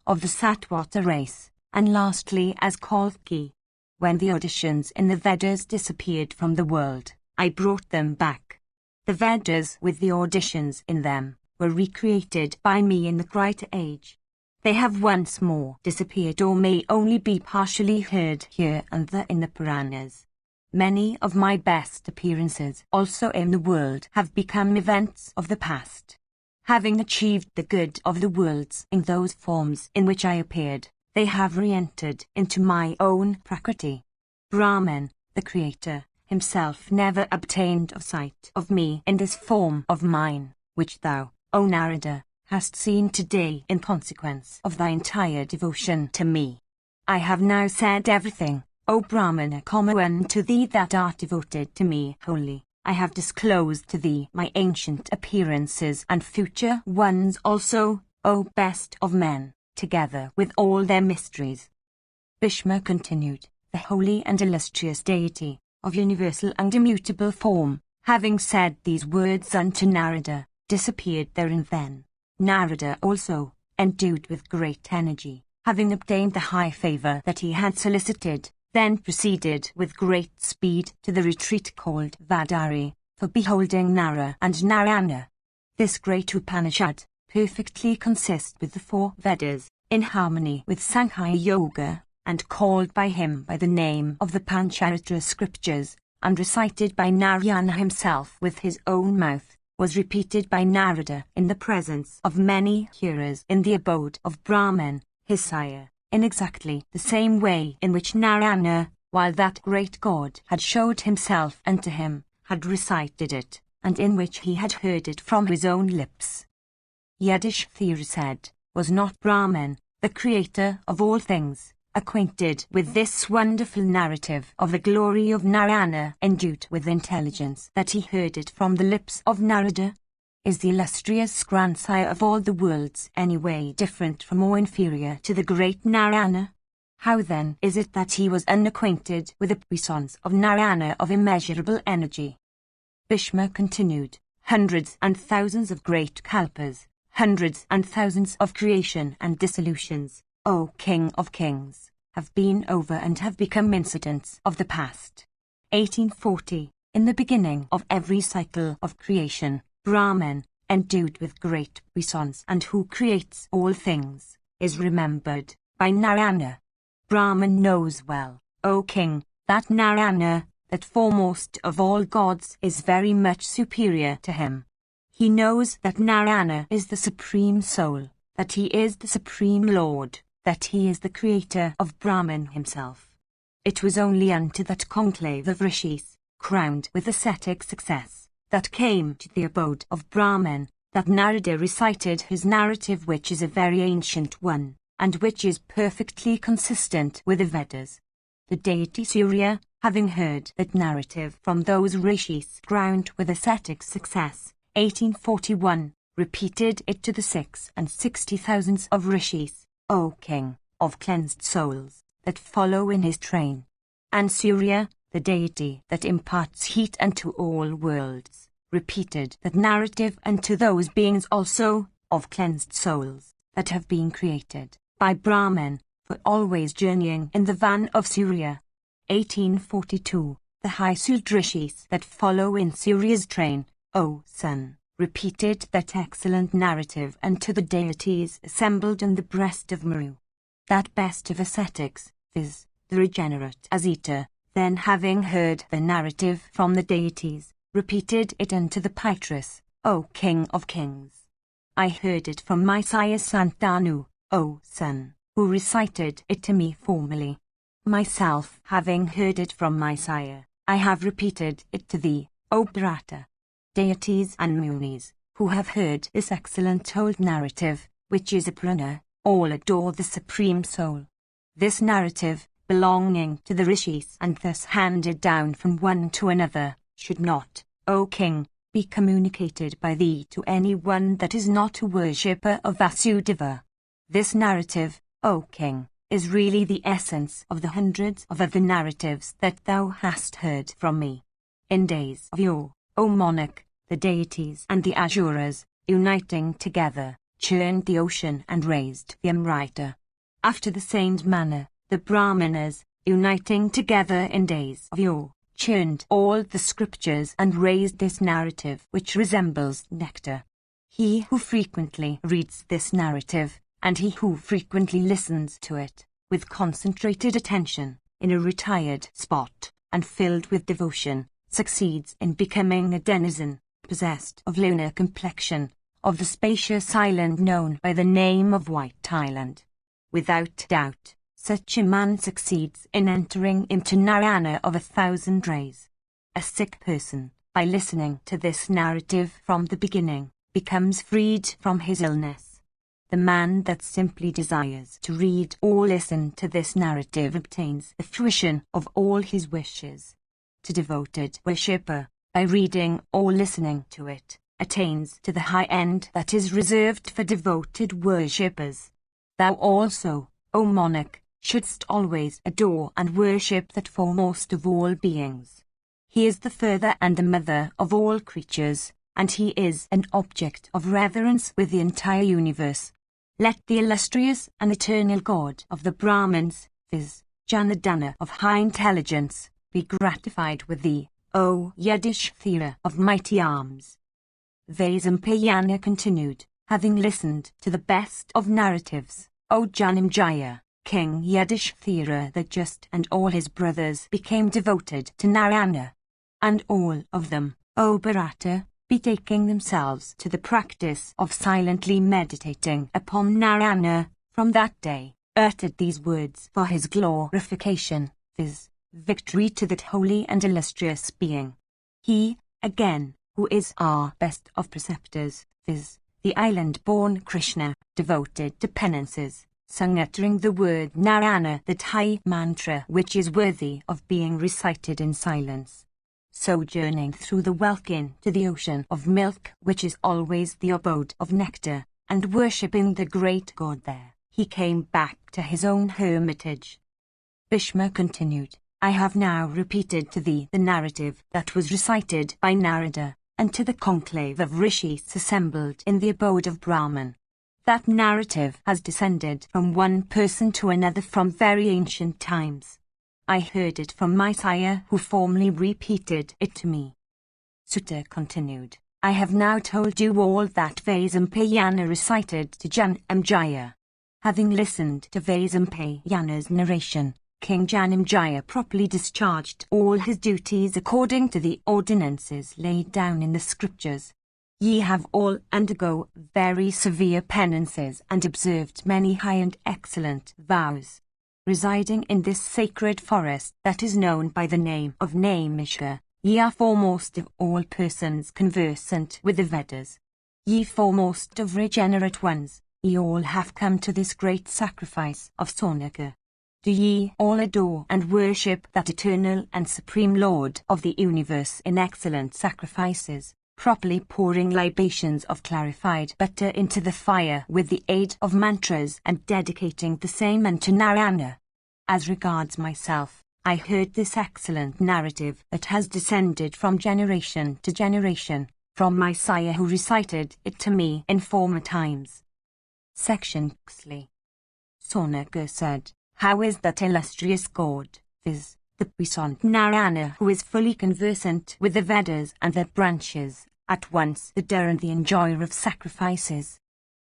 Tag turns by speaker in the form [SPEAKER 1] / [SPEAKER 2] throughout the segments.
[SPEAKER 1] of the Satwata race, and lastly as Kalki. When the auditions in the Vedas disappeared from the world, I brought them back. The Vedas with the auditions in them were recreated by me in the Krita age. They have once more disappeared or may only be partially heard here and there in the Puranas. Many of my best appearances also in the world have become events of the past. Having achieved the good of the worlds in those forms in which I appeared, they have re-entered into my own Prakriti. Brahman, the Creator, himself never obtained a sight of me in this form of mine, which thou, O Narada, hast seen today in consequence of thy entire devotion to me. I have now said everything, O Brahmana, unto thee that art devoted to me wholly. I have disclosed to thee my ancient appearances and future ones also, O best of men, together with all their mysteries. Bhishma continued, the holy and illustrious deity, of universal and immutable form, having said these words unto Narada, disappeared therein then. Narada also, endued with great energy, having obtained the high favour that he had solicited, then proceeded with great speed to the retreat called Vadari, for beholding Nara and Narayana. This great Upanishad perfectly consists with the 4 Vedas, in harmony with Sankhya Yoga, and called by him by the name of the Pancharatra scriptures, and recited by Narayana himself with his own mouth, was repeated by Narada in the presence of many hearers in the abode of Brahman, his sire, in exactly the same way in which Narayana, while that great God had showed himself unto him, had recited it, and in which he had heard it from his own lips. Yudhishthira said, was not Brahman, the creator of all things, acquainted with this wonderful narrative of the glory of Narayana endued with intelligence that he heard it from the lips of Narada? Is the illustrious grandsire of all the worlds any way different from or inferior to the great Narayana? How then is it that he was unacquainted with the puissance of Narayana of immeasurable energy? Bhishma continued, hundreds and thousands of great kalpas, hundreds and thousands of creation and dissolutions, O King of Kings, have been over and have become incidents of the past. 1840, in the beginning of every cycle of creation, Brahman, endued with great puissance and who creates all things, is remembered by Narayana. Brahman knows well, O King, that Narayana, that foremost of all gods, is very much superior to him. He knows that Narayana is the Supreme Soul, that he is the Supreme Lord, that he is the creator of Brahman himself. It was only unto that conclave of rishis, crowned with ascetic success, that came to the abode of Brahman, that Narada recited his narrative, which is a very ancient one, and which is perfectly consistent with the Vedas. The deity Surya, having heard that narrative from those rishis crowned with ascetic success, 1841, repeated it to the 60,000 of rishis, O King, of cleansed souls, that follow in his train. And Surya, the deity that imparts heat unto all worlds, repeated that narrative unto those beings also, of cleansed souls, that have been created by Brahman, for always journeying in the van of Surya. 1842, the high Sudrishis that follow in Surya's train, O Sun, repeated that excellent narrative unto the deities assembled in the breast of Meru. That best of ascetics, viz., the regenerate Asita, then having heard the narrative from the deities, repeated it unto the Pitris, O King of Kings. I heard it from my sire Santanu, O Sun, who recited it to me formerly. Myself having heard it from my sire, I have repeated it to thee, O Bharata. Deities and munis, who have heard this excellent old narrative, which is a Purana, all adore the Supreme Soul. This narrative, belonging to the rishis and thus handed down from one to another, should not, O King, be communicated by thee to any one that is not a worshipper of Vasudeva. This narrative, O King, is really the essence of the hundreds of other narratives that thou hast heard from me. In days of yore, O monarch, the deities and the asuras, uniting together, churned the ocean and raised the Amrita. After the same manner, the Brahmanas, uniting together in days of yore, churned all the scriptures and raised this narrative which resembles nectar. He who frequently reads this narrative, and he who frequently listens to it, with concentrated attention, in a retired spot, and filled with devotion, succeeds in becoming a denizen, possessed of lunar complexion, of the spacious island known by the name of White Island. Without doubt, such a man succeeds in entering into Narayana of 1,000 rays. A sick person, by listening to this narrative from the beginning, becomes freed from his illness. The man that simply desires to read or listen to this narrative obtains the fruition of all his wishes. The devoted worshipper, by reading or listening to it, attains to the high end that is reserved for devoted worshippers. Thou also, O monarch, shouldst always adore and worship that foremost of all beings. He is the father and the mother of all creatures, and he is an object of reverence with the entire universe. Let the illustrious and eternal God of the Brahmins, viz., Janardana of high intelligence, be gratified with thee, O Yudhishthira of mighty arms. Vaisampayana continued, having listened to the best of narratives, O Janamejaya, King Yudhishthira the Just and all his brothers became devoted to Narayana. And all of them, O Bharata, betaking themselves to the practice of silently meditating upon Narayana, from that day, uttered these words for his glorification, viz., victory to that holy and illustrious being. He, again, who is our best of preceptors, viz., the island-born Krishna, devoted to penances, sung uttering the word Narayana, that high mantra which is worthy of being recited in silence. Sojourning through the welkin to the ocean of milk which is always the abode of nectar, and worshipping the great God there, he came back to his own hermitage. Bhishma continued, I have now repeated to thee the narrative that was recited by Narada, and to the conclave of rishis assembled in the abode of Brahman. That narrative has descended from one person to another from very ancient times. I heard it from my sire who formerly repeated it to me. Sutta continued, I have now told you all that Vaisampayana recited to Janamejaya. Having listened to Vaisampayana's narration, King Janamejaya properly discharged all his duties according to the ordinances laid down in the scriptures. Ye have all undergo very severe penances and observed many high and excellent vows. Residing in this sacred forest that is known by the name of Naimishka, ye are foremost of all persons conversant with the Vedas. Ye foremost of regenerate ones, ye all have come to this great sacrifice of Saunaka. Do ye all adore and worship that eternal and supreme Lord of the universe in excellent sacrifices, properly pouring libations of clarified butter into the fire with the aid of mantras and dedicating the same unto Narayana. As regards myself, I heard this excellent narrative that has descended from generation to generation, from my sire who recited it to me in former times. Section Xli. Saunaka said, How is that illustrious God, viz., the puissant Narayana who is fully conversant with the Vedas and their branches, at once the doer and the enjoyer of sacrifices?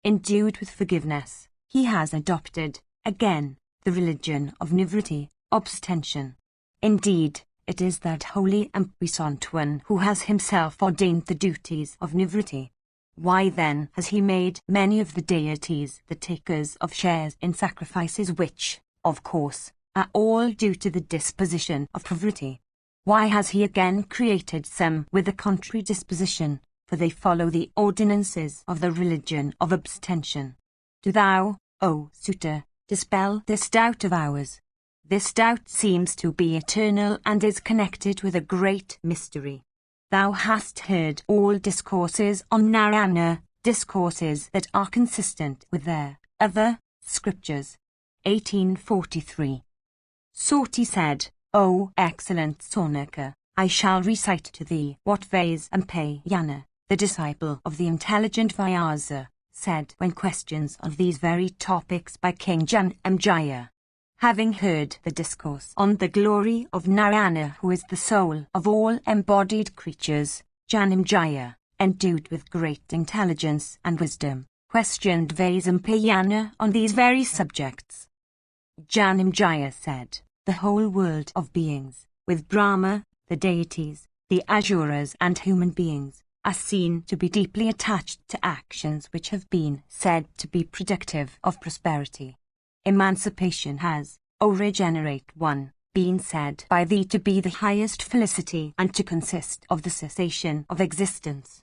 [SPEAKER 1] Endued with forgiveness, he has adopted, again, the religion of nivritti, abstention. Indeed, it is that holy and puissant one who has himself ordained the duties of nivritti. Why then has he made many of the deities the takers of shares in sacrifices which, of course, are all due to the disposition of pravritti? Why has he again created some with a contrary disposition, for they follow the ordinances of the religion of abstention? Do thou, O Sutta, dispel this doubt of ours. This doubt seems to be eternal and is connected with a great mystery. Thou hast heard all discourses on Narayana, discourses that are consistent with their other scriptures. 1843. Soti said, O excellent Saunaka, I shall recite to thee what Vaisampayana, the disciple of the intelligent Vyasa, said when questioned on these very topics by King Janamjaya. Having heard the discourse on the glory of Narayana, who is the soul of all embodied creatures, Janamjaya, endued with great intelligence and wisdom, questioned Vaisampayana on these very subjects. Janamjaya said, the whole world of beings, with Brahma, the deities, the Asuras and human beings, are seen to be deeply attached to actions which have been said to be predictive of prosperity. Emancipation has, O regenerate one, been said by thee to be the highest felicity and to consist of the cessation of existence.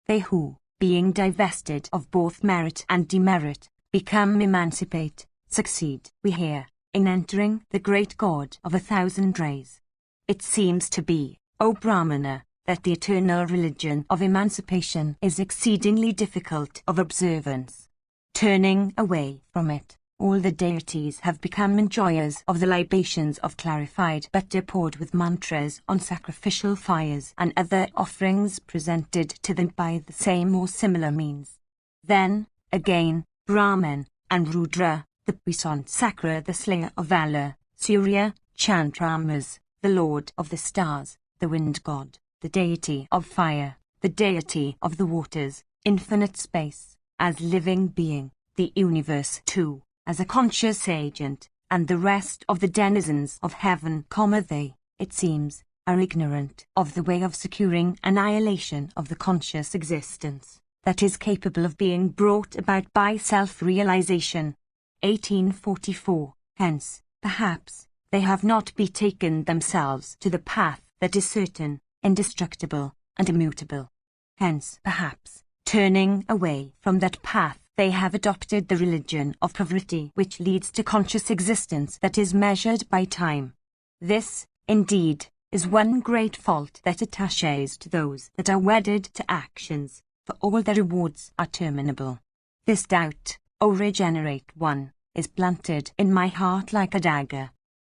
[SPEAKER 1] They who, being divested of both merit and demerit, become emancipate, succeed, we hear, in entering the great God of 1,000 rays. It seems to be, O Brahmana, that the eternal religion of emancipation is exceedingly difficult of observance. Turning away from it, all the deities have become enjoyers of the libations of clarified butter poured with mantras on sacrificial fires and other offerings presented to them by the same or similar means. Then, again, Brahman and Rudra, the puissant Sakra, the slayer of valor, Surya, Chandramas, the lord of the stars, the wind god, the deity of fire, the deity of the waters, infinite space, as living being, the universe too, as a conscious agent, and the rest of the denizens of heaven, they, it seems, are ignorant of the way of securing annihilation of the conscious existence that is capable of being brought about by self-realization. 1844. Hence, perhaps, they have not betaken themselves to the path that is certain, indestructible, and immutable. Hence, perhaps, turning away from that path, they have adopted the religion of poverty, which leads to conscious existence that is measured by time. This, indeed, is one great fault that attaches to those that are wedded to actions, for all their rewards are terminable. This doubt, O regenerate one, is planted in my heart like a dagger.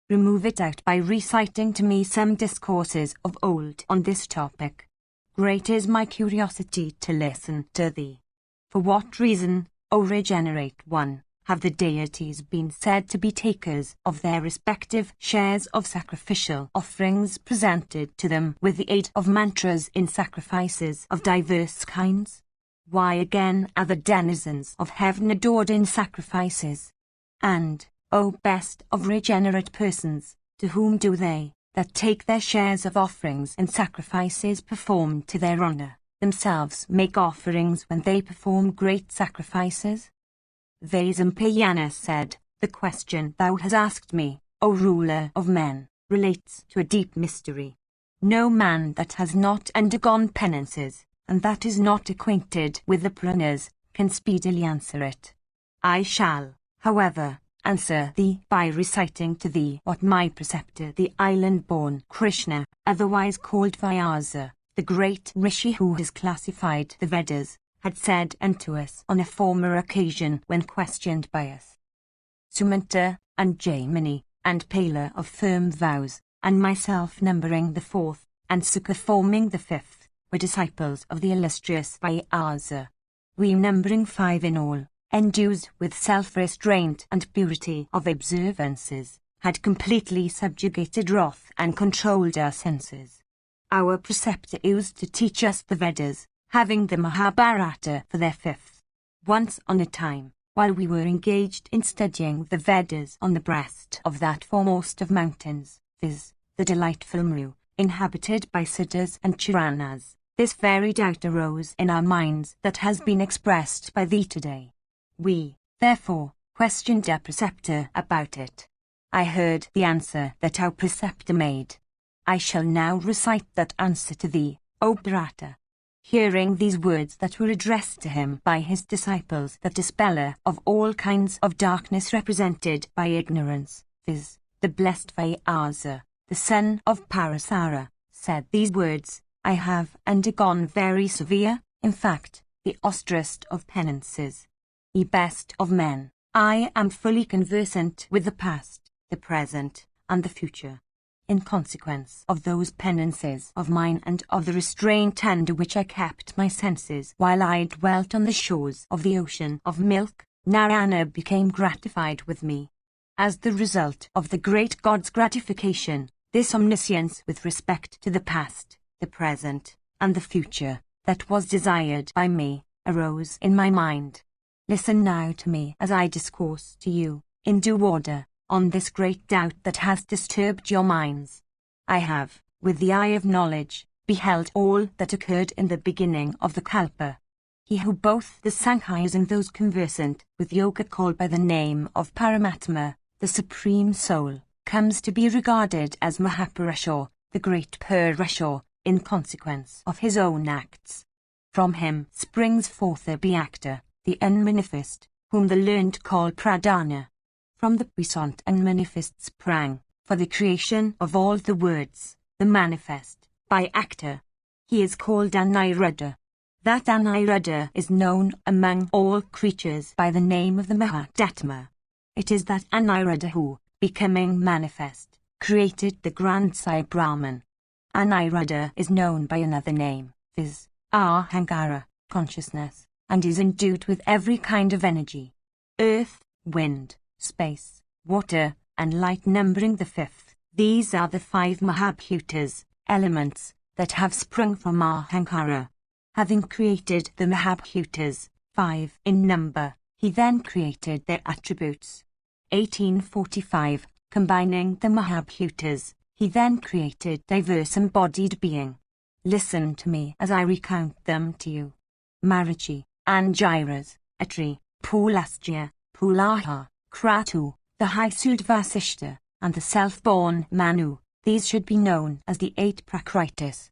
[SPEAKER 1] Remove it out by reciting to me some discourses of old on this topic. Great is my curiosity to listen to thee. For what reason, O regenerate one, have the deities been said to be takers of their respective shares of sacrificial offerings presented to them with the aid of mantras in sacrifices of diverse kinds? Why again are the denizens of heaven adored in sacrifices? And, O best of regenerate persons, to whom do they, that take their shares of offerings and sacrifices performed to their honor, themselves make offerings when they perform great sacrifices? Vaisampayana said, the question thou hast asked me, O ruler of men, relates to a deep mystery. No man that has not undergone penances, and that is not acquainted with the Puranas, can speedily answer it. I shall, however, answer thee by reciting to thee what my preceptor, the island-born Krishna, otherwise called Vyasa, the great rishi who has classified the Vedas, had said unto us on a former occasion when questioned by us. Sumanta, and Jaimini, and Pala of firm vows, and myself numbering the fourth, and Sukha forming the fifth, were disciples of the illustrious Vyasa. We numbering 5 in all, endued with self-restraint and purity of observances, had completely subjugated wrath and controlled our senses. Our preceptor used to teach us the Vedas, having the Mahabharata for their 5th. Once on a time, while we were engaged in studying the Vedas on the breast of that foremost of mountains, viz., the delightful Mru, inhabited by Siddhas and Charanas, this very doubt arose in our minds that has been expressed by thee today. We, therefore, questioned our preceptor about it. I heard the answer that our preceptor made. I shall now recite that answer to thee, O Bharata. Hearing these words that were addressed to him by his disciples, the dispeller of all kinds of darkness represented by ignorance, viz., the blessed Vyasa, the son of Parasara, said these words, I have undergone very severe, in fact, the austerest of penances. Ye best of men, I am fully conversant with the past, the present, and the future. in consequence of those penances of mine and of the restraint under which I kept my senses while I dwelt on the shores of the ocean of milk, Narayana became gratified with me. As the result of the great God's gratification, this omniscience with respect to the past, the present, and the future, that was desired by me, arose in my mind. Listen now to me as I discourse to you, in due order, on this great doubt that has disturbed your minds. I have, with the eye of knowledge, beheld all that occurred in the beginning of the Kalpa. He who both the Sankhya's and those conversant with yoga called by the name of Paramatma, the Supreme Soul, comes to be regarded as Mahapurusha, the great Purusha, in consequence of his own acts. From him springs forth the Beactor, the unmanifest, whom the learned call Pradhana. From the puissant unmanifest sprang, for the creation of all the words, the manifest, by actor. He is called Aniruddha. That Aniruddha is known among all creatures by the name of the Mahadatma. It is that Aniruddha who, becoming manifest, created the grandsire Brahman. Aniruddha is known by another name, viz. Ahankara, consciousness, and is endued with every kind of energy. Earth, wind, space, water, and light numbering the fifth. These are the 5 Mahabhutas, elements, that have sprung from Ahankara. Having created the Mahabhutas, 5 in number, he then created their attributes. 1845, combining the Mahabhutas, he then created diverse embodied being. Listen to me as I recount them to you. Marichi, Angiras, Atri, Pulastya, Pulaha, Kratu, the high-souled Vasishta, and the self-born Manu, these should be known as the 8 Prakritis.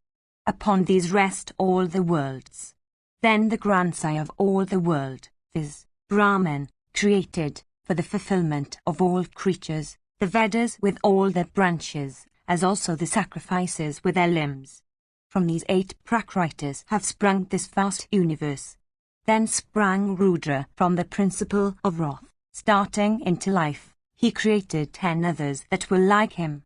[SPEAKER 1] Upon these rest all the worlds. Then the grandsire of all the world, viz. Brahman, created, for the fulfillment of all creatures, the Vedas with all their branches, as also the sacrifices with their limbs. From these 8 Prakritis have sprung this vast universe. Then sprang Rudra from the principle of wrath. Starting into life, he created 10 others that were like him.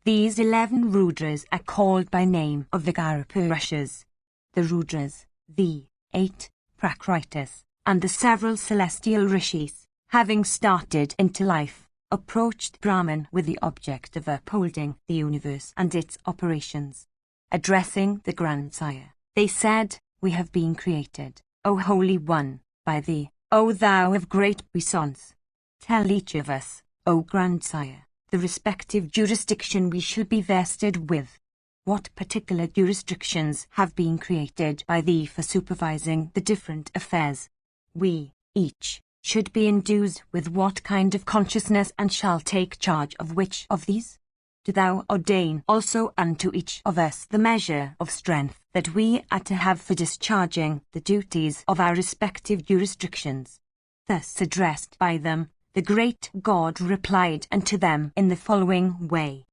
[SPEAKER 1] These 11 Rudras are called by name of the Garapurushas. The Rudras, the 8 Prakritis, and the several celestial rishis, having started into life, approached Brahman with the object of upholding the universe and its operations. Addressing the grandsire, they said, "We have been created, O Holy One, by thee, O thou of great puissance. Tell each of us, O grandsire, the respective jurisdiction we should be vested with. What particular jurisdictions have been created by thee for supervising the different affairs? We, each, should be endued with what kind of consciousness and shall take charge of which of these? Do thou ordain also unto each of us the measure of strength that we are to have for discharging the duties of our respective jurisdictions." Thus addressed by them, the great God replied unto them in the following way.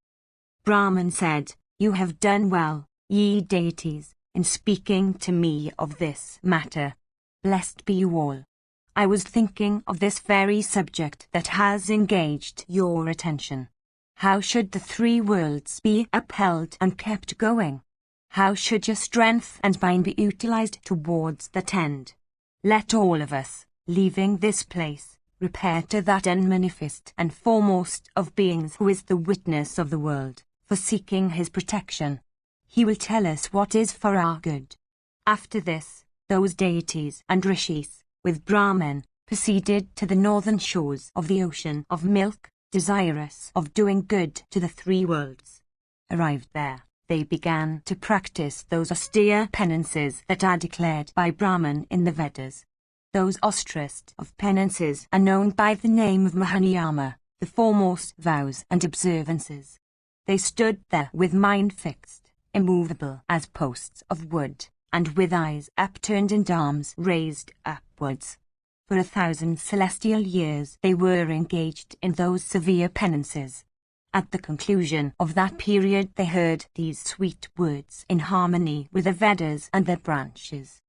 [SPEAKER 1] Brahman said, "You have done well, ye deities, in speaking to me of this matter. Blessed be you all. I was thinking of this very subject that has engaged your attention. How should the 3 worlds be upheld and kept going? How should your strength and mind be utilized towards that end? Let all of us, leaving this place, repair to that unmanifest and foremost of beings who is the witness of the world, for seeking his protection. He will tell us what is for our good." After this, those deities and rishis, with Brahman, proceeded to the northern shores of the ocean of milk, desirous of doing good to the 3 worlds. Arrived there, they began to practice those austere penances that are declared by Brahman in the Vedas. Those austerest of penances are known by the name of Mahaniyama, the foremost vows and observances. They stood there with mind fixed, immovable as posts of wood, and with eyes upturned and arms raised upwards. For 1,000 celestial years they were engaged in those severe penances. At the conclusion of that period they heard these sweet words in harmony with the Vedas and their branches.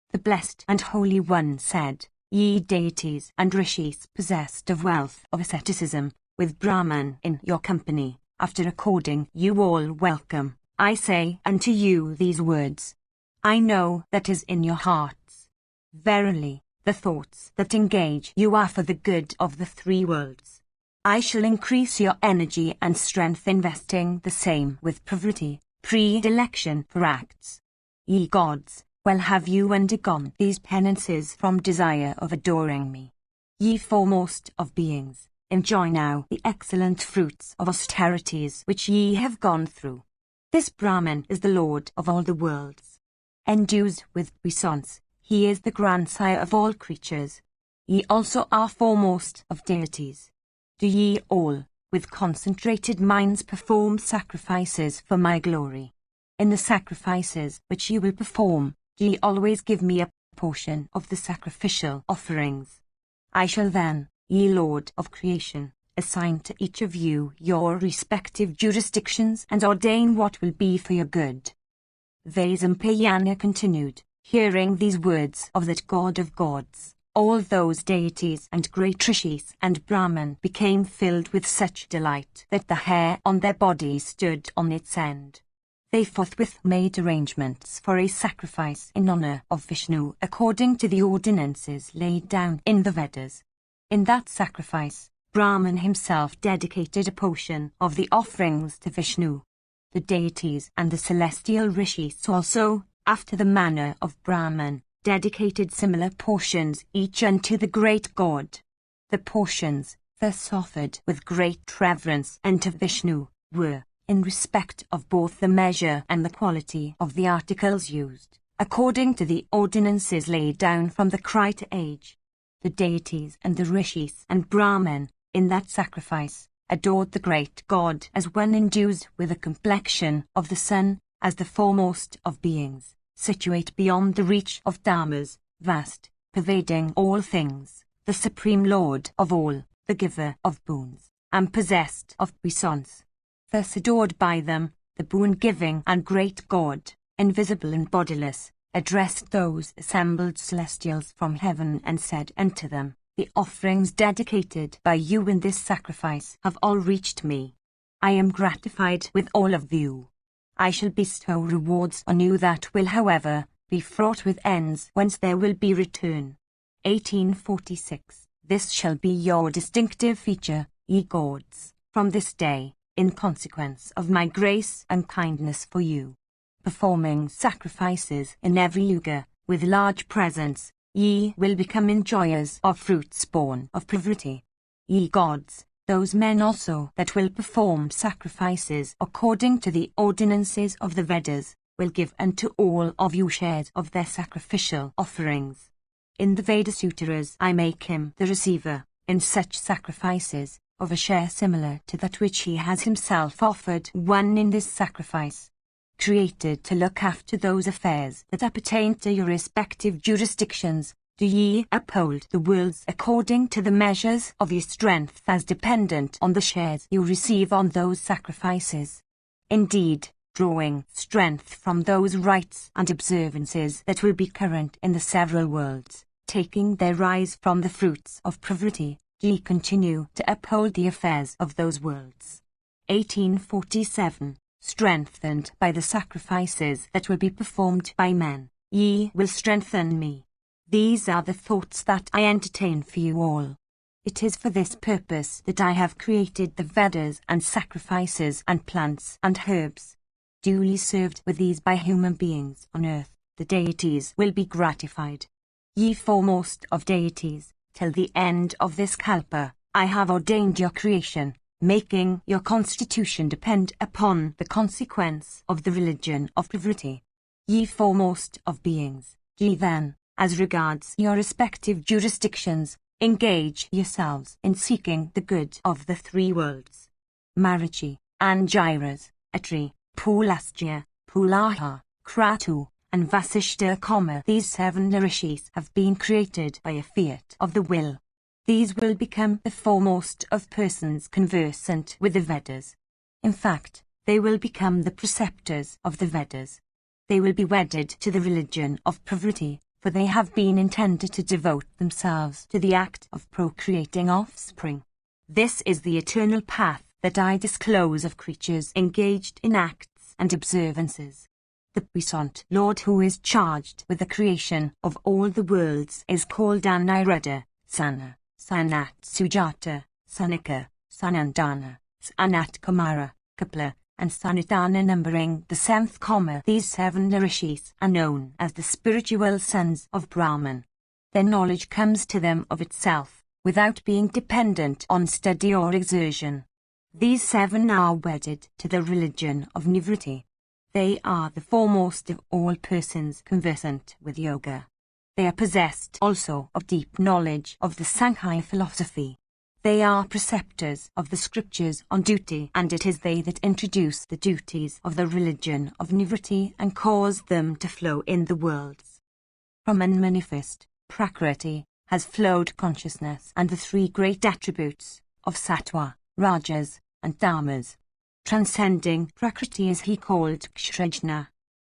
[SPEAKER 1] The Blessed and Holy One said, "Ye deities and rishis possessed of wealth of asceticism, with Brahman in your company, after according you all welcome, I say unto you these words. I know that is in your hearts. Verily, the thoughts that engage you are for the good of the three worlds. I shall increase your energy and strength, investing the same with poverty, predilection for acts. Ye gods, well have you undergone these penances from desire of adoring me. Ye foremost of beings, enjoy now the excellent fruits of austerities which ye have gone through. This Brahman is the Lord of all the worlds. Endued with puissance, he is the grandsire of all creatures. Ye also are foremost of deities. Do ye all, with concentrated minds, perform sacrifices for my glory. In the sacrifices which ye will perform, do ye always give me a portion of the sacrificial offerings. I shall then, ye Lord of creation, assign to each of you your respective jurisdictions and ordain what will be for your good. Vaisampayana continued, hearing these words of that God of gods, all those deities and great rishis and Brahman became filled with such delight that the hair on their bodies stood on its end. They forthwith made arrangements for a sacrifice in honor of Vishnu according to the ordinances laid down in the Vedas. In that sacrifice, Brahman himself dedicated a portion of the offerings to Vishnu. The deities and the celestial rishis also, after the manner of Brahman, dedicated similar portions each unto the great God. The portions, thus offered with great reverence unto Vishnu, were, in respect of both the measure and the quality of the articles used, according to the ordinances laid down from the Krita age. The deities and the rishis and Brahman, in that sacrifice, adored the great God as one endued with a complexion of the sun, as the foremost of beings, situate beyond the reach of dharmas, vast, pervading all things, the supreme Lord of all, the giver of boons, and possessed of puissance. Thus adored by them, the boon-giving and great God, invisible and bodiless, addressed those assembled celestials from heaven and said unto them, the offerings dedicated by you in this sacrifice have all reached me. I am gratified with all of you. I shall bestow rewards on you that will, however, be fraught with ends whence there will be return. 1846. This shall be your distinctive feature, ye gods, from this day, in consequence of my grace and kindness for you. Performing sacrifices in every yuga, with large presents, ye will become enjoyers of fruits born of poverty. Ye gods, those men also that will perform sacrifices according to the ordinances of the Vedas, will give unto all of you shares of their sacrificial offerings. In the Veda Sutras I make him the receiver, in such sacrifices, of a share similar to that which he has himself offered one in this sacrifice. Created to look after those affairs that appertain to your respective jurisdictions, do ye uphold the worlds according to the measures of your strength as dependent on the shares you receive on those sacrifices. Indeed, drawing strength from those rites and observances that will be current in the several worlds, taking their rise from the fruits of poverty, do ye continue to uphold the affairs of those worlds. 1847. Strengthened by the sacrifices that will be performed by men, ye will strengthen me. These are the thoughts that I entertain for you all. It is for this purpose that I have created the Vedas and sacrifices and plants and herbs. Duly served with these by human beings on earth, the deities will be gratified. Ye foremost of deities, till the end of this kalpa, I have ordained your creation, making your constitution depend upon the consequence of the religion of poverty. Ye foremost of beings, ye then, as regards your respective jurisdictions, engage yourselves in seeking the good of the three worlds. Marichi, Angiras, Atri, Pulastya, Pulaha, Kratu, and Vasishta, these 7 rishis have been created by a fiat of the will. These will become the foremost of persons conversant with the Vedas. In fact, they will become the preceptors of the Vedas. They will be wedded to the religion of poverty, for they have been intended to devote themselves to the act of procreating offspring. This is the eternal path that I disclose of creatures engaged in acts and observances. The puissant Lord who is charged with the creation of all the worlds is called Aniruddha, Sana, Sanat Sujata, Sanika, Sanandana, Sanat Kumara, Kapla, and Sanatana, numbering the 7th comma. These 7 rishis are known as the spiritual sons of Brahman. Their knowledge comes to them of itself, without being dependent on study or exertion. These 7 are wedded to the religion of Nivritti. They are the foremost of all persons conversant with yoga. They are possessed also of deep knowledge of the Sankhya philosophy. They are preceptors of the scriptures on duty, and it is they that introduce the duties of the religion of Nivritti and cause them to flow in the worlds. From unmanifest Prakriti has flowed consciousness and the 3 great attributes of Sattva, Rajas, and Tamas. Transcending Prakriti is he called Kshrajna.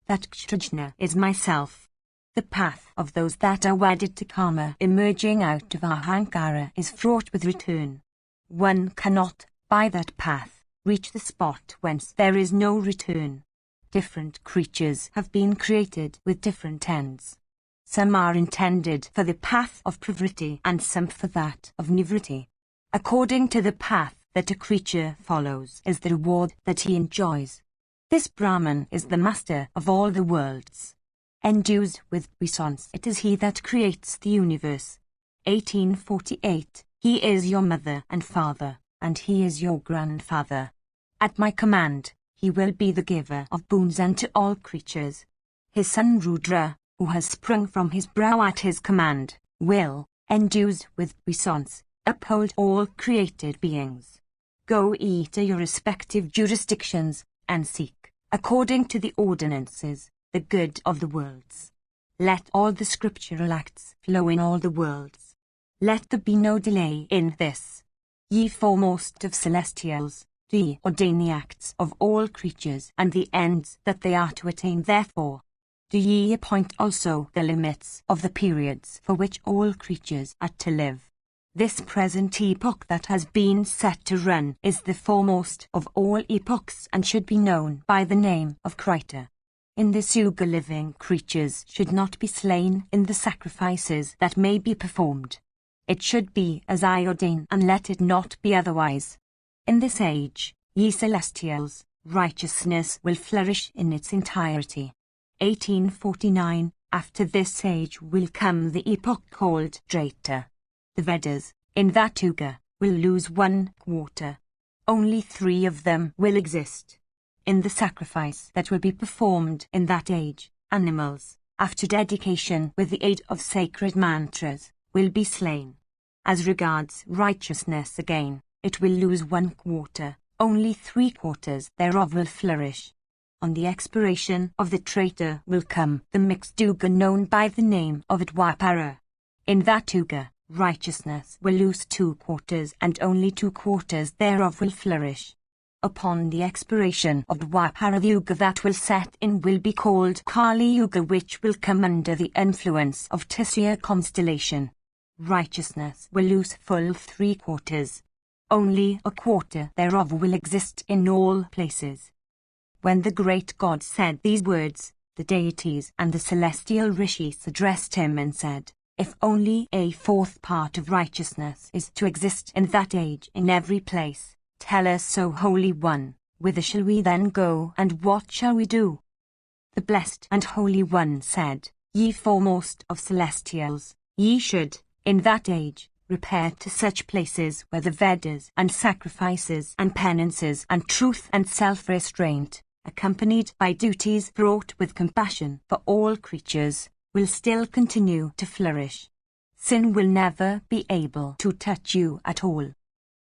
[SPEAKER 1] That Kshrajna is myself. The path of those that are wedded to karma emerging out of Ahankara is fraught with return. One cannot, by that path, reach the spot whence there is no return. Different creatures have been created with different ends. Some are intended for the path of pravritti and some for that of nivritti. According to the path that a creature follows is the reward that he enjoys. This Brahman is the master of all the worlds. Endued with puissance, it is he that creates the universe. 1848. He is your mother and father, and he is your grandfather. At my command, he will be the giver of boons unto all creatures. His son Rudra, who has sprung from his brow at his command, will, endued with puissance, uphold all created beings. Go ye to your respective jurisdictions, and seek, according to the ordinances, the good of the worlds. Let all the scriptural acts flow in all the worlds. Let there be no delay in this. Ye foremost of celestials, do ye ordain the acts of all creatures and the ends that they are to attain therefore. Do ye appoint also the limits of the periods for which all creatures are to live. This present epoch that has been set to run is the foremost of all epochs and should be known by the name of Krita. In this yuga living creatures should not be slain in the sacrifices that may be performed. It should be as I ordain and let it not be otherwise. In this age, ye celestials, righteousness will flourish in its entirety. 1849. After this age will come the epoch called Treta. The Vedas, in that yuga, will lose 1/4. Only 3 of them will exist. In the sacrifice that will be performed in that age, animals, after dedication with the aid of sacred mantras, will be slain. As regards righteousness again, it will lose 1/4, only 3/4 thereof will flourish. On the expiration of the Treta will come the mixed yuga known by the name of Dwapara. In that yuga, righteousness will lose 2/4 and only 2/4 thereof will flourish. Upon the expiration of Dwapara, the yuga that will set in will be called Kali Yuga, which will come under the influence of Tisya constellation. Righteousness will lose full 3/4. Only 1/4 thereof will exist in all places. When the great God said these words, the deities and the celestial rishis addressed him and said, "If only a 1/4 part of righteousness is to exist in that age in every place, tell us, so Holy One, whither shall we then go and what shall we do?" The Blessed and Holy One said, "Ye foremost of celestials, ye should, in that age, repair to such places where the Vedas and sacrifices and penances and truth and self-restraint, accompanied by duties fraught with compassion for all creatures, will still continue to flourish. Sin will never be able to touch you at all."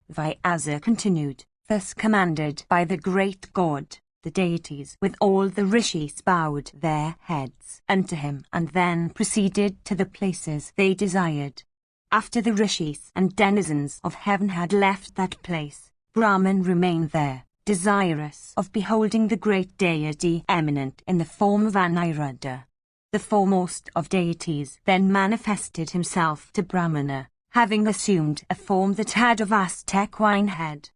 [SPEAKER 1] Vyasa continued, thus commanded by the great God, the deities with all the rishis bowed their heads unto him and then proceeded to the places they desired. After the rishis and denizens of heaven had left that place, Brahman remained there, desirous of beholding the great deity eminent in the form of Aniruddha. The foremost of deities then manifested himself to Brahmana, having assumed a form that had a vast equine head.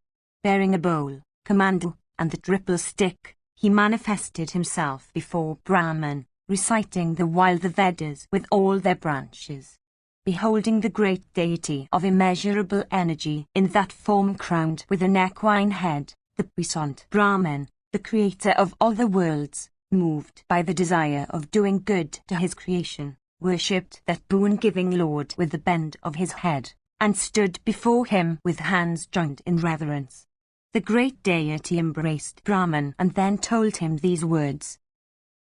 [SPEAKER 1] bearing a bowl, commando, and the triple stick, he manifested himself before Brahman, reciting the while the Vedas with all their branches. Beholding the great deity of immeasurable energy in that form crowned with an equine head, the puissant Brahman, the creator of all the worlds, moved by the desire of doing good to his creation, worshipped that boon-giving Lord with the bend of his head, and stood before him with hands joined in reverence. The great deity embraced Brahman and then told him these words.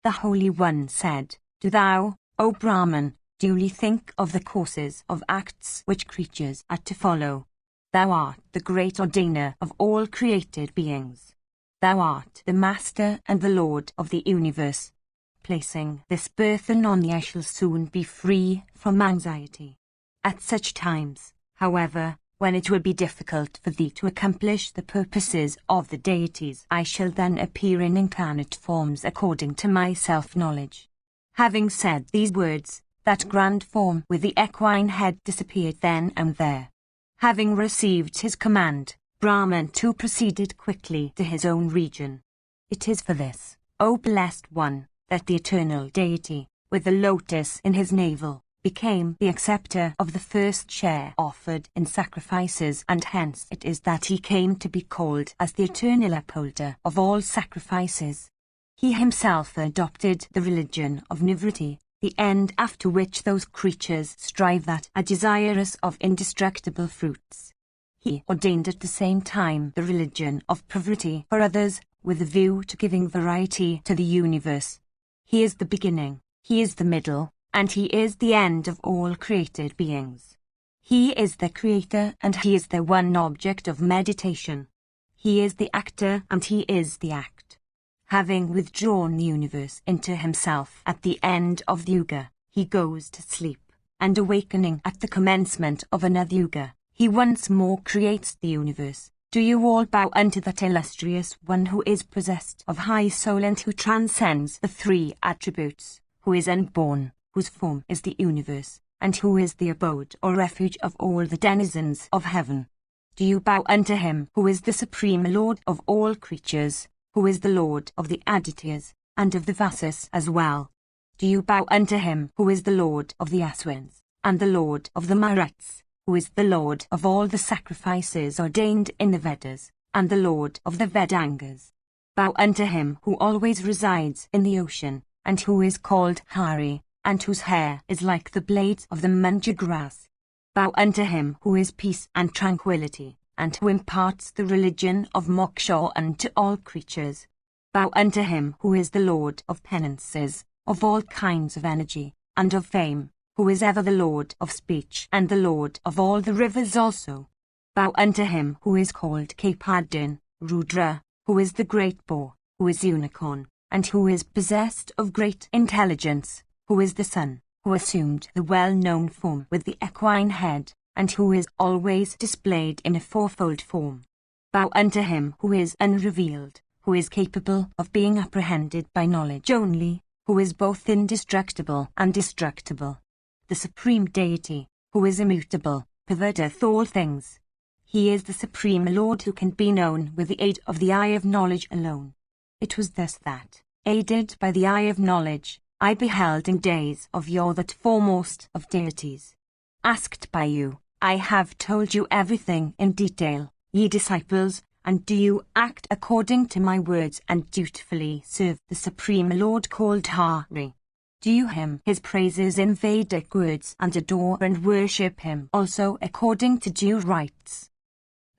[SPEAKER 1] The Holy One said, Do thou, O Brahman, duly think of the courses of acts which creatures are to follow. Thou art the great ordainer of all created beings. Thou art the Master and the Lord of the universe. Placing this burthen on thee, I shall soon be free from anxiety. At such times, however, when it will be difficult for thee to accomplish the purposes of the deities, I shall then appear in incarnate forms according to my self-knowledge. Having said these words, that grand form with the equine head disappeared then and there. Having received his command, Brahman too proceeded quickly to his own region. It is for this, O blessed one, that the eternal deity, with the lotus in his navel, became the acceptor of the first share offered in sacrifices, and hence it is that he came to be called as the eternal upholder of all sacrifices. He himself adopted the religion of nivritti, the end after which those creatures strive that are desirous of indestructible fruits. He ordained at the same time the religion of pravritti for others, with a view to giving variety to the universe. He is the beginning, he is the middle, and he is the end of all created beings. He is the creator and he is the one object of meditation. He is the actor and he is the act. Having withdrawn the universe into himself at the end of the yuga, he goes to sleep, and awakening at the commencement of another yuga, he once more creates the universe. Do you all bow unto that illustrious one who is possessed of high soul and who transcends the three attributes, who is unborn, whose form is the universe, and who is the abode or refuge of all the denizens of heaven? Do you bow unto him who is the supreme Lord of all creatures, who is the Lord of the Adityas, and of the Vasas as well? Do you bow unto him who is the Lord of the Aswins, and the Lord of the Maruts, who is the Lord of all the sacrifices ordained in the Vedas, and the Lord of the Vedangas? Bow unto him who always resides in the ocean, and who is called Hari, and whose hair is like the blades of the manja grass. Bow unto him who is peace and tranquility, and who imparts the religion of moksha unto all creatures. Bow unto him who is the Lord of penances, of all kinds of energy, and of fame, who is ever the Lord of speech and the Lord of all the rivers also. Bow unto him who is called Kapadin, Rudra, who is the great boar, who is unicorn, and who is possessed of great intelligence, who is the sun, who assumed the well-known form with the equine head, and who is always displayed in a fourfold form. Bow unto him who is unrevealed, who is capable of being apprehended by knowledge only, who is both indestructible and destructible. The supreme deity, who is immutable, pervadeth all things. He is the supreme Lord who can be known with the aid of the eye of knowledge alone. It was thus that, aided by the eye of knowledge, I beheld in days of yore that foremost of deities. Asked by you, I have told you everything in detail, ye disciples, and do you act according to my words and dutifully serve the Supreme Lord called Hari? Do you hymn his praises in Vedic words and adore and worship him also according to due rites?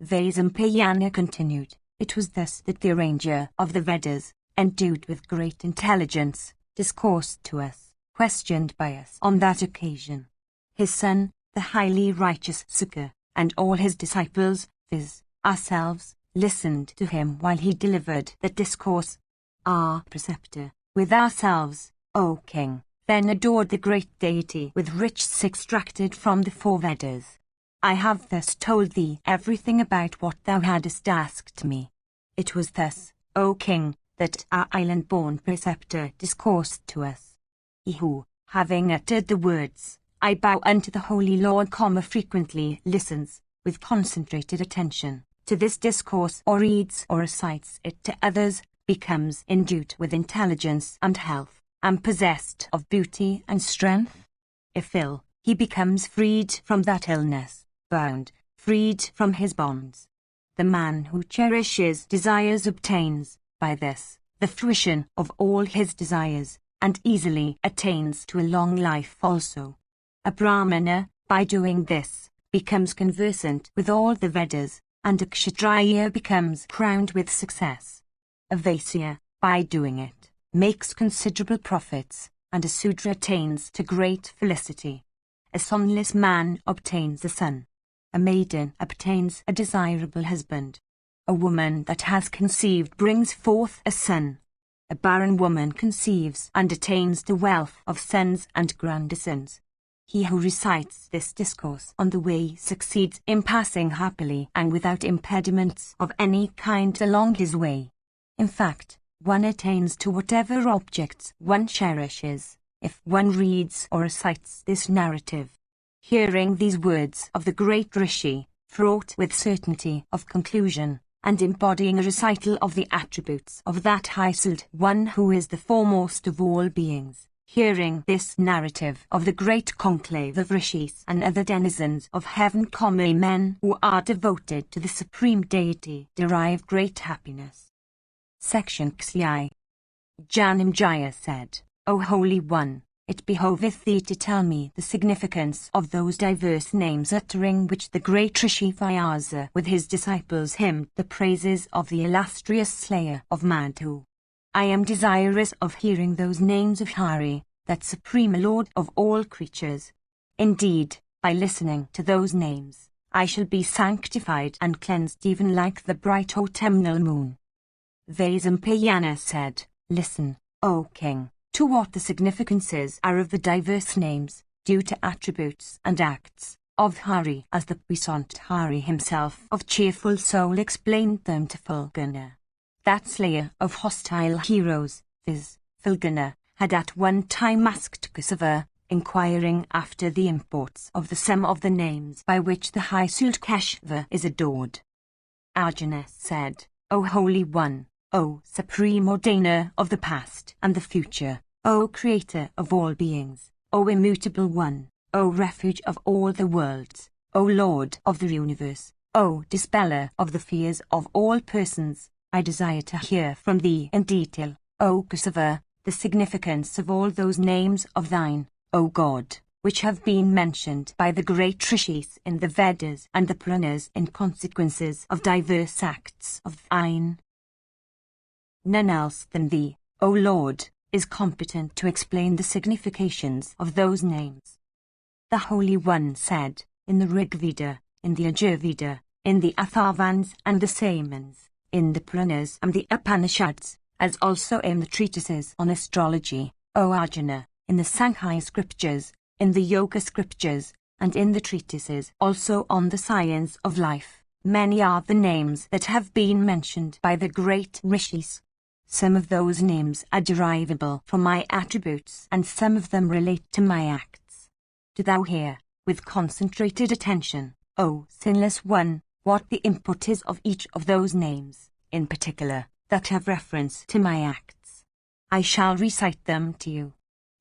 [SPEAKER 1] Vaisampayana continued, it was thus that the arranger of the Vedas, endued with great intelligence, discoursed to us, questioned by us on that occasion. His son, the highly righteous Sukha, and all his disciples, viz., ourselves, listened to him while he delivered the discourse. Our preceptor, with ourselves, O king, then adored the great deity with riches extracted from the four Vedas. I have thus told thee everything about what thou hadst asked me. It was thus, O king, that our island-born preceptor discoursed to us. He who, having uttered the words, I bow unto the Holy Lord, frequently listens, with concentrated attention, to this discourse or reads or recites it to others, becomes endued with intelligence and health, and possessed of beauty and strength. If ill, he becomes freed from that illness, bound, freed from his bonds. The man who cherishes desires obtains, by this, the fruition of all his desires, and easily attains to a long life also. A Brahmana, by doing this, becomes conversant with all the Vedas, and a Kshatriya becomes crowned with success. A Vaisya, by doing it, makes considerable profits, and a Sudra attains to great felicity. A sonless man obtains a son. A maiden obtains a desirable husband. A woman that has conceived brings forth a son. A barren woman conceives and attains the wealth of sons and grandsons. He who recites this discourse on the way succeeds in passing happily and without impediments of any kind along his way. In fact, one attains to whatever objects one cherishes, if one reads or recites this narrative. Hearing these words of the great Rishi, fraught with certainty of conclusion, and embodying a recital of the attributes of that high-souled one who is the foremost of all beings, hearing this narrative of the great conclave of rishis and other denizens of heaven, men who are devoted to the supreme deity, derive great happiness. Section Xi. Janamejaya said, O Holy One, it behoveth thee to tell me the significance of those diverse names uttering which the great Rishi Vyasa with his disciples hymned the praises of the illustrious slayer of Madhu. I am desirous of hearing those names of Hari, that supreme Lord of all creatures. Indeed, by listening to those names, I shall be sanctified and cleansed even like the bright autumnal moon. Vaisampayana said, Listen, O King, to what the significances are of the diverse names, due to attributes and acts, of Hari, as the puissant Hari himself of cheerful soul explained them to Fulgana. That slayer of hostile heroes, viz., Fulgana, had at one time asked Kesava, inquiring after the imports of the sum of the names by which the high-souled Keshava is adored. Arjuna said, O Holy One, O Supreme Ordainer of the past and the future, O Creator of all beings, O Immutable One, O Refuge of all the worlds, O Lord of the universe, O Dispeller of the fears of all persons, I desire to hear from thee in detail, O Kesava, the significance of all those names of thine, O God, which have been mentioned by the great Rishis in the Vedas and the Puranas in consequences of diverse acts of thine. None else than thee, O Lord, is competent to explain the significations of those names. The Holy One said, in the Rigveda, in the Yajurveda, in the Atharvans and the Samans, in the Puranas and the Upanishads, as also in the treatises on astrology, O Arjuna, in the Sankhya scriptures, in the Yoga scriptures, and in the treatises also on the science of life, many are the names that have been mentioned by the great Rishis. Some of those names are derivable from my attributes and some of them relate to my acts. Do thou hear, with concentrated attention, O Sinless One, what the import is of each of those names, in particular, that have reference to my acts. I shall recite them to you.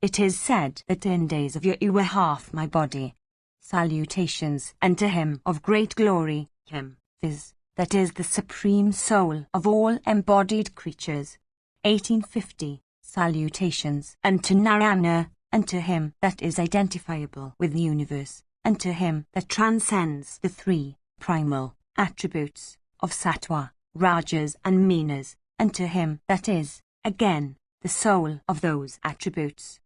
[SPEAKER 1] It is said that in days of yore you were half my body. Salutations unto him of great glory, him, viz., that is the supreme soul of all embodied creatures. 1850. Salutations unto Narayana, unto him that is identifiable with the universe, unto him that transcends the three primal attributes of Sattva, Rajas and Minas, unto him that is, again, the soul of those attributes.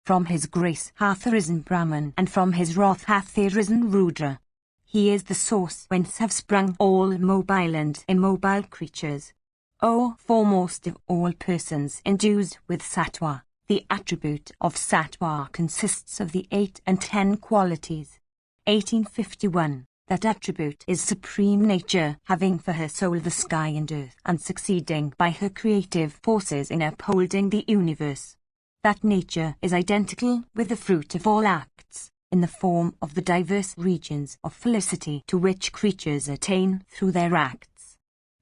[SPEAKER 1] From his grace hath arisen Brahman, and from his wrath hath arisen Rudra. He is the source whence have sprung all mobile and immobile creatures. O foremost of all persons endued with Sattva, the attribute of Sattva consists of the 8 and 10 qualities. 1851. That attribute is supreme nature, having for her soul the sky and earth, and succeeding by her creative forces in upholding the universe. That nature is identical with the fruit of all acts, in the form of the diverse regions of felicity to which creatures attain through their acts.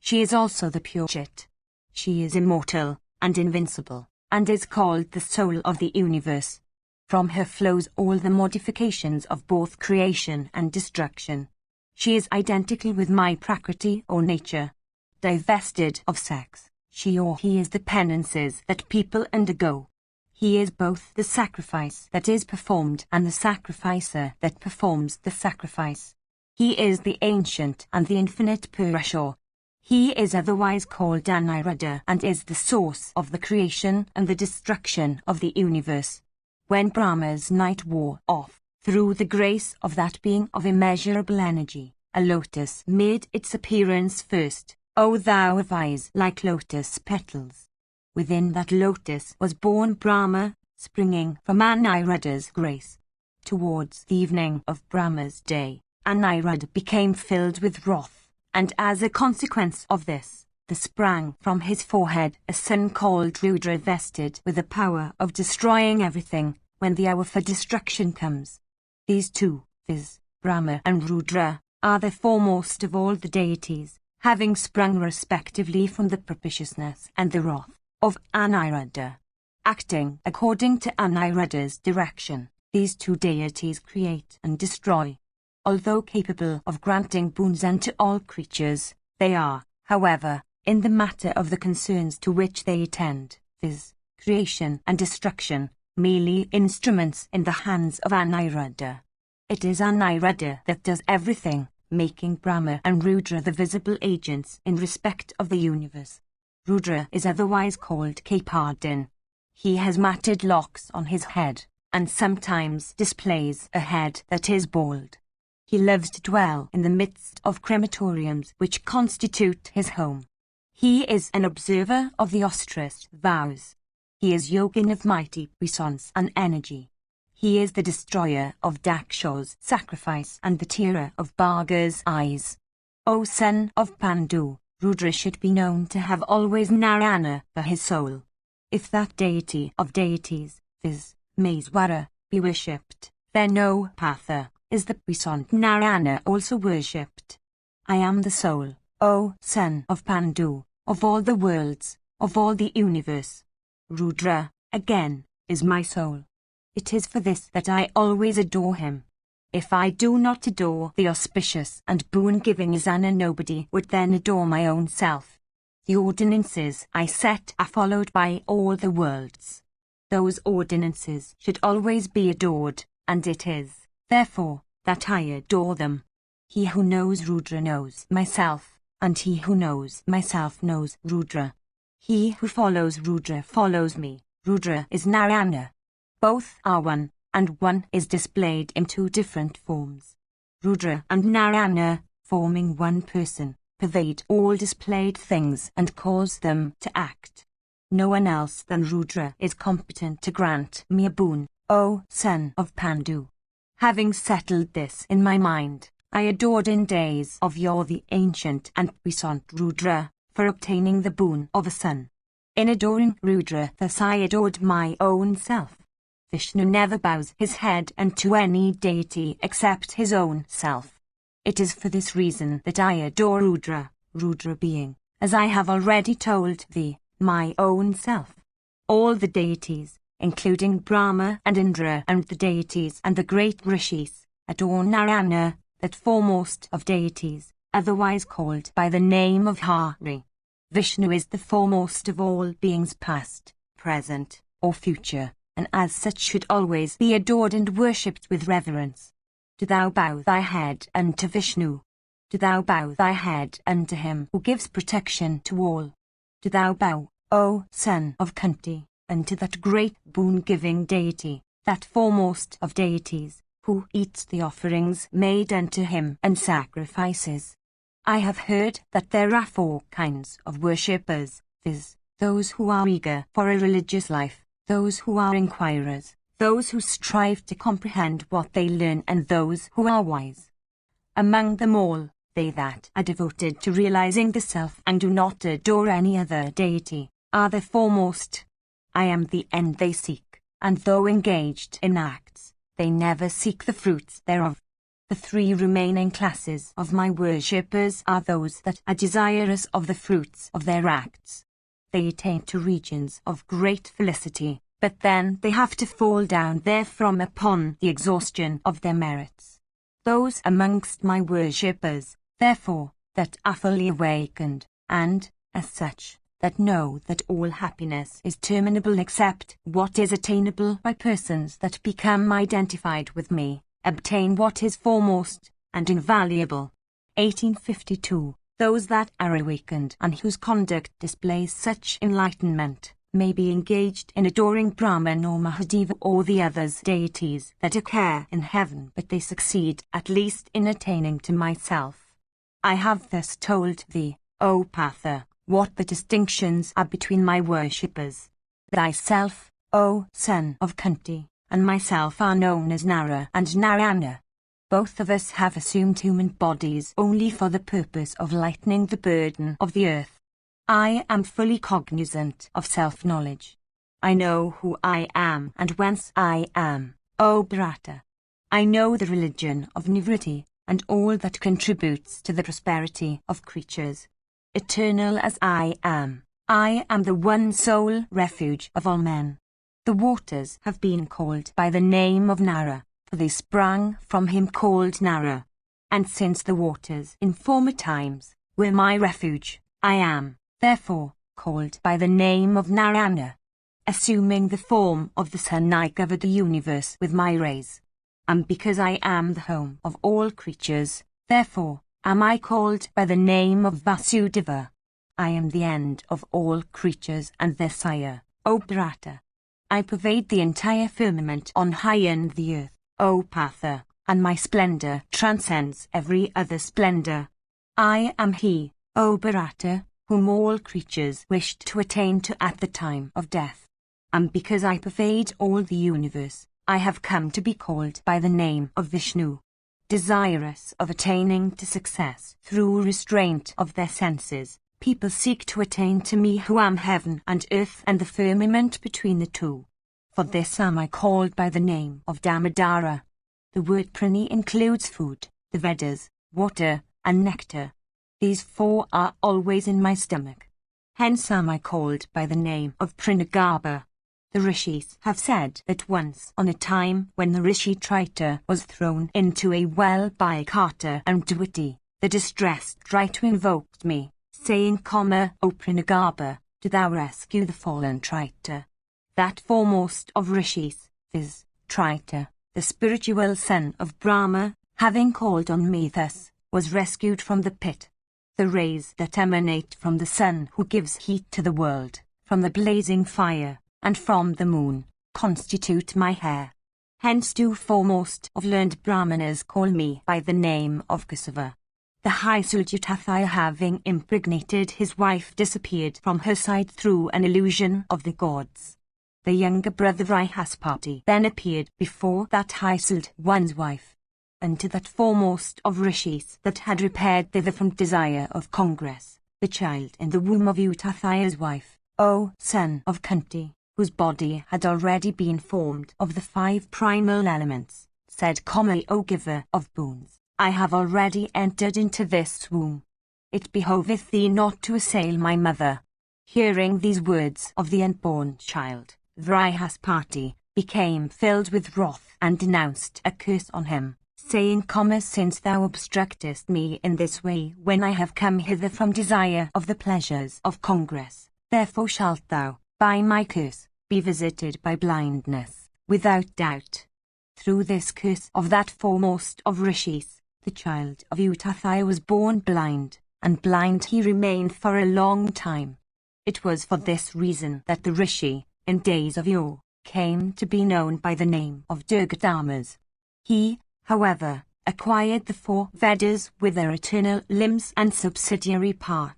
[SPEAKER 1] She is also the pure Chit. She is immortal and invincible, and is called the soul of the universe. From her flows all the modifications of both creation and destruction. She is identical with my Prakriti or nature. Divested of sex, she or he is the penances that people undergo. He is both the sacrifice that is performed and the sacrificer that performs the sacrifice. He is the ancient and the infinite Purusha. He is otherwise called Aniruddha and is the source of the creation and the destruction of the universe. When Brahma's night wore off, through the grace of that being of immeasurable energy, a lotus made its appearance first, O thou of eyes like lotus petals. Within that lotus was born Brahma, springing from Aniruddha's grace. Towards the evening of Brahma's day, Aniruddha became filled with wrath, and as a consequence of this, there sprang from his forehead a son called Rudra, vested with the power of destroying everything when the hour for destruction comes. These two, viz., Brahma and Rudra, are the foremost of all the deities, having sprung respectively from the propitiousness and the wrath of Aniruddha. Acting according to Aniruddha's direction, these two deities create and destroy. Although capable of granting boons unto all creatures, they are, however, in the matter of the concerns to which they attend, viz., creation and destruction, merely instruments in the hands of Aniruddha. It is Aniruddha that does everything, making Brahma and Rudra the visible agents in respect of the universe. Rudra is otherwise called Kapardin. He has matted locks on his head, and sometimes displays a head that is bald. He loves to dwell in the midst of crematoriums which constitute his home. He is an observer of the ostrich vows. He is yogin of mighty puissance and energy. He is the destroyer of Daksha's sacrifice and the tearer of Bhaga's eyes. O son of Pandu, Rudra should be known to have always Narayana for his soul. If that deity of deities, viz., Maeswara, be worshipped, then no Patha is the puissant Narayana also worshipped. I am the soul, O son of Pandu, of all the worlds, of all the universe. Rudra, again, is my soul. It is for this that I always adore him. If I do not adore the auspicious and boon-giving Isana, nobody would then adore my own self. The ordinances I set are followed by all the worlds. Those ordinances should always be adored, and it is, therefore, that I adore them. He who knows Rudra knows myself, and he who knows myself knows Rudra. He who follows Rudra follows me. Rudra is Narayana. Both are one, and one is displayed in two different forms. Rudra and Narayana, forming one person, pervade all displayed things and cause them to act. No one else than Rudra is competent to grant me a boon, O son of Pandu. Having settled this in my mind, I adored in days of yore the ancient and puissant Rudra, for obtaining the boon of a son. In adoring Rudra, thus I adored my own self. Vishnu never bows his head unto any deity except his own self. It is for this reason that I adore Rudra, Rudra being, as I have already told thee, my own self. All the deities, including Brahma and Indra and the deities and the great rishis, adore Narayana, that foremost of deities, otherwise called by the name of Hari. Vishnu is the foremost of all beings past, present, or future, and as such should always be adored and worshipped with reverence. Do thou bow thy head unto Vishnu. Do thou bow thy head unto him who gives protection to all. Do thou bow, O son of Kunti, unto that great boon-giving deity, that foremost of deities, who eats the offerings made unto him and sacrifices. I have heard that there are 4 kinds of worshippers, viz., those who are eager for a religious life, those who are inquirers, those who strive to comprehend what they learn, and those who are wise. Among them all, they that are devoted to realizing the self and do not adore any other deity, are the foremost. I am the end they seek, and though engaged in acts, they never seek the fruits thereof. The three remaining classes of my worshippers are those that are desirous of the fruits of their acts. They attain to regions of great felicity, but then they have to fall down therefrom upon the exhaustion of their merits. Those amongst my worshippers, therefore, that are fully awakened, and, as such, that know that all happiness is terminable except what is attainable by persons that become identified with me, obtain what is foremost and invaluable. 1852. Those that are awakened and whose conduct displays such enlightenment may be engaged in adoring Brahman or Mahadeva or the others deities that occur in heaven, but they succeed at least in attaining to myself. I have thus told thee, O Partha, what the distinctions are between my worshippers. Thyself, O son of Kunti, and myself are known as Nara and Narayana. Both of us have assumed human bodies only for the purpose of lightening the burden of the earth. I am fully cognizant of self-knowledge. I know who I am and whence I am, O Bharata. I know the religion of Nivritti and all that contributes to the prosperity of creatures. Eternal as I am the one sole refuge of all men. The waters have been called by the name of Nara, for they sprang from him called Nara. And since the waters in former times were my refuge, I am, therefore, called by the name of Narayana. Assuming the form of the sun, I cover the universe with my rays. And because I am the home of all creatures, therefore, am I called by the name of Vasudeva. I am the end of all creatures and their sire, O Bharata. I pervade the entire firmament on high and the earth, O Partha, and my splendor transcends every other splendor. I am he, O Bharata, whom all creatures wished to attain to at the time of death. And because I pervade all the universe, I have come to be called by the name of Vishnu. Desirous of attaining to success through restraint of their senses, people seek to attain to me who am heaven and earth and the firmament between the two. For this am I called by the name of Damodara. The word Prani includes food, the Vedas, water, and nectar. These four are always in my stomach. Hence am I called by the name of Pranagarbha. The rishis have said that once on a time when the rishi Trita was thrown into a well by Kata and Dwiti, the distressed Trita invoked me, saying, O Pranagarbha, do thou rescue the fallen Trita. That foremost of rishis, viz., Trita, the spiritual son of Brahma, having called on me thus, was rescued from the pit. The rays that emanate from the sun who gives heat to the world, from the blazing fire, and from the moon, constitute my hair. Hence do foremost of learned Brahmanas call me by the name of Kesava. The high Suljatathaya, having impregnated his wife, disappeared from her side through an illusion of the gods. The younger brother Vrihaspati then appeared before that Hisald one's wife, and to that foremost of rishis that had repaired thither from desire of congress, the child in the womb of Utathaya's wife, O son of Kunti, whose body had already been formed of the 5 primal elements, said, O giver of boons, I have already entered into this womb. It behoveth thee not to assail my mother. Hearing these words of the unborn child, Vrihaspati became filled with wrath and denounced a curse on him, saying, Since thou obstructest me in this way when I have come hither from desire of the pleasures of congress, therefore shalt thou, by my curse, be visited by blindness, without doubt. Through this curse of that foremost of rishis, the child of Uttathaya was born blind, and blind he remained for a long time. It was for this reason that the rishi, in days of yore, came to be known by the name of Durgadamas. He, however, acquired the 4 Vedas with their eternal limbs and subsidiary parts.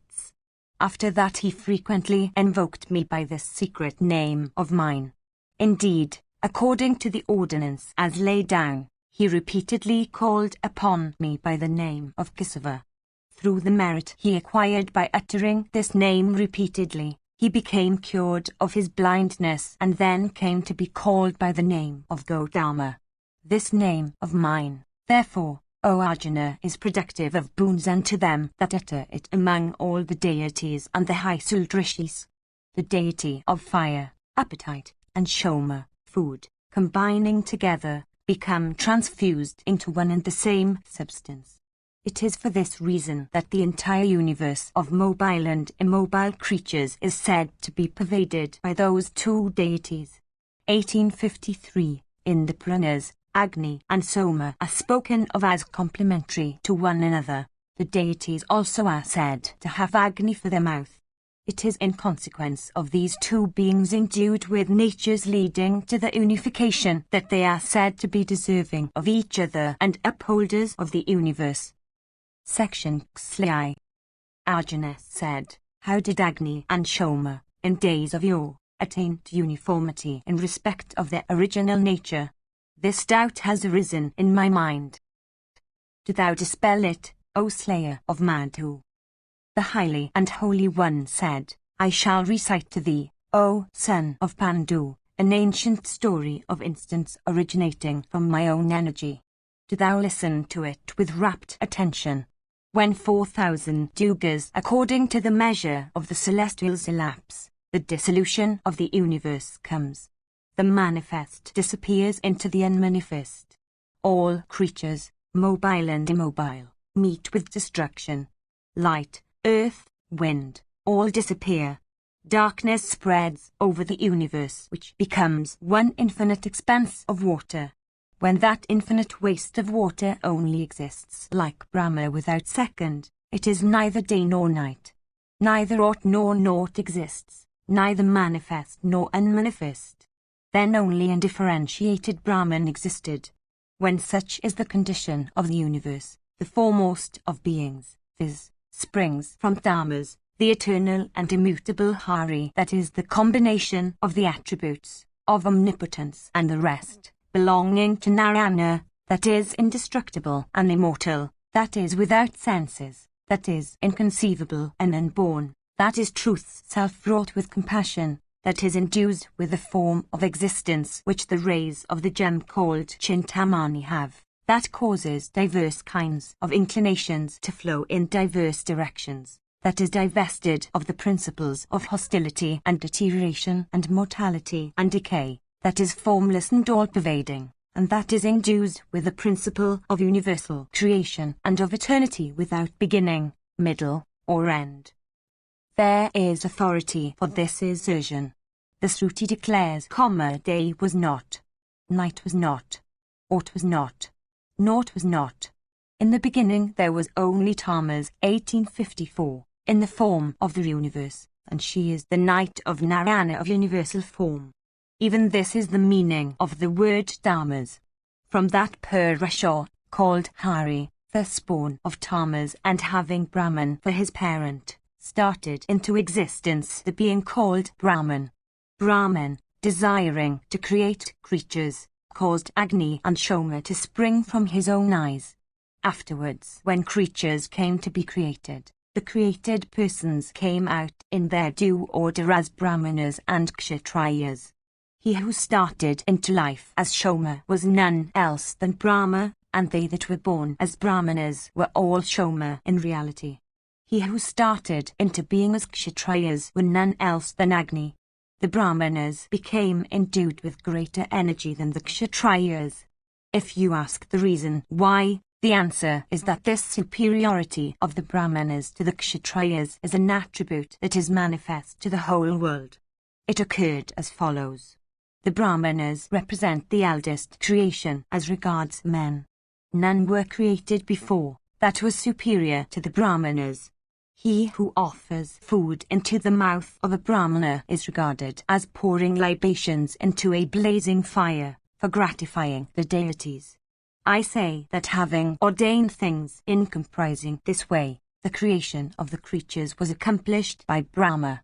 [SPEAKER 1] After that he frequently invoked me by this secret name of mine. Indeed, according to the ordinance as laid down, he repeatedly called upon me by the name of Kesava. Through the merit he acquired by uttering this name repeatedly, he became cured of his blindness and then came to be called by the name of Gautama. This name of mine, therefore, O Arjuna, is productive of boons unto them that utter it among all the deities and the high Suldrishis. The deity of fire, appetite, and Shoma, food, combining together, become transfused into one and the same substance. It is for this reason that the entire universe of mobile and immobile creatures is said to be pervaded by those two deities. 1853. In the Puranas, Agni and Soma are spoken of as complementary to one another. The deities also are said to have Agni for their mouth. It is in consequence of these two beings endued with natures leading to the unification that they are said to be deserving of each other and upholders of the universe. Section Xli. Arjuna said, how did Agni and Shoma, in days of yore, attain to uniformity in respect of their original nature? This doubt has arisen in my mind. Do thou dispel it, O slayer of Madhu. The highly and holy one said, I shall recite to thee, O son of Pandu, an ancient story of instants originating from my own energy. Do thou listen to it with rapt attention. When 4,000 yugas according to the measure of the celestials elapse, the dissolution of the universe comes. The manifest disappears into the unmanifest. All creatures, mobile and immobile, meet with destruction. Light, earth, wind, all disappear. Darkness spreads over the universe, which becomes one infinite expanse of water. When that infinite waste of water only exists like Brahma without second, it is neither day nor night. Neither ought nor naught exists, neither manifest nor unmanifest. Then only undifferentiated Brahman existed. When such is the condition of the universe, the foremost of beings, viz., springs from Dharmas, the eternal and immutable Hari, that is the combination of the attributes of omnipotence and the rest, belonging to Narayana, that is indestructible and immortal, that is without senses, that is inconceivable and unborn, that is truth's self-wrought with compassion, that is endued with the form of existence which the rays of the gem called Chintamani have, that causes diverse kinds of inclinations to flow in diverse directions, that is divested of the principles of hostility and deterioration and mortality and decay, that is formless and all-pervading, and that is endued with the principle of universal creation and of eternity without beginning, middle, or end. There is authority for this assertion. The Shruti declares, day was not, night was not, aught was not, naught was not. In the beginning there was only Tamas, 1854, in the form of the universe, and she is the night of Narayana of universal form. Even this is the meaning of the word Dharmas. From that Purusha, called Hari, the spawn of Tamas and having Brahman for his parent, started into existence the being called Brahman. Brahman, desiring to create creatures, caused Agni and Shoma to spring from his own eyes. Afterwards, when creatures came to be created, the created persons came out in their due order as Brahmanas and Kshatriyas. He who started into life as Shoma was none else than Brahma, and they that were born as Brahmanas were all Shoma in reality. He who started into being as Kshatriyas were none else than Agni. The Brahmanas became endued with greater energy than the Kshatriyas. If you ask the reason why, the answer is that this superiority of the Brahmanas to the Kshatriyas is an attribute that is manifest to the whole world. It occurred as follows. The Brahmanas represent the eldest creation as regards men. None were created before that was superior to the Brahmanas. He who offers food into the mouth of a Brahmana is regarded as pouring libations into a blazing fire, for gratifying the deities. I say that having ordained things in comprising this way, the creation of the creatures was accomplished by Brahma.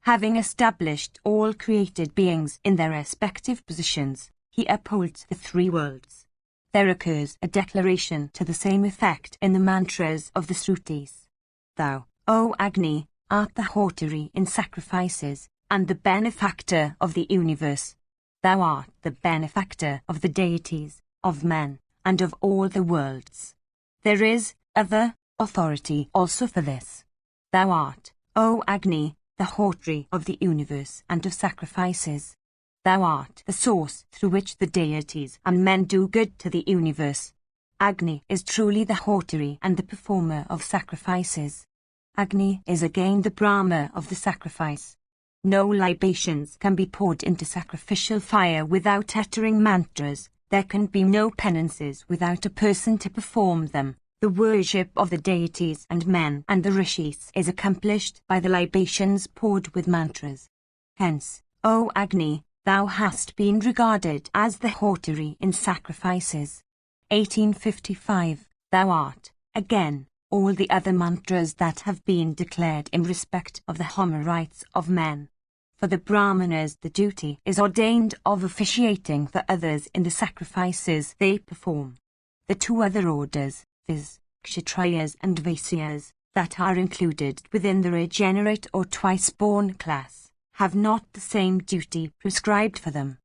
[SPEAKER 1] Having established all created beings in their respective positions, he upholds the three worlds. There occurs a declaration to the same effect in the mantras of the Shrutis. Thou, O Agni, art the hortatory in sacrifices, and the benefactor of the universe. Thou art the benefactor of the deities, of men, and of all the worlds. There is other authority also for this. Thou art, O Agni, the haughty of the universe and of sacrifices. Thou art the source through which the deities and men do good to the universe. Agni is truly the haughty and the performer of sacrifices. Agni is again the Brahma of the sacrifice. No libations can be poured into sacrificial fire without uttering mantras. There can be no penances without a person to perform them. The worship of the deities and men and the rishis is accomplished by the libations poured with mantras. Hence, O Agni, thou hast been regarded as the haughty in sacrifices. 1855. Thou art, again, all the other mantras that have been declared in respect of the Homer rites of men. For the Brahmanas the duty is ordained of officiating for others in the sacrifices they perform. The two other orders, viz., Kshatriyas and Vaisyas, that are included within the regenerate or twice-born class, have not the same duty prescribed for them.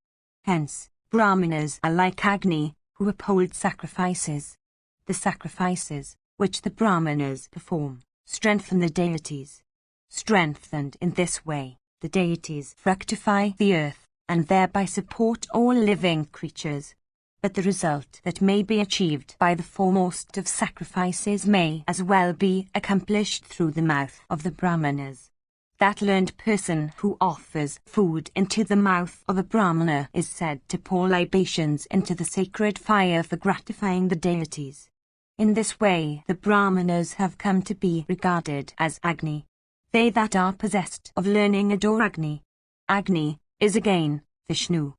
[SPEAKER 1] Hence, Brahmanas are like Agni, who uphold sacrifices. The sacrifices, which the Brahmanas perform, strengthen the deities. Strengthened in this way, the deities fructify the earth, and thereby support all living creatures. But the result that may be achieved by the foremost of sacrifices may as well be accomplished through the mouth of the Brahmanas. That learned person who offers food into the mouth of a Brahmana is said to pour libations into the sacred fire for gratifying the deities. In this way the Brahmanas have come to be regarded as Agni. They that are possessed of learning adore Agni. Agni is again Vishnu.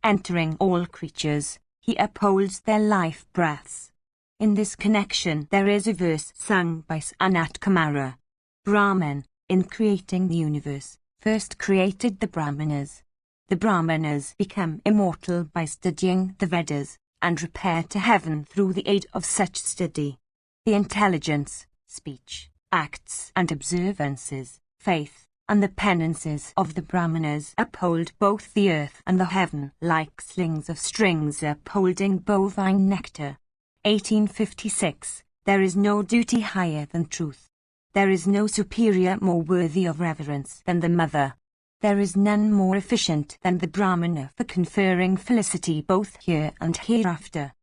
[SPEAKER 1] Entering all creatures, he upholds their life breaths. In this connection there is a verse sung by Sanat Kumara. Brahman, in creating the universe, first created the Brahmanas. The Brahmanas become immortal by studying the Vedas, and repair to heaven through the aid of such study. The intelligence, speech, acts and observances, faith, and the penances of the Brahmanas uphold both the earth and the heaven like slings of strings upholding bovine nectar. 1856. There is no duty higher than truth. There is no superior more worthy of reverence than the mother. There is none more efficient than the Brahmana for conferring felicity both here and hereafter.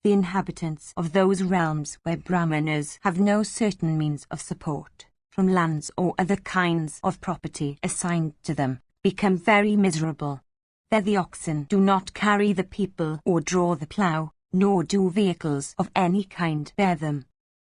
[SPEAKER 1] The inhabitants of those realms where Brahmanas have no certain means of support, from lands or other kinds of property assigned to them, become very miserable. There the oxen do not carry the people or draw the plough, nor do vehicles of any kind bear them.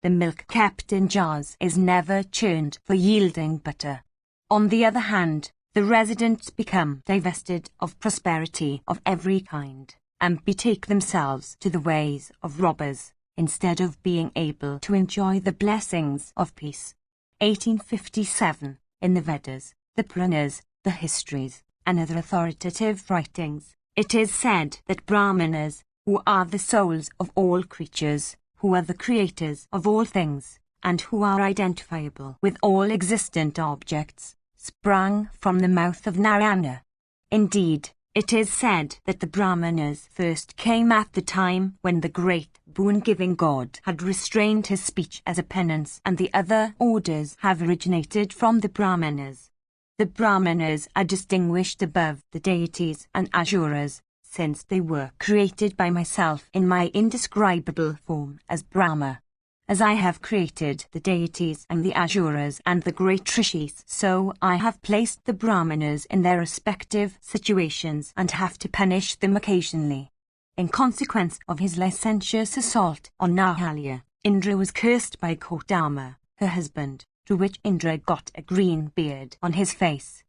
[SPEAKER 1] The milk kept in jars is never churned for yielding butter. On the other hand, the residents become divested of prosperity of every kind, and betake themselves to the ways of robbers, instead of being able to enjoy the blessings of peace. 1857. In the Vedas, the Puranas, the histories, and other authoritative writings, it is said that Brahmanas, who are the souls of all creatures, who are the creators of all things, and who are identifiable with all existent objects, sprang from the mouth of Narayana. Indeed, it is said that the Brahmanas first came at the time when the great boon-giving god had restrained his speech as a penance, and the other orders have originated from the Brahmanas. The Brahmanas are distinguished above the deities and asuras, since they were created by myself in my indescribable form as Brahma. As I have created the deities and the asuras and the great rishis, so I have placed the Brahmanas in their respective situations and have to punish them occasionally. In consequence of his licentious assault on Nahalya, Indra was cursed by Kodama, her husband, through which Indra got a green beard on his face.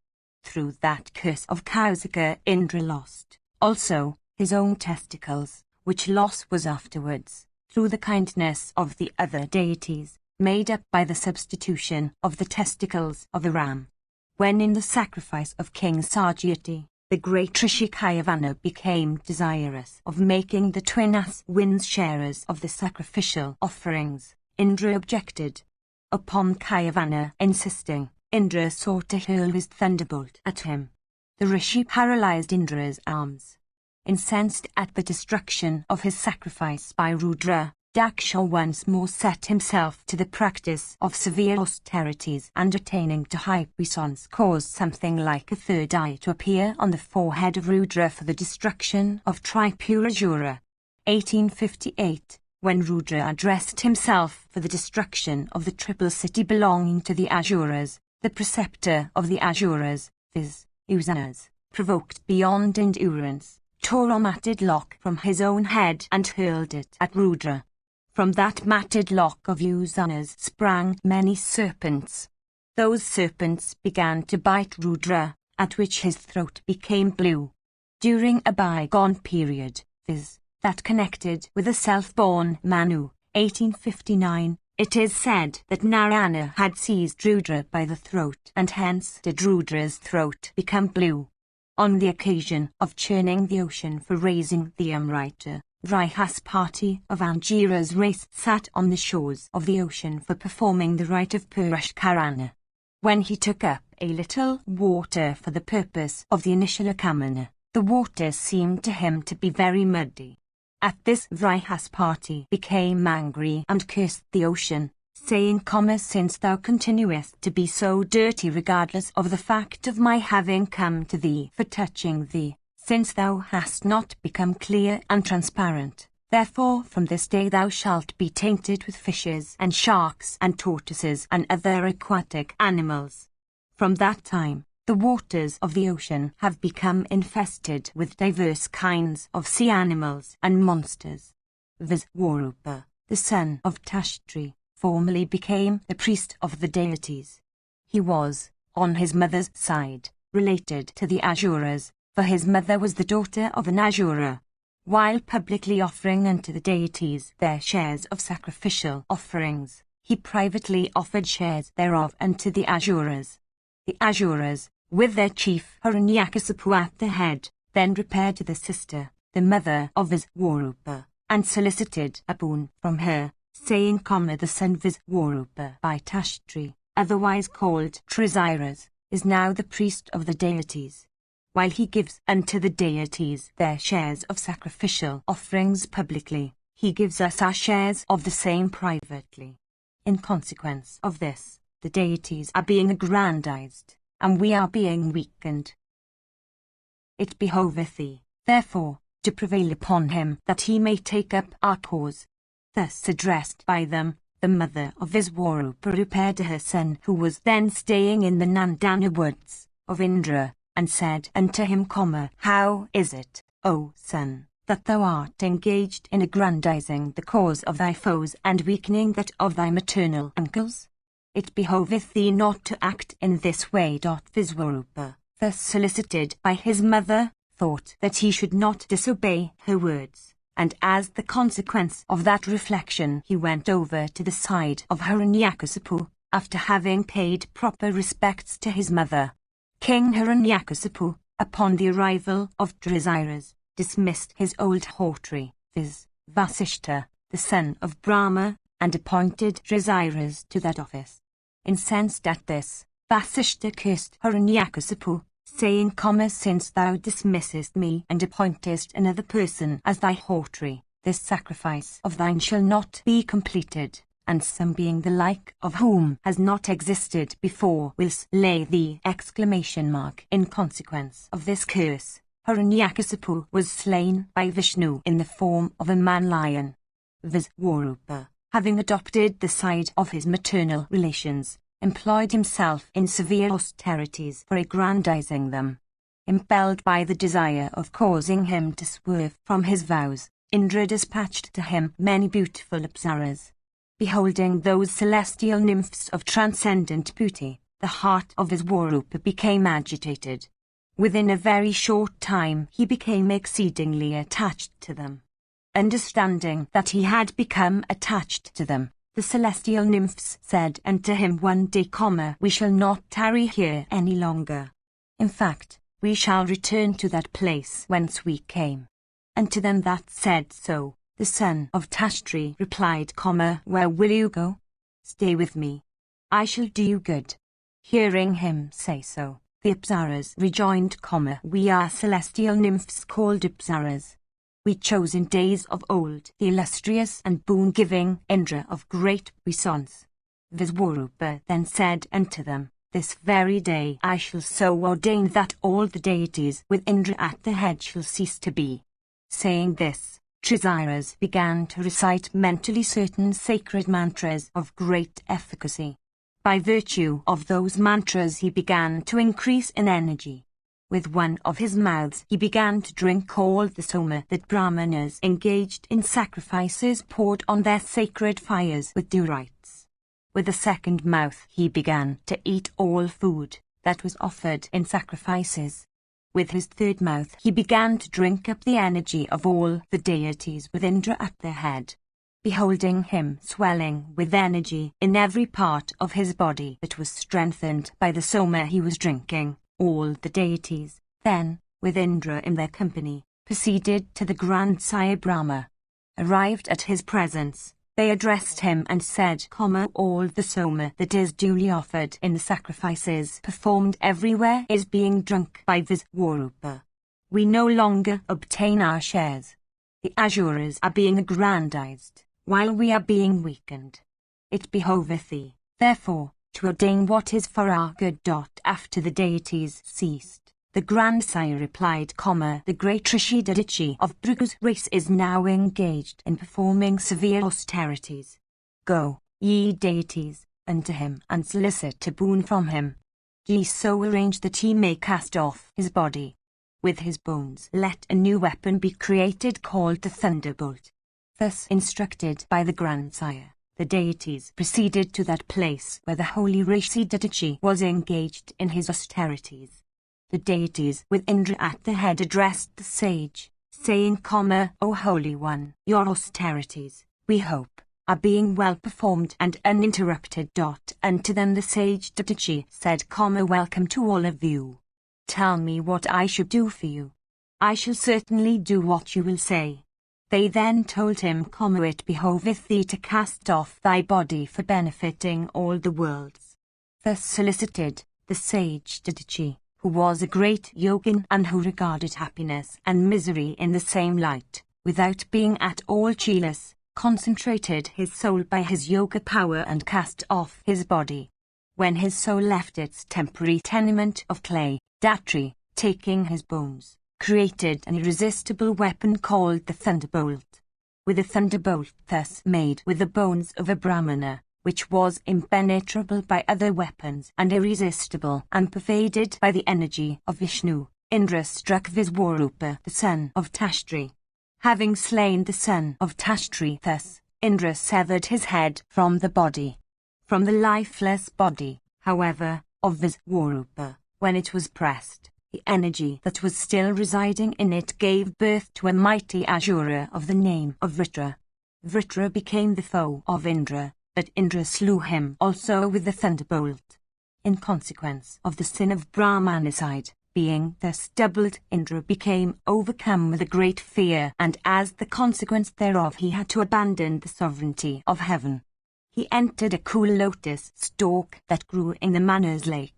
[SPEAKER 1] Through that curse of Kausika, Indra lost also his own testicles, which loss was afterwards, through the kindness of the other deities, made up by the substitution of the testicles of a ram. When in the sacrifice of King Satyavati, the great Rishi Kayavana became desirous of making the twin winds sharers of the sacrificial offerings, Indra objected. Upon Kayavana insisting, Indra sought to hurl his thunderbolt at him. The Rishi paralyzed Indra's arms. Incensed at the destruction of his sacrifice by Rudra, Daksha once more set himself to the practice of severe austerities, and attaining to high puissance caused something like a third eye to appear on the forehead of Rudra for the destruction of Tripurasura. 1858, when Rudra addressed himself for the destruction of the triple city belonging to the Asuras, the preceptor of the Asuras, viz. Usanas, provoked beyond endurance, tore a matted lock from his own head and hurled it at Rudra. From that matted lock of Usanas sprang many serpents. Those serpents began to bite Rudra, at which his throat became blue. During a bygone period, viz., that connected with the self-born Manu, 1859, it is said that Narayana had seized Rudra by the throat, and hence did Rudra's throat become blue. On the occasion of churning the ocean for raising the Amrita, Brihaspati of Angira's race sat on the shores of the ocean for performing the rite of Purushkarana. When he took up a little water for the purpose of the initial Akamana, the water seemed to him to be very muddy. At this Brihaspati became angry and cursed the ocean, saying, "Since thou continuest to be so dirty regardless of the fact of my having come to thee for touching thee, since thou hast not become clear and transparent, therefore from this day thou shalt be tainted with fishes and sharks and tortoises and other aquatic animals." From that time, the waters of the ocean have become infested with diverse kinds of sea animals and monsters. Viswarupa, the son of Tashtri, formerly became the priest of the deities. He was, on his mother's side, related to the Asuras, for his mother was the daughter of an Asura. While publicly offering unto the deities their shares of sacrificial offerings, he privately offered shares thereof unto the Asuras. The Asuras, with their chief Hiranyakasipu at the head, then repaired to the sister, the mother of Viswarupa, and solicited a boon from her, saying, "The son Viswarupa by Tashtri, otherwise called Trisiras, is now the priest of the deities. While he gives unto the deities their shares of sacrificial offerings publicly, he gives us our shares of the same privately. In consequence of this, the deities are being aggrandized, and we are being weakened. It behoveth thee, therefore, to prevail upon him that he may take up our cause." Thus addressed by them, the mother of Viswarupa repaired to her son, who was then staying in the Nandana woods of Indra, and said unto him, "How is it, O son, that thou art engaged in aggrandizing the cause of thy foes and weakening that of thy maternal uncles? It behoveth thee not to act in this way." Viswarupa, thus solicited by his mother, thought that he should not disobey her words, and as the consequence of that reflection he went over to the side of Hiranyakasipu, after having paid proper respects to his mother. King Hiranyakasipu, upon the arrival of Trisiras, dismissed his old hotri, viz. Vasishta, the son of Brahma, and appointed Trisiras to that office. Incensed at this, Vasishta cursed Hiranyakasipu, saying, "Since thou dismissest me and appointest another person as thy hotri, this sacrifice of thine shall not be completed, and some being the like of whom has not existed before will slay thee!" In consequence of this curse, Hiranyakasipu was slain by Vishnu in the form of a man-lion. Viswarupa, having adopted the side of his maternal relations, employed himself in severe austerities for aggrandizing them. Impelled by the desire of causing him to swerve from his vows, Indra dispatched to him many beautiful apsaras. Beholding those celestial nymphs of transcendent beauty, the heart of Viswarupa became agitated. Within a very short time he became exceedingly attached to them. Understanding that he had become attached to them, the celestial nymphs said unto him one day, "We shall not tarry here any longer. In fact, we shall return to that place whence we came." And to them that said so, the son of Tashtri replied, "Where will you go? Stay with me. I shall do you good." Hearing him say so, the apsaras rejoined, "We are celestial nymphs called apsaras. we chose in days of old the illustrious and boon-giving Indra of great puissance. Viswarupa then said unto them, This very day I shall so ordain that all the deities with Indra at the head shall cease to be. Saying this, Trisiras began to recite mentally certain sacred mantras of great efficacy. By virtue of those mantras he began to increase in energy. With one of his mouths he began to drink all the soma that Brahmanas engaged in sacrifices poured on their sacred fires with due rites. With the second mouth he began to eat all food that was offered in sacrifices. With his third mouth he began to drink up the energy of all the deities with Indra at their head. Beholding him swelling with energy in every part of his body that was strengthened by the soma he was drinking, all the deities, then, with Indra in their company, proceeded to the grandsire Brahma. Arrived at his presence, they addressed him and said, All the soma that is duly offered in the sacrifices performed everywhere is being drunk by Viswarupa. We no longer obtain our shares. The Asuras are being aggrandized, while we are being weakened. It behoveth thee, therefore, to ordain what is for our good. After the deities ceased, the grandsire replied, The great Rishi Dadichi of Bhrigu's race is now engaged in performing severe austerities. Go, ye deities, unto him and solicit a boon from him. Ye so arrange that he may cast off his body. With his bones let a new weapon be created called the thunderbolt. Thus instructed by the grandsire, the deities proceeded to that place where the holy Rishi Dadichi was engaged in his austerities. The deities with Indra at the head addressed the sage, saying, O Holy One, your austerities, we hope, are being well performed and uninterrupted. Unto them the sage Dadichi said, Welcome to all of you. Tell me what I should do for you. I shall certainly do what you will say. They then told him, It behoveth thee to cast off thy body for benefiting all the worlds. Thus solicited, the sage Dadichi, who was a great yogin and who regarded happiness and misery in the same light, without being at all jealous, concentrated his soul by his yoga power and cast off his body. When his soul left its temporary tenement of clay, Datri, taking his bones, created an irresistible weapon called the thunderbolt. With a thunderbolt thus made with the bones of a Brahmana, which was impenetrable by other weapons and irresistible and pervaded by the energy of Vishnu, Indra struck Viswarupa, the son of Tashtri. Having slain the son of Tashtri thus, Indra severed his head from the body. From the lifeless body, however, of Viswarupa, when it was pressed, the energy that was still residing in it gave birth to a mighty Asura of the name of Vritra. Vritra became the foe of Indra, but Indra slew him also with the thunderbolt. In consequence of the sin of Brahmanicide, being thus doubled, Indra became overcome with a great fear, and as the consequence thereof he had to abandon the sovereignty of heaven. He entered a cool lotus stalk that grew in the Manas lake.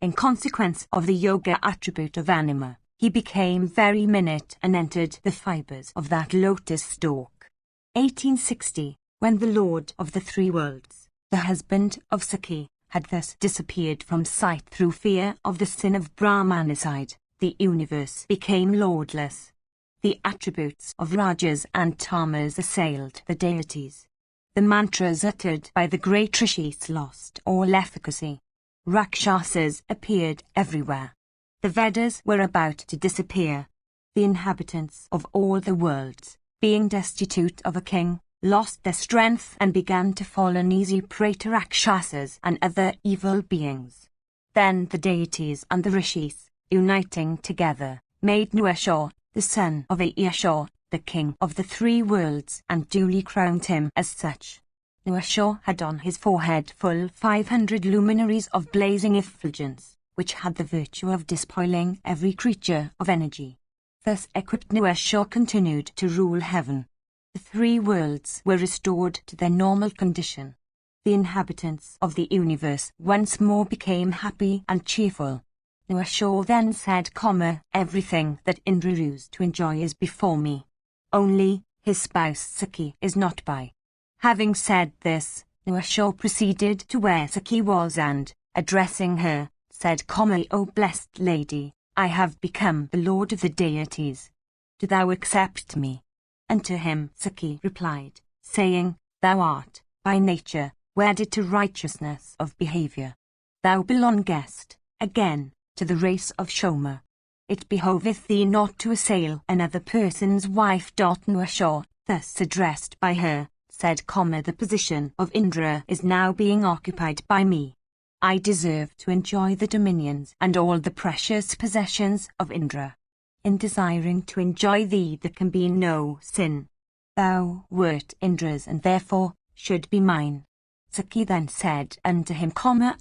[SPEAKER 1] In consequence of the yoga attribute of anima, he became very minute and entered the fibers of that lotus stalk. 1860, when the Lord of the Three Worlds, the husband of Sakhi, had thus disappeared from sight through fear of the sin of Brahmanicide, the universe became lordless. The attributes of Rajas and Tamas assailed the deities. The mantras uttered by the great rishis lost all efficacy. Rakshasas appeared everywhere. The Vedas were about to disappear. The inhabitants of all the worlds, being destitute of a king, lost their strength and began to fall an easy prey to Rakshasas and other evil beings. Then the deities and the rishis, uniting together, made Nuasha, the son of Ayasha, the king of the three worlds, and duly crowned him as such. Nuasha had on his forehead full 500 luminaries of blazing effulgence, which had the virtue of despoiling every creature of energy. Thus equipped, Nuasha continued to rule heaven. The three worlds were restored to their normal condition. The inhabitants of the universe once more became happy and cheerful. Nuasha then said, Everything that Indra used to enjoy is before me. only his spouse Saki is not by. Having said this, Nuasha proceeded to where Saki was and, addressing her, said, O blessed lady, I have become the lord of the deities. Do thou accept me? And to him Saki replied, saying, Thou art, by nature, wedded to righteousness of behavior. Thou belongest, again, to the race of Shoma. It behoveth thee not to assail another person's wife. Nuasha, thus addressed by her, said, The position of Indra is now being occupied by me. I deserve to enjoy the dominions and all the precious possessions of Indra. In desiring to enjoy thee there can be no sin. Thou wert Indra's and therefore should be mine. Saki then said unto him,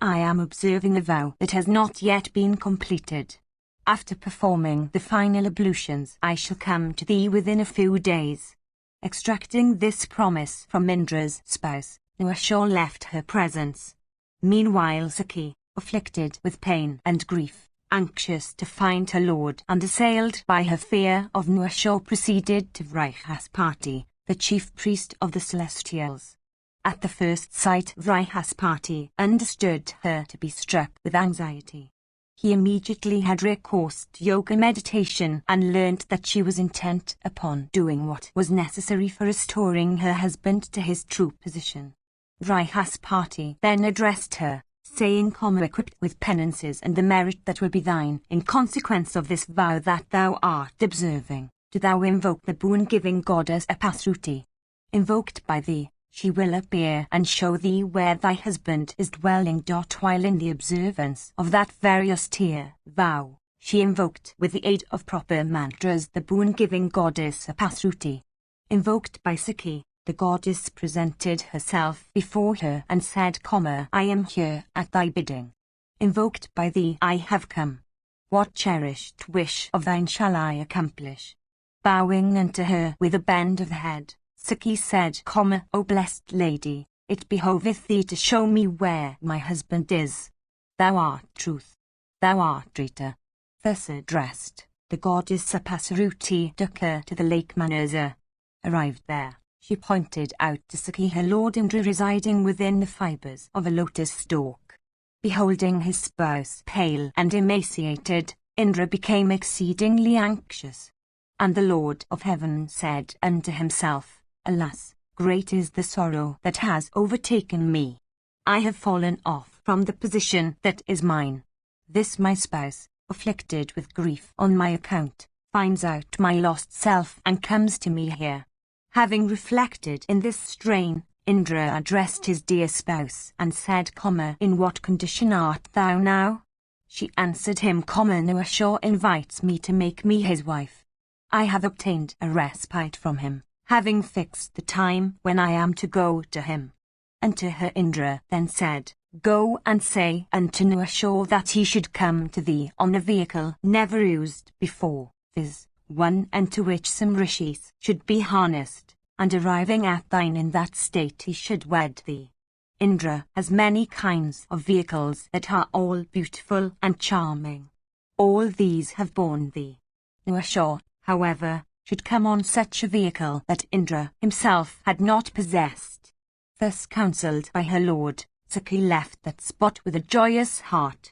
[SPEAKER 1] I am observing a vow that has not yet been completed. After performing the final ablutions I shall come to thee within a few days. Extracting this promise from Indra's spouse, Nuasha left her presence. Meanwhile Saki, afflicted with pain and grief, anxious to find her lord and assailed by her fear of Nuasha, proceeded to Vrihaspati, the chief priest of the Celestials. At the first sight Vrihaspati understood her to be struck with anxiety. He immediately had recourse to yoga meditation and learnt that she was intent upon doing what was necessary for restoring her husband to his true position. Vrihaspati then addressed her, saying, Equipped with penances and the merit that will be thine in consequence of this vow that thou art observing, do thou invoke the boon-giving goddess Apasruti. Invoked by thee, she will appear and show thee where thy husband is dwelling. While in the observance of that very austere vow, she invoked with the aid of proper mantras the boon-giving goddess Apasruti. Invoked by Saki, the goddess presented herself before her and said, I am here at thy bidding. Invoked by thee I have come. What cherished wish of thine shall I accomplish? Bowing unto her with a bend of the head, Saki said, O blessed lady, it behoveth thee to show me where my husband is. Thou art truth. Thou art Rita. Thus addressed, the goddess Apasruti took her to the lake Manasa. Arrived there, she pointed out to Saki her lord Indra residing within the fibres of a lotus stalk. Beholding his spouse pale and emaciated, Indra became exceedingly anxious. And the Lord of Heaven said unto himself, Alas, great is the sorrow that has overtaken me. I have fallen off from the position that is mine. This my spouse, afflicted with grief on my account, finds out my lost self and comes to me here. Having reflected in this strain, Indra addressed his dear spouse and said, In what condition art thou now? She answered him, Nuasha invites me to make me his wife. I have obtained a respite from him, having fixed the time when I am to go to him. And to her Indra then said, Go and say unto Nuasha that he should come to thee on a vehicle never used before, viz., one unto which some rishis should be harnessed, and arriving at thine in that state he should wed thee. Indra has many kinds of vehicles that are all beautiful and charming. All these have borne thee. Nuasha, however, should come on such a vehicle that Indra himself had not possessed. Thus counselled by her lord, Saki left that spot with a joyous heart.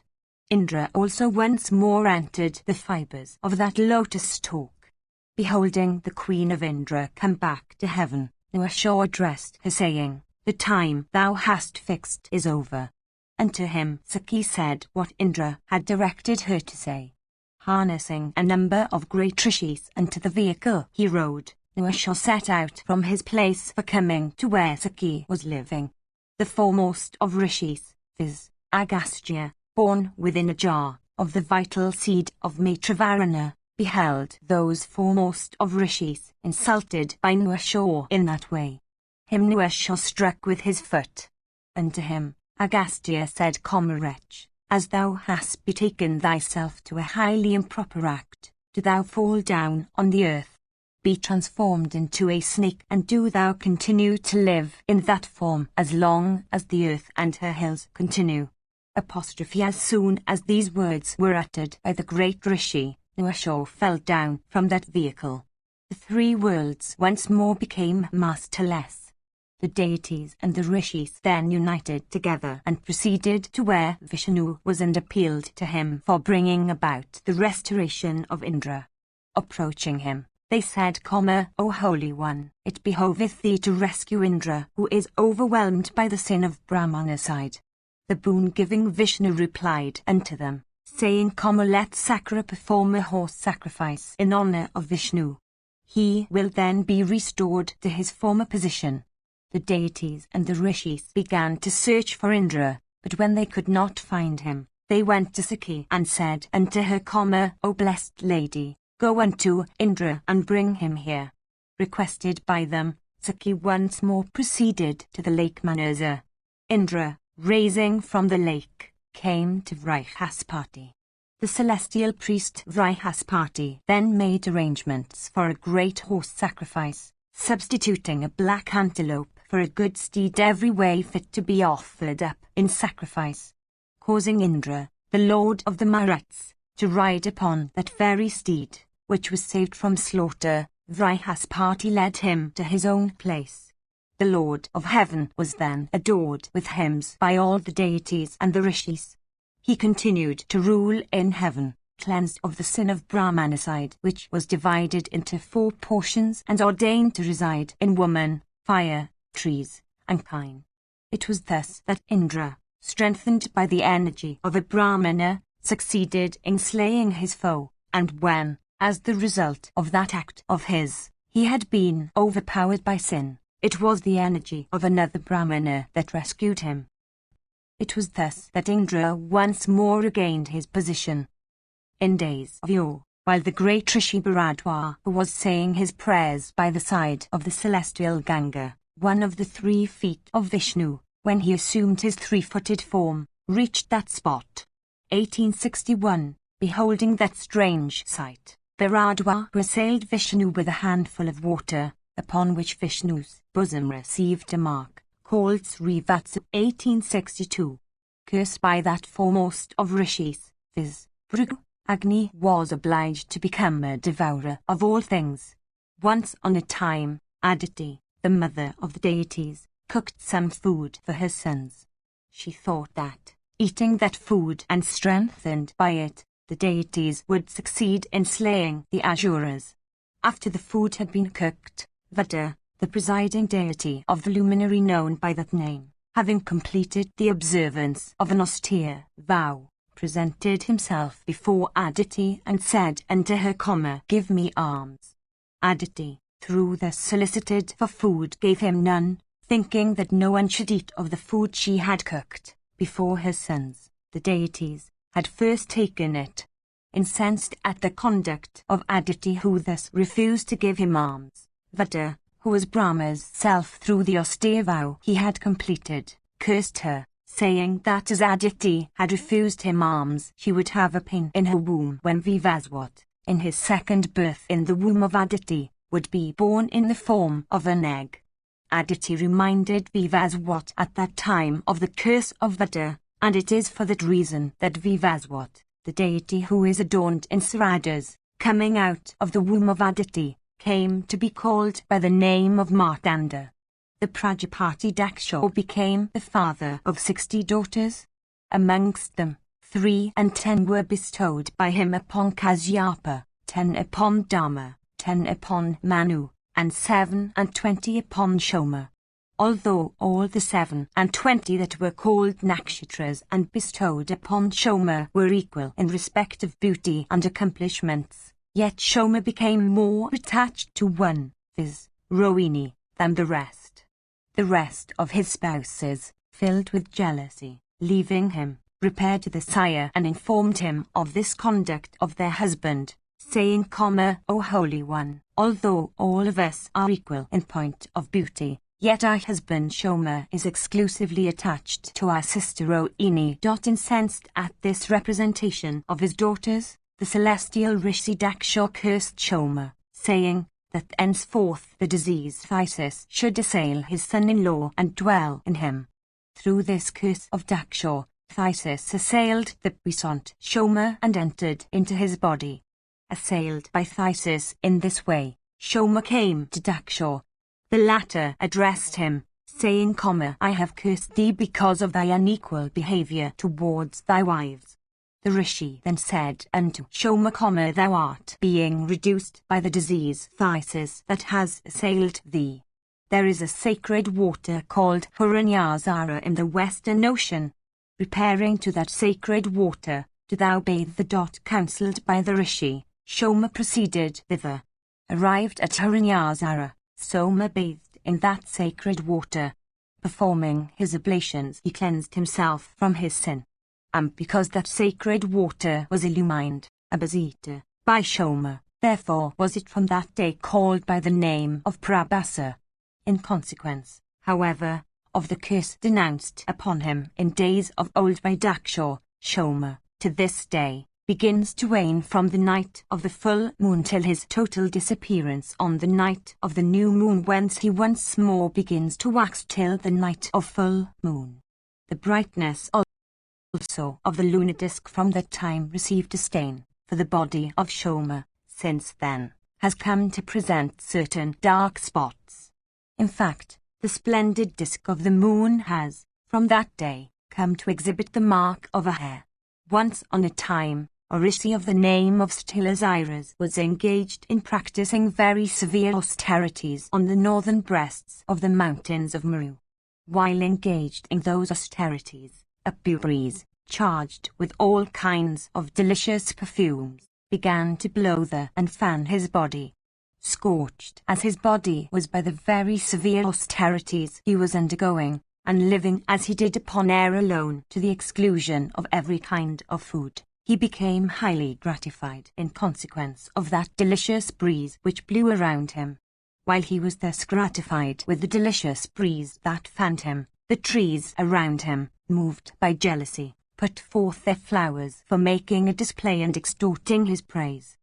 [SPEAKER 1] Indra also once more entered the fibres of that lotus stalk. Beholding the queen of Indra come back to heaven, Nuasha addressed her, saying, The time thou hast fixed is over. And to him Saki said what Indra had directed her to say. Harnessing a number of great rishis into the vehicle he rode, Nuasha set out from his place for coming to where Saki was living. The foremost of rishis, viz., Agastya, born within a jar of the vital seed of Maitravarana, beheld those foremost of rishis insulted by Nuasha in that way. Him Nuasha struck with his foot. And to him, Agastya said, Wretch, as thou hast betaken thyself to a highly improper act, do thou fall down on the earth, be transformed into a snake, and do thou continue to live in that form as long as the earth and her hills continue. As soon as these words were uttered by the great Rishi, Nuasha fell down from that vehicle. The three worlds once more became masterless. The deities and the rishis then united together and proceeded to where Vishnu was and appealed to him for bringing about the restoration of Indra. Approaching him, they said, O Holy One, it behoveth thee to rescue Indra, who is overwhelmed by the sin of Brahmanacide. The boon-giving Vishnu replied unto them, saying, Let Sakra perform a horse sacrifice in honor of Vishnu. He will then be restored to his former position. The deities and the rishis began to search for Indra, but when they could not find him, they went to Sakhi and said unto her, O blessed lady, go unto Indra and bring him here. Requested by them, Sakhi once more proceeded to the lake Manasa. Indra, rising from the lake, came to Vrihaspati. The celestial priest Vrihaspati then made arrangements for a great horse sacrifice, substituting a black antelope for a good steed every way fit to be offered up in sacrifice. Causing Indra, the lord of the Maruts, to ride upon that very steed, which was saved from slaughter, Vrihaspati led him to his own place. The Lord of Heaven was then adored with hymns by all the deities and the rishis. He continued to rule in heaven, cleansed of the sin of Brahmanacide, which was divided into 4 portions and ordained to reside in woman, fire, trees, and kine. It was thus that Indra, strengthened by the energy of a Brahmana, succeeded in slaying his foe, and when, as the result of that act of his, he had been overpowered by sin, it was the energy of another Brahmana that rescued him. It was thus that Indra once more regained his position. In days of yore, while the great Rishi Bharadwaj was saying his prayers by the side of the celestial Ganga, one of the 3 feet of Vishnu, when he assumed his 3-footed form, reached that spot. 1861, beholding that strange sight, Bharadwaj assailed Vishnu with a handful of water, upon which Vishnu's bosom received a mark, called Srivatsa. 1862. Cursed by that foremost of rishis, viz. Bhrigu, Agni was obliged to become a devourer of all things. Once on a time, Aditi, the mother of the deities, cooked some food for her sons. She thought that, eating that food and strengthened by it, the deities would succeed in slaying the Asuras. After the food had been cooked, Vata, the presiding deity of the luminary known by that name, having completed the observance of an austere vow, presented himself before Aditi and said unto her, Give me alms. Aditi, through thus solicited for food, gave him none, thinking that no one should eat of the food she had cooked before her sons, the deities, had first taken it. Incensed at the conduct of Aditi, who thus refused to give him alms, Vata, who was Brahma's self through the austere vow he had completed, cursed her, saying that as Aditi had refused him alms, she would have a pain in her womb when Vivaswat, in his second birth in the womb of Aditi, would be born in the form of an egg. Aditi reminded Vivaswat at that time of the curse of Vata, and it is for that reason that Vivaswat, the deity who is adorned in Saradas, coming out of the womb of Aditi, came to be called by the name of Martanda. The Prajapati Daksha became the father of 60 daughters. Amongst them, 3 and 10 were bestowed by him upon Kasyapa, 10 upon Dharma, 10 upon Manu, and 7 and 20 upon Shoma. Although all the 7 and 20 that were called nakshatras and bestowed upon Shoma were equal in respect of beauty and accomplishments, yet Shoma became more attached to one, viz., Rohini, than the rest. The rest of his spouses, filled with jealousy, leaving him, repaired to the sire and informed him of this conduct of their husband, saying, O Holy One, although all of us are equal in point of beauty, yet our husband Shoma is exclusively attached to our sister Rohini. Incensed at this representation of his daughters, the celestial Rishi Daksha cursed Shoma, saying that henceforth the disease phthisis should assail his son-in-law and dwell in him. Through this curse of Daksha, phthisis assailed the puissant Shoma and entered into his body. Assailed by phthisis in this way, Shoma came to Daksha. The latter addressed him, saying, I have cursed thee because of thy unequal behavior towards thy wives. The Rishi then said unto Shoma, thou art being reduced by the disease phthisis that has assailed thee. There is a sacred water called Hiranyasara in the western ocean. Repairing to that sacred water, do thou bathe the counselled by the Rishi. Shoma proceeded thither. Arrived at Hiranyasara, Soma bathed in that sacred water. Performing his oblations, he cleansed himself from his sin. And because that sacred water was illumined, Abhasita, by Shoma, therefore was it from that day called by the name of Prabhasa. In consequence, however, of the curse denounced upon him in days of old by Daksha, Shoma, to this day, begins to wane from the night of the full moon till his total disappearance on the night of the new moon, whence he once more begins to wax till the night of full moon. The brightness also of the lunar disk from that time received a stain, for the body of Shoma, since then, has come to present certain dark spots. In fact, the splendid disk of the moon has, from that day, come to exhibit the mark of a hair. Once on a time, a rishi of the name of Stilasirus was engaged in practicing very severe austerities on the northern breasts of the mountains of Meru. While engaged in those austerities, a breeze, charged with all kinds of delicious perfumes, began to blow and fan his body. Scorched as his body was by the very severe austerities he was undergoing, and living as he did upon air alone to the exclusion of every kind of food, he became highly gratified in consequence of that delicious breeze which blew around him. While he was thus gratified with the delicious breeze that fanned him, the trees around him, moved by jealousy, put forth their flowers for making a display and extorting his praise.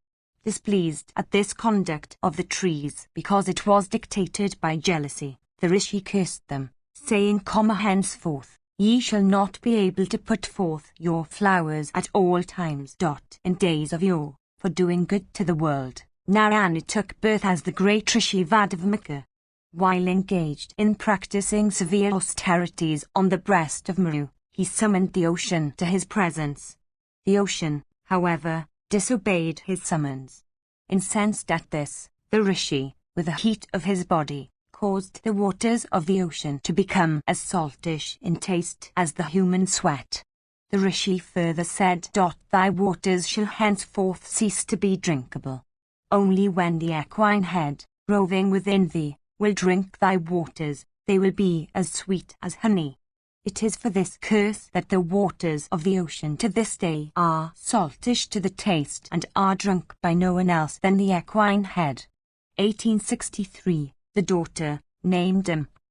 [SPEAKER 1] Displeased at this conduct of the trees, because it was dictated by jealousy, the Rishi cursed them, saying, henceforth, ye shall not be able to put forth your flowers at all times. In days of yore, for doing good to the world, Narayana took birth as the great Rishi Vadavamaka. While engaged in practicing severe austerities on the breast of Meru, he summoned the ocean to his presence. The ocean, however, disobeyed his summons. Incensed at this, the Rishi, with the heat of his body, caused the waters of the ocean to become as saltish in taste as the human sweat. The Rishi further said, Thy waters shall henceforth cease to be drinkable. Only when the equine head, roving within thee, will drink thy waters, they will be as sweet as honey. It is for this curse that the waters of the ocean to this day are saltish to the taste and are drunk by no one else than the equine head. 1863, the daughter, named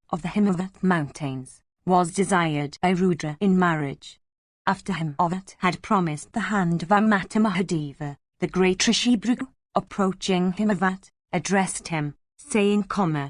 [SPEAKER 1] of the Himavat mountains, was desired by Rudra in marriage. After Himavat had promised the hand of Amata Mahadeva, the great Rishi Bhrigu, approaching Himavat, addressed him, saying,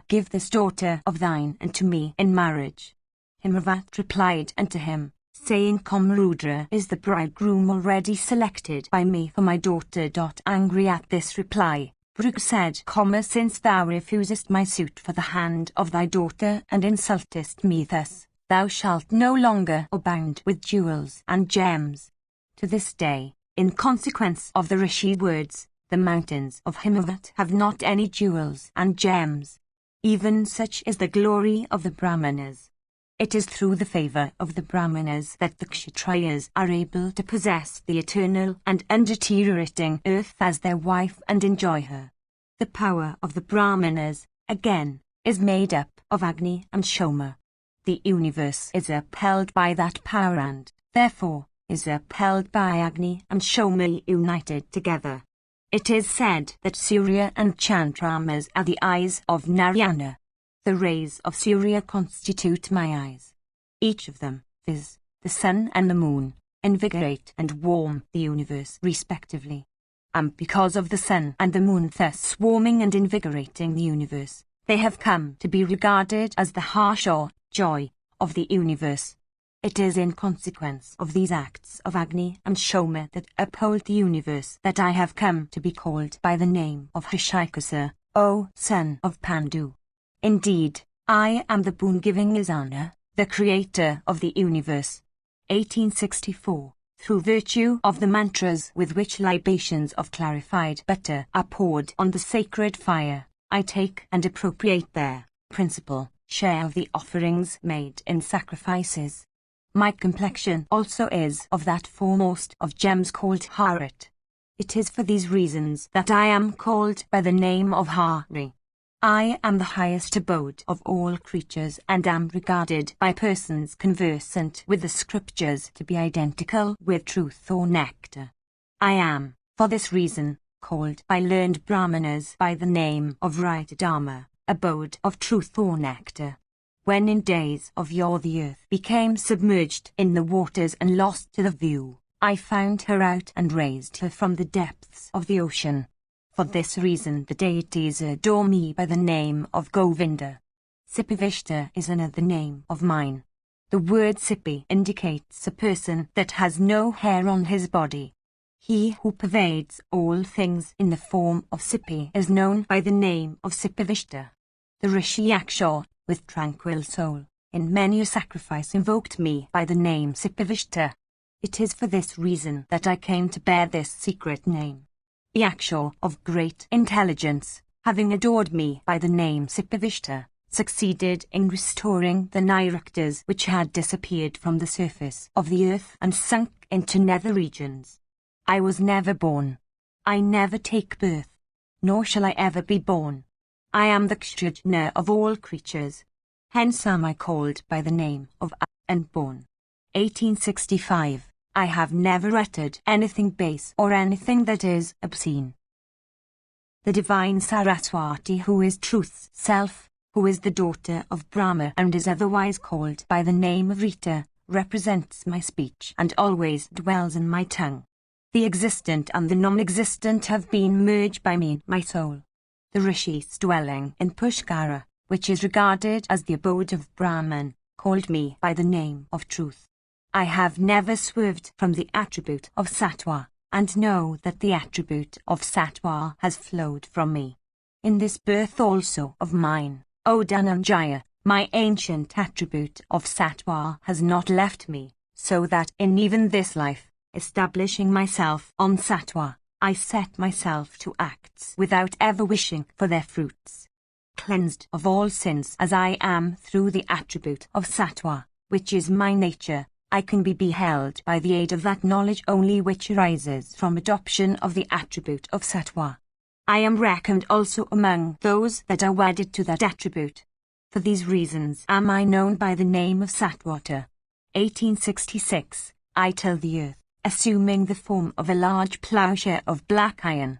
[SPEAKER 1] Give this daughter of thine unto me in marriage. Himavat replied unto him, saying, Rudra is the bridegroom already selected by me for my daughter. Angry at this reply, Bhrigu said, Since thou refusest my suit for the hand of thy daughter and insultest me thus, thou shalt no longer abound with jewels and gems. To this day, in consequence of the Rishi words, the mountains of Himavat have not any jewels and gems. Even such is the glory of the Brahmanas. It is through the favour of the Brahmanas that the Kshatriyas are able to possess the eternal and undeteriorating earth as their wife and enjoy her. The power of the Brahmanas, again, is made up of Agni and Shoma. The universe is upheld by that power and, therefore, is upheld by Agni and Shoma united together. It is said that Surya and Chandramas are the eyes of Narayana. The rays of Surya constitute my eyes. Each of them, viz., the sun and the moon, invigorate and warm the universe respectively. And because of the sun and the moon thus swarming and invigorating the universe, they have come to be regarded as the heart or joy of the universe. It is in consequence of these acts of Agni and Shoma that uphold the universe that I have come to be called by the name of Rishikasa, O son of Pandu. Indeed, I am the boon-giving Isana, the creator of the universe. 1864. Through virtue of the mantras with which libations of clarified butter are poured on the sacred fire, I take and appropriate their principal share of the offerings made in sacrifices. My complexion also is of that foremost of gems called Harit. It is for these reasons that I am called by the name of Hari. I am the highest abode of all creatures and am regarded by persons conversant with the scriptures to be identical with truth or nectar. I am, for this reason, called by learned Brahmanas by the name of right Dharma, abode of truth or nectar. When in days of yore the earth became submerged in the waters and lost to the view, I found her out and raised her from the depths of the ocean. For this reason the deities adore me by the name of Govinda. Sipavishta is another name of mine. The word Sipi indicates a person that has no hair on his body. He who pervades all things in the form of Sipi is known by the name of Sipavishta. The Rishi Yaksha, with tranquil soul, in many a sacrifice invoked me by the name Sipavishta. It is for this reason that I came to bear this secret name. Yaksha of great intelligence, having adored me by the name Sipavishta, succeeded in restoring the Niruktas which had disappeared from the surface of the earth and sunk into nether regions. I was never born. I never take birth, nor shall I ever be born. I am the Kshrijna of all creatures. Hence am I called by the name of unborn. 1865. I have never uttered anything base or anything that is obscene. The divine Saraswati, who is truth's self, who is the daughter of Brahma and is otherwise called by the name of Rita, represents my speech and always dwells in my tongue. The existent and the non-existent have been merged by me in my soul. The rishis dwelling in Pushkara, which is regarded as the abode of Brahman, called me by the name of truth. I have never swerved from the attribute of Sattva, and know that the attribute of Sattva has flowed from me. In this birth also of mine, O Dhananjaya, my ancient attribute of Sattva has not left me, so that in even this life, establishing myself on Sattva, I set myself to acts without ever wishing for their fruits. Cleansed of all sins as I am through the attribute of Sattva, which is my nature, I can be beheld by the aid of that knowledge only which arises from adoption of the attribute of Sattva. I am reckoned also among those that are wedded to that attribute. For these reasons am I known by the name of Sattvata. 1866. I tell the earth, assuming the form of a large ploughshare of black iron.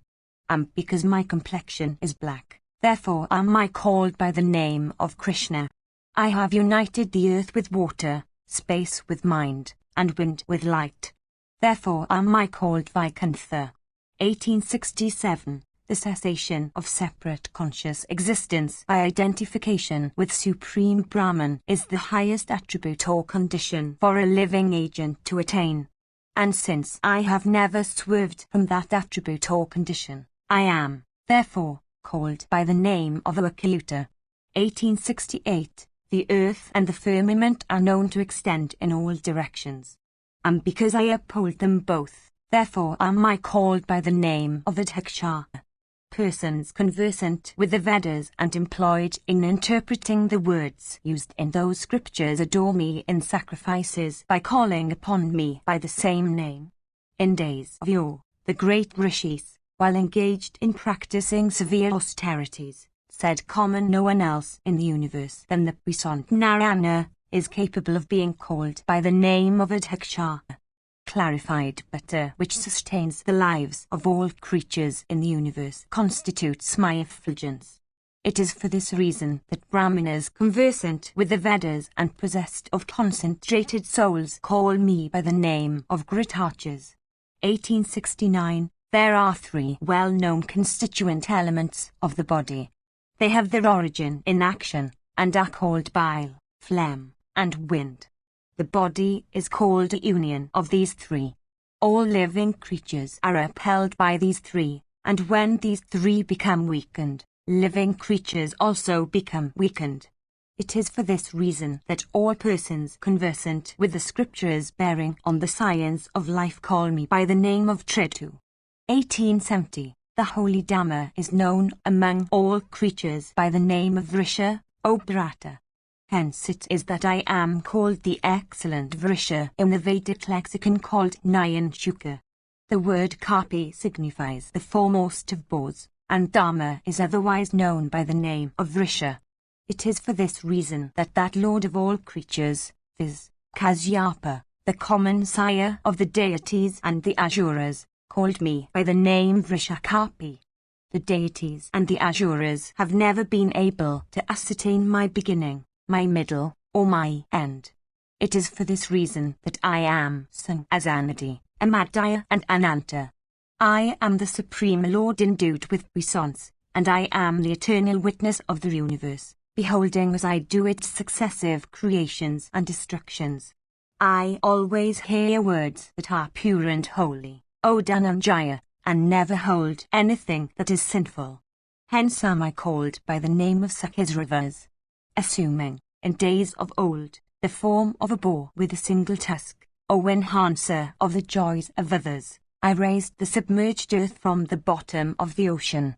[SPEAKER 1] And because my complexion is black, therefore am I called by the name of Krishna. I have united the earth with water, space with mind, and wind with light. Therefore am I called Vaikuntha. 1867. The cessation of separate conscious existence by identification with Supreme Brahman is the highest attribute or condition for a living agent to attain. And since I have never swerved from that attribute or condition, I am, therefore, called by the name of Avakyuta. 1868. The earth and the firmament are known to extend in all directions. And because I uphold them both, therefore am I called by the name of Adhyaksha. Persons conversant with the Vedas and employed in interpreting the words used in those scriptures adore me in sacrifices by calling upon me by the same name. In days of yore, the great rishis, while engaged in practicing severe austerities, said no one else in the universe than the puissant Narayana is capable of being called by the name of Adhyaksha. Clarified butter which sustains the lives of all creatures in the universe constitutes my effulgence. It is for this reason that Brahmanas conversant with the Vedas and possessed of concentrated souls call me by the name of Gritachas. 1869. There are three well-known constituent elements of the body. They have their origin in action, and are called bile, phlegm, and wind. The body is called a union of these three. All living creatures are upheld by these three, and when these three become weakened, living creatures also become weakened. It is for this reason that all persons conversant with the scriptures bearing on the science of life call me by the name of Tritu. 1870. The Holy Dhamma is known among all creatures by the name of Vrisha, O Bharata. Hence it is that I am called the excellent Vrisha in the Vedic lexicon called Nyan Shuka. The word Kapi signifies the foremost of boars, and Dhamma is otherwise known by the name of Vrisha. It is for this reason that Lord of all creatures, viz., Kasyapa, the common sire of the deities and the Asuras, called me by the name Vrishakapi. The deities and the Asuras have never been able to ascertain my beginning, my middle, or my end. It is for this reason that I am sung as Anadi, Amadaya and Ananta. I am the Supreme Lord endued with puissance, and I am the eternal witness of the universe, beholding as I do its successive creations and destructions. I always hear words that are pure and holy, O Dhananjaya, and never hold anything that is sinful. Hence am I called by the name of Sakhisravas. Assuming, in days of old, the form of a boar with a single tusk, O enhancer of the joys of others, I raised the submerged earth from the bottom of the ocean.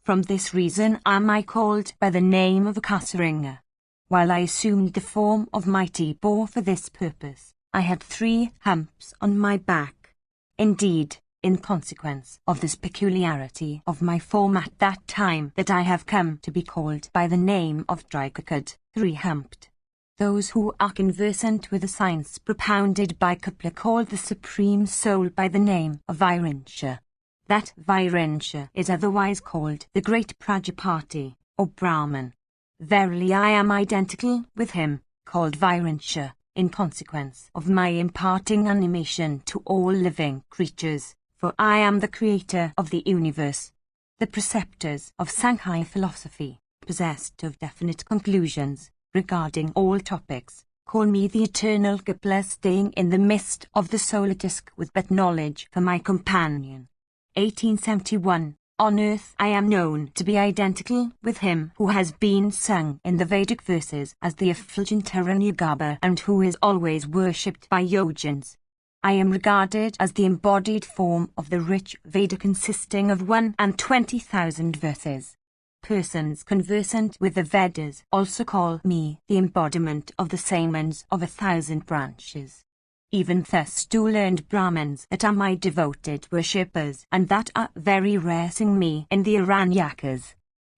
[SPEAKER 1] From this reason am I called by the name of Akasaringa. While I assumed the form of mighty boar for this purpose, I had 3 humps on my back. Indeed, in consequence of this peculiarity of my form at that time that I have come to be called by the name of Drikakad, 3-humped. Those who are conversant with the science propounded by Kapila call the Supreme Soul by the name of Vairensha. That Vairensha is otherwise called the Great Prajapati, or Brahman. Verily I am identical with him, called Vairensha, in consequence of my imparting animation to all living creatures, for I am the creator of the universe. The preceptors of Sankhya philosophy, possessed of definite conclusions regarding all topics, call me the eternal Kapila staying in the midst of the solar disk with but knowledge for my companion. 1871. On earth I am known to be identical with him who has been sung in the Vedic verses as the effulgent Hiranyagarbha and who is always worshipped by yogins. I am regarded as the embodied form of the rich Veda consisting of 120,000 verses. Persons conversant with the Vedas also call me the embodiment of the samans of 1,000 branches. Even thus do learned Brahmins that are my devoted worshippers and that are very rare sing me in the Aranyakas.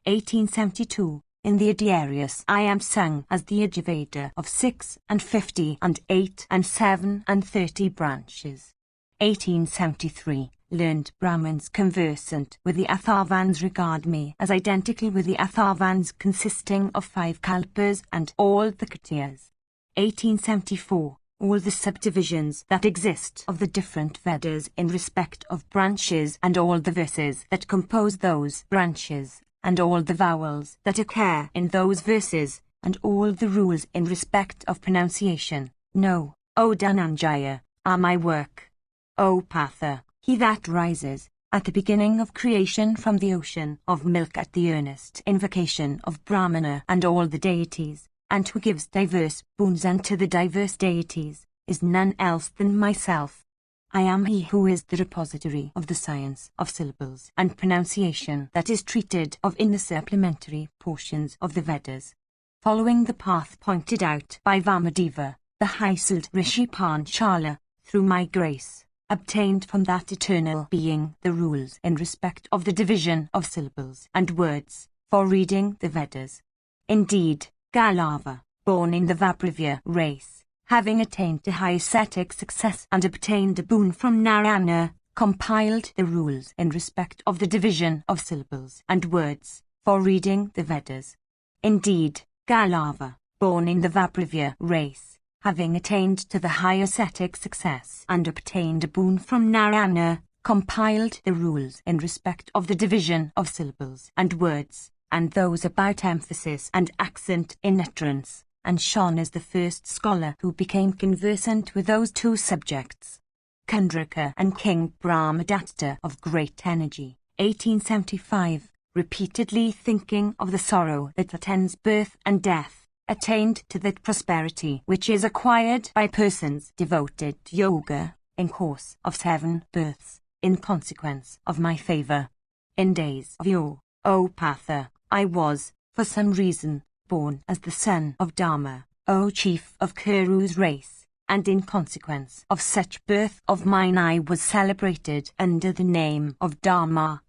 [SPEAKER 1] 1872. In the Adhyarys I am sung as the Yajurveda of 6 and 50 and 8 and 7 and 30 branches. 1873. Learned Brahmins conversant with the Atharvans regard me as identical with the Atharvans consisting of 5 kalpas and all the Kshatriyas. 1874. All the subdivisions that exist of the different Vedas in respect of branches and all the verses that compose those branches, and all the vowels that occur in those verses, and all the rules in respect of pronunciation, know, O Dhananjaya, are my work. O Partha, he that rises, at the beginning of creation from the ocean of milk at the earnest invocation of Brahmana and all the deities, and who gives diverse boons unto the diverse deities, is none else than myself. I am he who is the repository of the science of syllables and pronunciation that is treated of in the supplementary portions of the Vedas. Following the path pointed out by Vamadeva, the high-souled Rishi Panchala, through my grace, obtained from that eternal being the rules in respect of the division of syllables and words, for reading the Vedas. Indeed, Galava, born in the Vabrivya race, having attained to high ascetic success and obtained a boon from Narayana, compiled the rules in respect of the division of syllables and words, for reading the Vedas. Indeed, Galava, born in the Vabrivya race, having attained to the high ascetic success and obtained a boon from Narayana, compiled the rules in respect of the division of syllables and words, and those about emphasis and accent in utterance, and shone as the first scholar who became conversant with those 2 subjects. Kundraka and King Brahmadatta of great energy, 1875, repeatedly thinking of the sorrow that attends birth and death, attained to that prosperity which is acquired by persons devoted to yoga, in course of 7 births, in consequence of my favor. In days of yore, O Patha, I was, for some reason, born as the son of Dharma, O chief of Kuru's race, and in consequence of such birth of mine I was celebrated under the name of Dharma.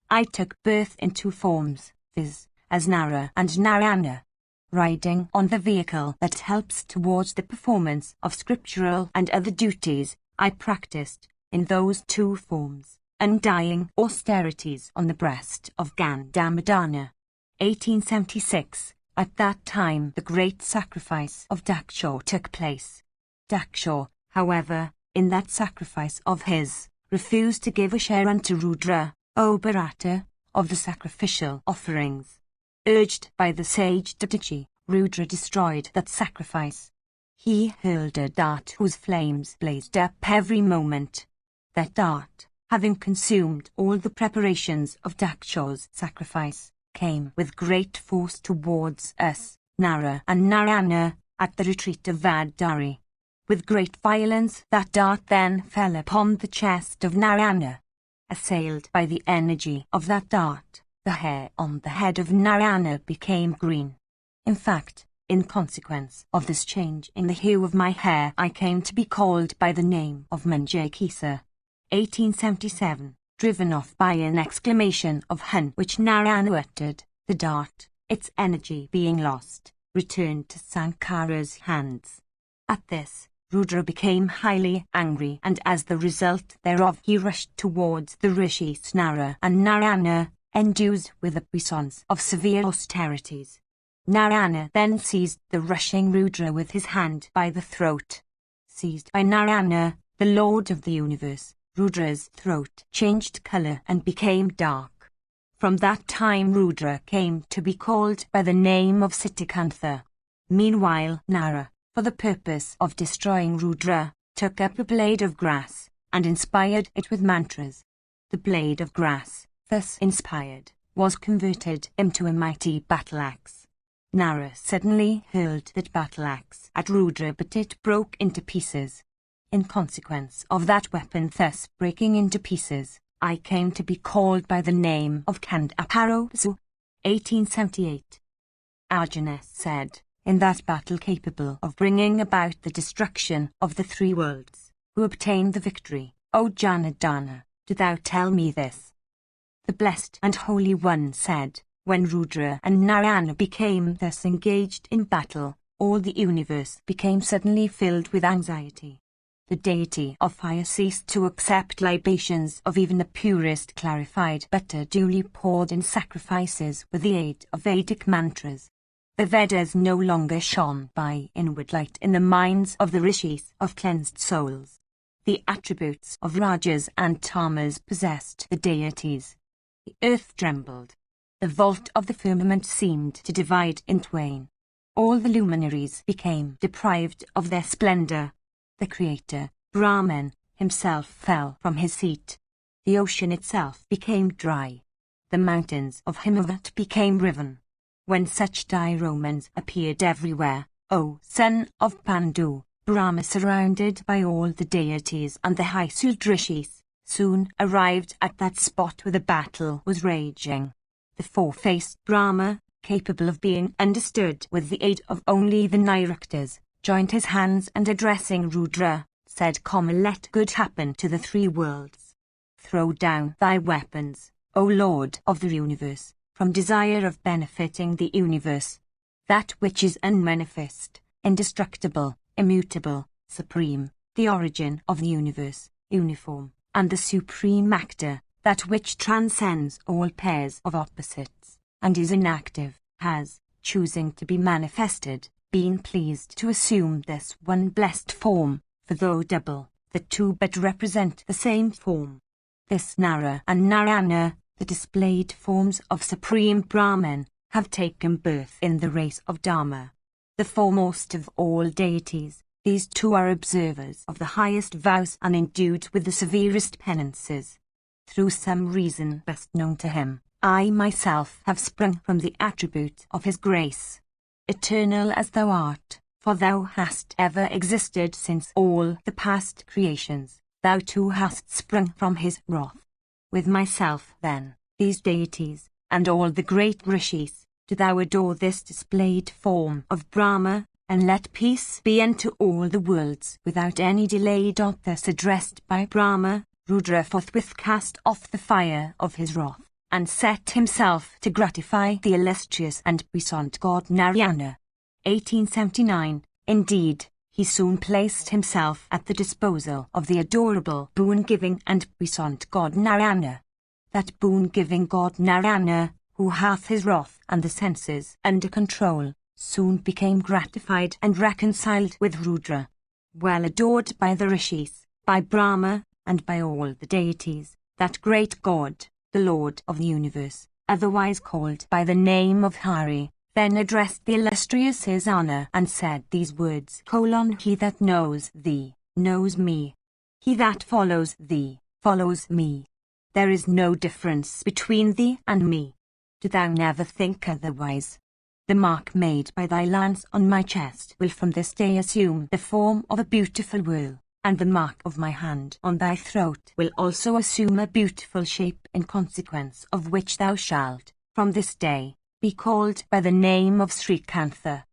[SPEAKER 1] I took birth in 2 forms, viz., as Nara and Narayana. Riding on the vehicle that helps towards the performance of scriptural and other duties, I practiced, in those 2 forms, undying austerities on the breast of Gandhamadana. 1876, at that time the great sacrifice of Daksha took place. Daksha, however, in that sacrifice of his, refused to give a share unto Rudra, O Bharata, of the sacrificial offerings. Urged by the sage Dadichi, Rudra destroyed that sacrifice. He hurled a dart whose flames blazed up every moment. That dart, having consumed all the preparations of Daksha's sacrifice, came with great force towards us, Nara and Narayana, at the retreat of Vadari. With great violence that dart then fell upon the chest of Narayana. Assailed by the energy of that dart, the hair on the head of Narayana became green. In fact, in consequence of this change in the hue of my hair, I came to be called by the name of Manjakisa. 1877, driven off by an exclamation of Hun which Narayana uttered, the dart, its energy being lost, returned to Sankara's hands. At this, Rudra became highly angry, and as the result thereof he rushed towards the rishis Nara and Narayana, endued with a puissance of severe austerities. Narayana then seized the rushing Rudra with his hand by the throat. Seized by Narayana, the Lord of the universe, Rudra's throat changed colour and became dark. From that time Rudra came to be called by the name of Siddhikantha. Meanwhile Nara, for the purpose of destroying Rudra, took up a blade of grass, and inspired it with mantras. The blade of grass, thus inspired, was converted into a mighty battle-axe. Nara suddenly hurled that battle-axe at Rudra, but it broke into pieces. In consequence of that weapon thus breaking into pieces, I came to be called by the name of Kandaparosu. 1878. Arjuna said, in that battle capable of bringing about the destruction of the 3 worlds, who obtained the victory, O Janardana, do thou tell me this. The Blessed and Holy One said, when Rudra and Narayana became thus engaged in battle, all the universe became suddenly filled with anxiety. The deity of fire ceased to accept libations of even the purest clarified butter duly poured in sacrifices with the aid of Vedic mantras. The Vedas no longer shone by inward light in the minds of the rishis of cleansed souls. The attributes of Rajas and Tamas possessed the deities. The earth trembled. The vault of the firmament seemed to divide in twain. All the luminaries became deprived of their splendor. The Creator, Brahman, himself fell from his seat. The ocean itself became dry. The mountains of Himavat became riven. When such diromans appeared everywhere, O son of Pandu, Brahma, surrounded by all the deities and the high Sudrishis, soon arrived at that spot where the battle was raging. The 4-faced Brahma, capable of being understood with the aid of only the Niruktas, joined his hands and addressing Rudra, said, let good happen to the 3 worlds. Throw down thy weapons, O Lord of the universe, from desire of benefiting the universe. That which is unmanifest, indestructible, immutable, supreme, the origin of the universe, uniform, and the supreme actor, that which transcends all pairs of opposites, and is inactive, has, choosing to be manifested, been pleased to assume this one blessed form, for though double, the 2 but represent the same form. This Nara and Narayana, the displayed forms of Supreme Brahman, have taken birth in the race of Dharma. The foremost of all deities, these 2 are observers of the highest vows and endued with the severest penances. Through some reason best known to him, I myself have sprung from the attribute of his grace. Eternal as thou art, for thou hast ever existed since all the past creations, thou too hast sprung from his wrath. With myself, then, these deities, and all the great rishis, do thou adore this displayed form of Brahma, and let peace be unto all the worlds without any delay. Thus addressed by Brahma, Rudra forthwith cast off the fire of his wrath, and set himself to gratify the illustrious and puissant god Narayana. 1879. Indeed, he soon placed himself at the disposal of the adorable boon-giving and puissant god Narayana. That boon-giving god Narayana, who hath his wrath and the senses under control, soon became gratified and reconciled with Rudra. Well adored by the rishis, by Brahma, and by all the deities, that great god, the Lord of the universe, otherwise called by the name of Hari, then addressed the illustrious his honor and said these words: He that knows thee, knows me. He that follows thee, follows me. There is no difference between thee and me. Do thou never think otherwise. The mark made by thy lance on my chest will from this day assume the form of a beautiful whorl, and the mark of my hand on thy throat will also assume a beautiful shape, in consequence of which thou shalt, from this day, be called by the name of Srikantha.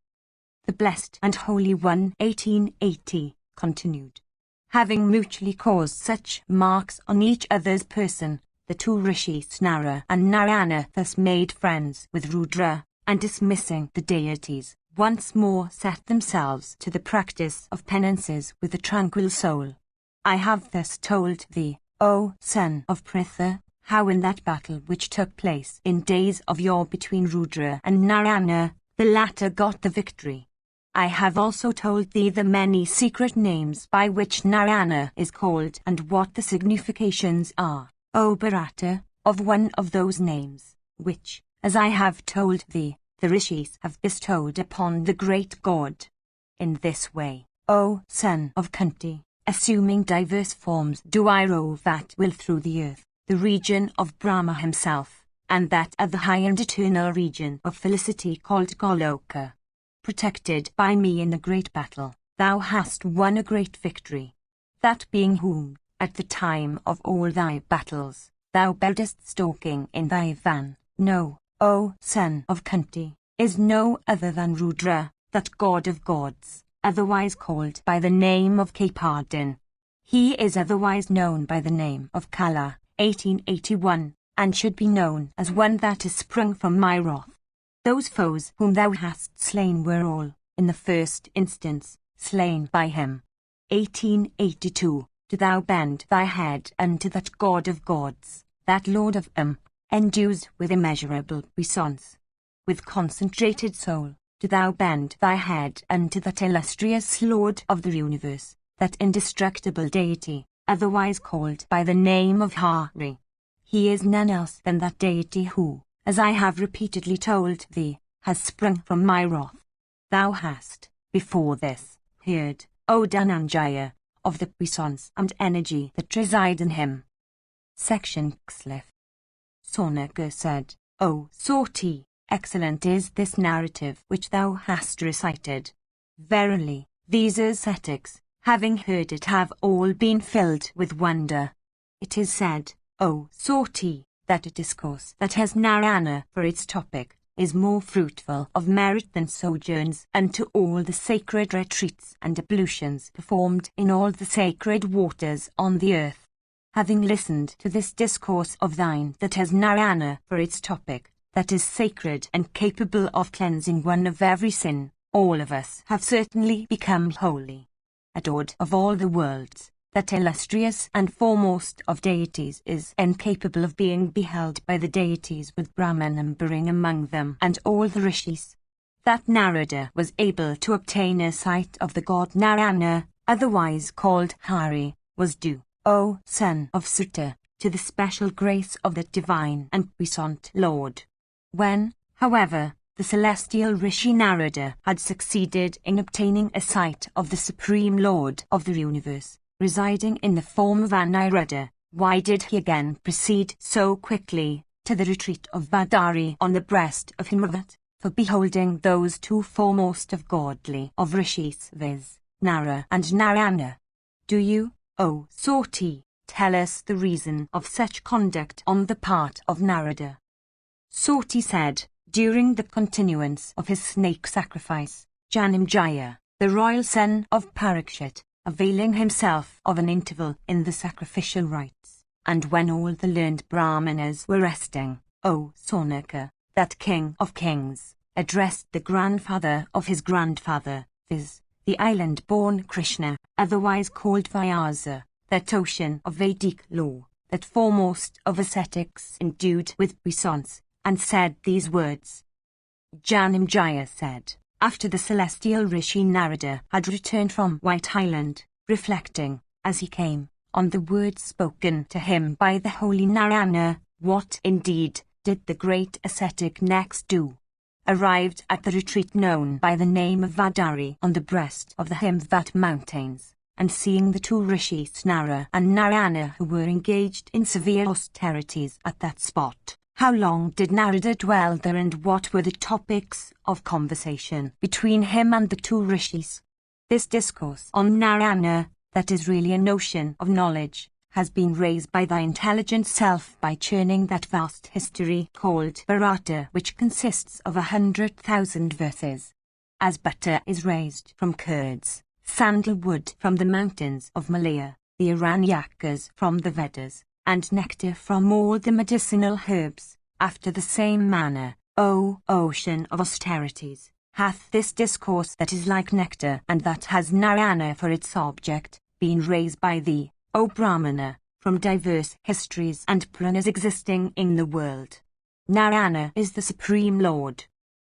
[SPEAKER 1] The Blessed and Holy One. 1880, continued. Having mutually caused such marks on each other's person, the two rishis Nara and Narayana thus made friends with Rudra, and dismissing the deities, once more set themselves to the practice of penances with a tranquil soul. I have thus told thee, O son of Pritha, how in that battle which took place in days of yore between Rudra and Narayana, the latter got the victory. I have also told thee the many secret names by which Narayana is called and what the significations are, O Bharata, of one of those names, which, as I have told thee, the rishis have bestowed upon the great god. In this way, O son of Kunti, assuming diverse forms do I rove at will through the earth, the region of Brahma himself, and that other high and eternal region of felicity called Goloka. Protected by me in a great battle, thou hast won a great victory. That being whom, at the time of all thy battles, thou beardest stalking in thy van, know, O son of Kunti, is no other than Rudra, that god of gods, otherwise called by the name of Kapardin. He is otherwise known by the name of Kala. 1881, and should be known as one that is sprung from my wrath. Those foes whom thou hast slain were all, in the first instance, slain by him. 1882, do thou bend thy head unto that god of gods, that lord of endues with immeasurable puissance. With concentrated soul, do thou bend thy head unto that illustrious Lord of the universe, that indestructible deity, otherwise called by the name of Hari. He is none else than that deity who, as I have repeatedly told thee, has sprung from my wrath. Thou hast, before this, heard, O Dhananjaya, of the puissance and energy that reside in him. Section Xlif. Sonaka said, O Soti, excellent is this narrative which thou hast recited. Verily, these ascetics, having heard it, have all been filled with wonder. It is said, O Soti, that a discourse that has Narayana for its topic is more fruitful of merit than sojourns unto all the sacred retreats and ablutions performed in all the sacred waters on the earth. Having listened to this discourse of thine that has Narayana for its topic, that is sacred and capable of cleansing one of every sin, all of us have certainly become holy. Adored of all the worlds, that illustrious and foremost of deities is incapable of being beheld by the deities with Brahma numbering among them and all the rishis. That Narada was able to obtain a sight of the god Narayana, otherwise called Hari, was due, O son of Suta, to the special grace of that divine and puissant Lord. When, however, the celestial Rishi Narada had succeeded in obtaining a sight of the Supreme Lord of the universe, residing in the form of Aniruddha, why did he again proceed so quickly, to the retreat of Vadari on the breast of Himavat, for beholding those two foremost of godly of rishis, viz., Nara and Narayana. Do you, O Soti, tell us the reason of such conduct on the part of Narada? Soti said, during the continuance of his snake sacrifice, Janamejaya, the royal son of Parikshit, availing himself of an interval in the sacrificial rites, and when all the learned Brahmanas were resting, O Sonaka, that king of kings, addressed the grandfather of his grandfather, viz., the island-born Krishna, otherwise called Vyasa, that ocean of Vedic law, that foremost of ascetics endued with puissance, and said these words. Janamejaya said, after the celestial rishi Narada had returned from White Island, reflecting, as he came, on the words spoken to him by the holy Narayana, what indeed did the great ascetic next do? Arrived at the retreat known by the name of Vadari on the breast of the Himvat mountains, and seeing the two rishis Nara and Narayana who were engaged in severe austerities at that spot, how long did Narada dwell there, and what were the topics of conversation between him and the two rishis? This discourse on Narayana, that is really a notion of knowledge, has been raised by thy intelligent self by churning that vast history called Bharata, which consists of 100,000 verses. As butter is raised from curds, sandalwood from the mountains of Malaya, the Aranyakas from the Vedas, and nectar from all the medicinal herbs, after the same manner, O ocean of austerities, hath this discourse that is like nectar and that has Narayana for its object, been raised by thee, O Brahmana, from diverse histories and Puranas existing in the world. Narayana is the Supreme Lord.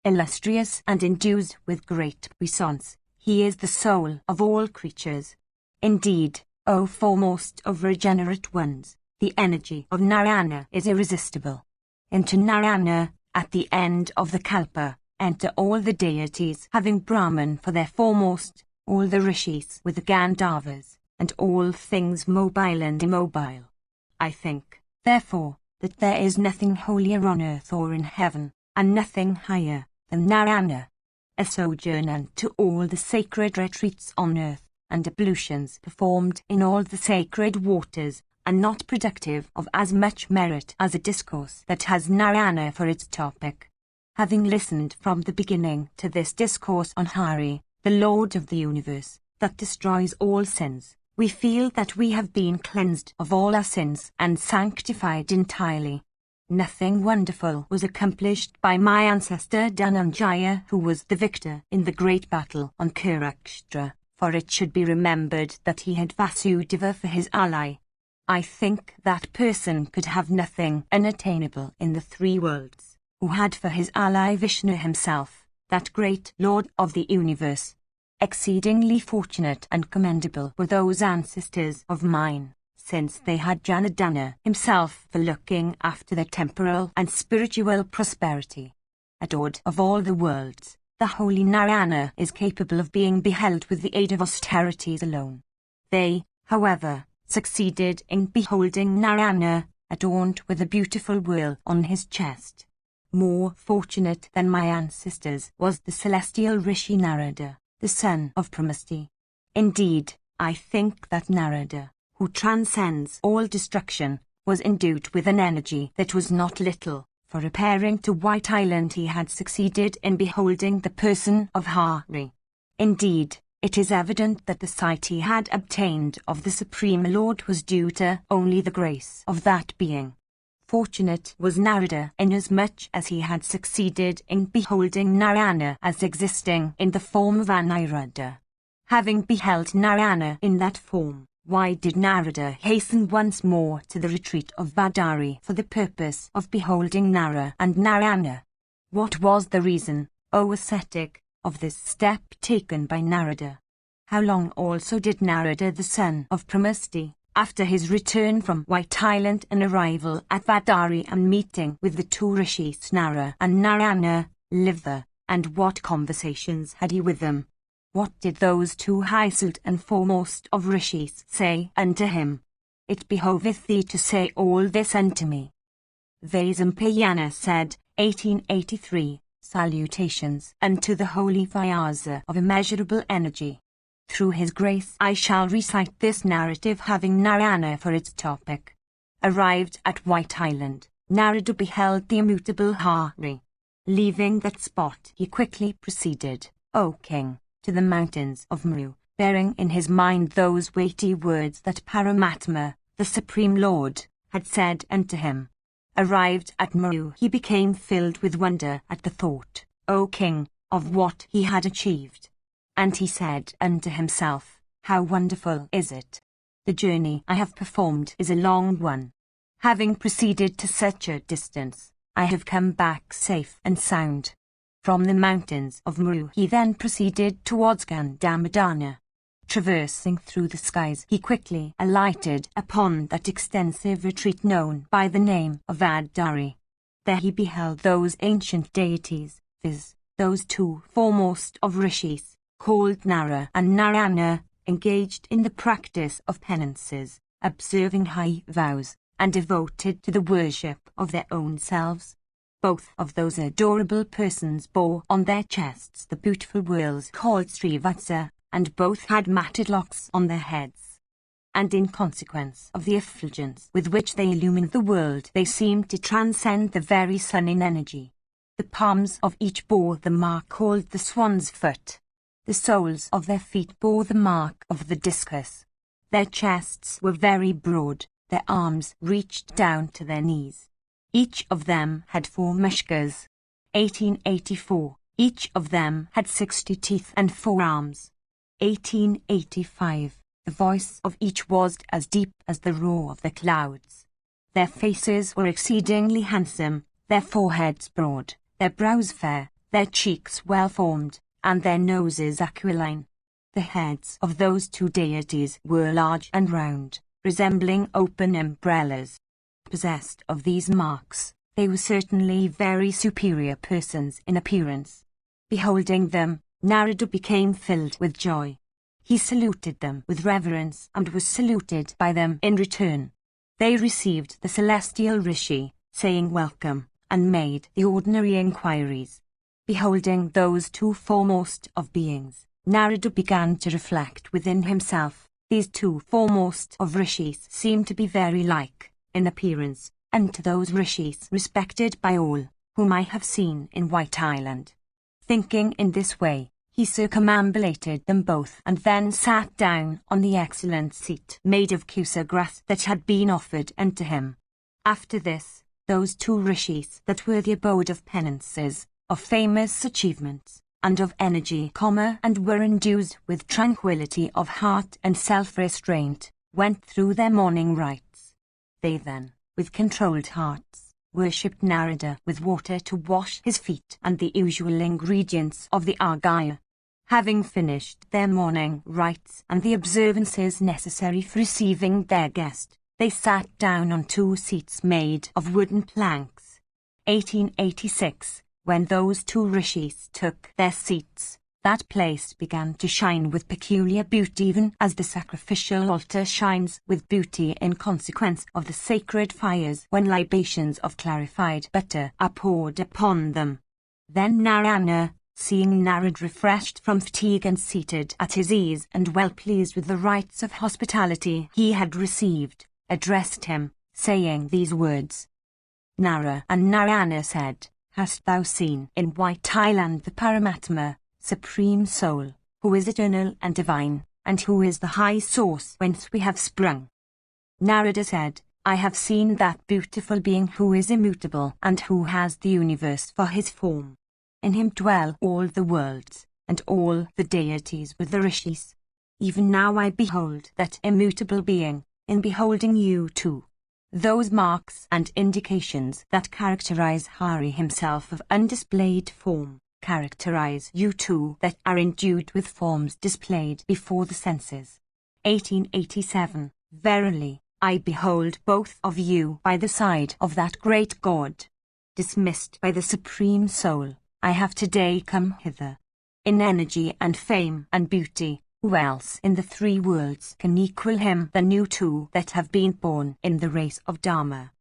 [SPEAKER 1] Illustrious and endued with great puissance, he is the soul of all creatures. Indeed, O foremost of regenerate ones, the energy of Narayana is irresistible. Into Narayana, at the end of the Kalpa, enter all the deities having Brahman for their foremost, all the rishis with the Gandharvas, and all things mobile and immobile. I think, therefore, that there is nothing holier on earth or in heaven, and nothing higher than Narayana. A sojourner to all the sacred retreats on earth, and ablutions performed in all the sacred waters, are not productive of as much merit as a discourse that has Narayana for its topic. Having listened from the beginning to this discourse on Hari, the Lord of the universe, that destroys all sins, we feel that we have been cleansed of all our sins and sanctified entirely. Nothing wonderful was accomplished by my ancestor Dhananjaya, who was the victor in the great battle on Kurukshetra, for it should be remembered that he had Vasudeva for his ally. I think that person could have nothing unattainable in the three worlds, who had for his ally Vishnu himself, that great Lord of the universe. Exceedingly fortunate and commendable were those ancestors of mine, since they had Janardana himself for looking after their temporal and spiritual prosperity. Adored of all the worlds, the holy Narayana is capable of being beheld with the aid of austerities alone. They, however, succeeded in beholding Narayana, adorned with a beautiful whorl on his chest. More fortunate than my ancestors was the celestial Rishi Narada, the son of Pramasti. Indeed, I think that Narada, who transcends all destruction, was endued with an energy that was not little. For repairing to White Island he had succeeded in beholding the person of Hari. Indeed, it is evident that the sight he had obtained of the Supreme Lord was due to only the grace of that being. Fortunate was Narada inasmuch as he had succeeded in beholding Narayana as existing in the form of Aniruddha. Having beheld Narayana in that form, why did Narada hasten once more to the retreat of Vadari for the purpose of beholding Nara and Narayana? What was the reason, O ascetic, of this step taken by Narada? How long also did Narada the son of Pramasti, after his return from White Island and arrival at Vadari and meeting with the two rishis Nara and Narayana, live there, and what conversations had he with them? What did those two highest and foremost of rishis say unto him? It behoveth thee to say all this unto me. Vaisampayana said, 1883, Salutations unto the holy Vyasa of immeasurable energy. Through his grace I shall recite this narrative having Narayana for its topic. Arrived at White Island, Narada beheld the immutable Hari. Leaving that spot he quickly proceeded, O king, to the mountains of Meru, bearing in his mind those weighty words that Paramatma, the Supreme Lord, had said unto him. Arrived at Meru he became filled with wonder at the thought, O king, of what he had achieved. And he said unto himself, How wonderful is it! The journey I have performed is a long one. Having proceeded to such a distance, I have come back safe and sound. From the mountains of Meru he then proceeded towards Gandhamadana. Traversing through the skies he quickly alighted upon that extensive retreat known by the name of Adari. There he beheld those ancient deities, viz., those two foremost of rishis, called Nara and Narayana, engaged in the practice of penances, observing high vows, and devoted to the worship of their own selves. Both of those adorable persons bore on their chests the beautiful wheels called Srivatsa, and both had matted locks on their heads. And in consequence of the effulgence with which they illumined the world, they seemed to transcend the very sun in energy. The palms of each bore the mark called the swan's foot. The soles of their feet bore the mark of the discus. Their chests were very broad, their arms reached down to their knees. Each of them had 4 mushkas. 1884. Each of them had 60 teeth and 4 arms. 1885. The voice of each was as deep as the roar of the clouds. Their faces were exceedingly handsome, their foreheads broad, their brows fair, their cheeks well formed, and their noses aquiline. The heads of those two deities were large and round, resembling open umbrellas. Possessed of these marks, they were certainly very superior persons in appearance. Beholding them, Narada became filled with joy. He saluted them with reverence and was saluted by them in return. They received the celestial rishi, saying welcome, and made the ordinary inquiries. Beholding those two foremost of beings, Narada began to reflect within himself. These two foremost of rishis seemed to be very like, in appearance, and to those rishis respected by all, whom I have seen in White Island. Thinking in this way, he circumambulated them both and then sat down on the excellent seat made of kusa grass that had been offered unto him. After this, those two rishis that were the abode of penances, of famous achievements, and of energy, and were endued with tranquility of heart and self-restraint, went through their morning rites. They then, with controlled hearts, worshipped Narada with water to wash his feet and the usual ingredients of the arghya. Having finished their morning rites and the observances necessary for receiving their guest, they sat down on 2 seats made of wooden planks. 1886. When those two rishis took their seats, that place began to shine with peculiar beauty, even as the sacrificial altar shines with beauty in consequence of the sacred fires when libations of clarified butter are poured upon them. Then Narayana, seeing Narad refreshed from fatigue and seated at his ease and well pleased with the rites of hospitality he had received, addressed him, saying these words. Nara and Narayana said, Hast thou seen in White Island the Paramatma, Supreme Soul, who is eternal and divine, and who is the high source whence we have sprung? Narada said, I have seen that beautiful being who is immutable and who has the universe for his form. In him dwell all the worlds, and all the deities with the rishis. Even now I behold that immutable being, in beholding you too. Those marks and indications that characterize Hari himself of undisplayed form, characterize you too that are endued with forms displayed before the senses. 1887. Verily, I behold both of you by the side of that great God. Dismissed by the Supreme Soul, I have today come hither. In energy and fame and beauty, who else in the 3 worlds can equal him than you two that have been born in the race of Dharma?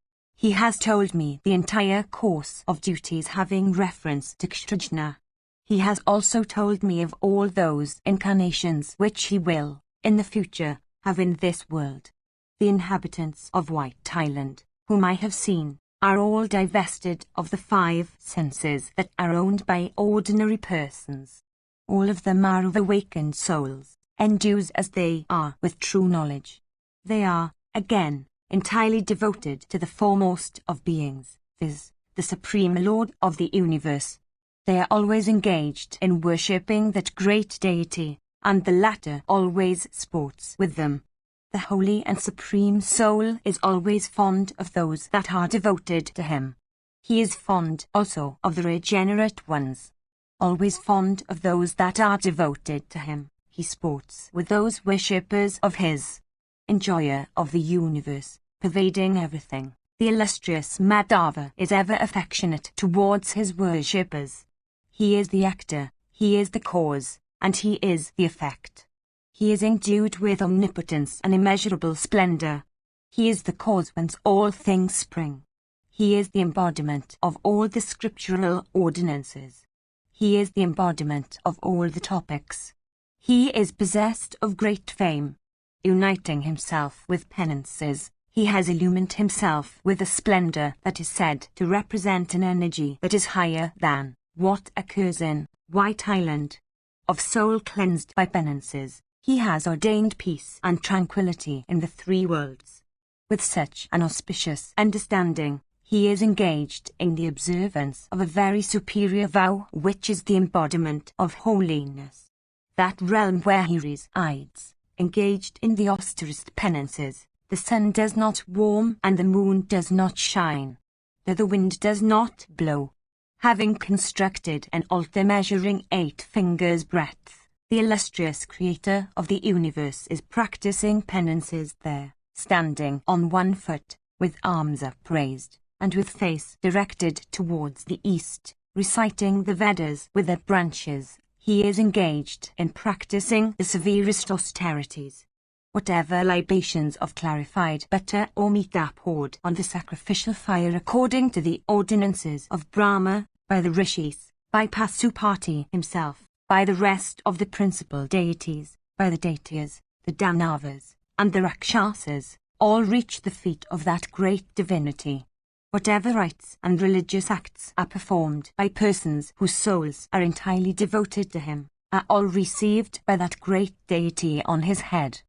[SPEAKER 1] He has told me the entire course of duties having reference to Krishna. He has also told me of all those incarnations which he will, in the future, have in this world. The inhabitants of White Island, whom I have seen, are all divested of the 5 senses that are owned by ordinary persons. All of them are of awakened souls, endued as they are with true knowledge. They are, again, entirely devoted to the foremost of beings, viz., the Supreme Lord of the universe. They are always engaged in worshipping that great deity, and the latter always sports with them. The Holy and Supreme Soul is always fond of those that are devoted to him. He is fond also of the regenerate ones. Always fond of those that are devoted to him, he sports with those worshippers of his. Enjoyer of the universe, pervading everything, the illustrious Madhava is ever affectionate towards his worshippers. He is the actor, he is the cause, and he is the effect. He is endued with omnipotence and immeasurable splendor. He is the cause whence all things spring. He is the embodiment of all the scriptural ordinances. He is the embodiment of all the topics. He is possessed of great fame. Uniting himself with penances, he has illumined himself with a splendor that is said to represent an energy that is higher than what occurs in White Island. Of soul cleansed by penances, he has ordained peace and tranquility in the 3 worlds. With such an auspicious understanding, he is engaged in the observance of a very superior vow which is the embodiment of holiness. That realm where he resides, engaged in the austerest penances, the sun does not warm and the moon does not shine, though the wind does not blow. Having constructed an altar measuring 8 fingers' breadth, the illustrious creator of the universe is practicing penances there, standing on 1 foot, with arms upraised, and with face directed towards the east, reciting the Vedas with their branches. He is engaged in practicing the severest austerities. Whatever libations of clarified butter or meat are poured on the sacrificial fire according to the ordinances of Brahma, by the rishis, by Pasupati himself, by the rest of the principal deities, by the Daityas, the Danavas, and the Rakshasas, all reach the feet of that great divinity. Whatever rites and religious acts are performed by persons whose souls are entirely devoted to him, are all received by that great deity on his head.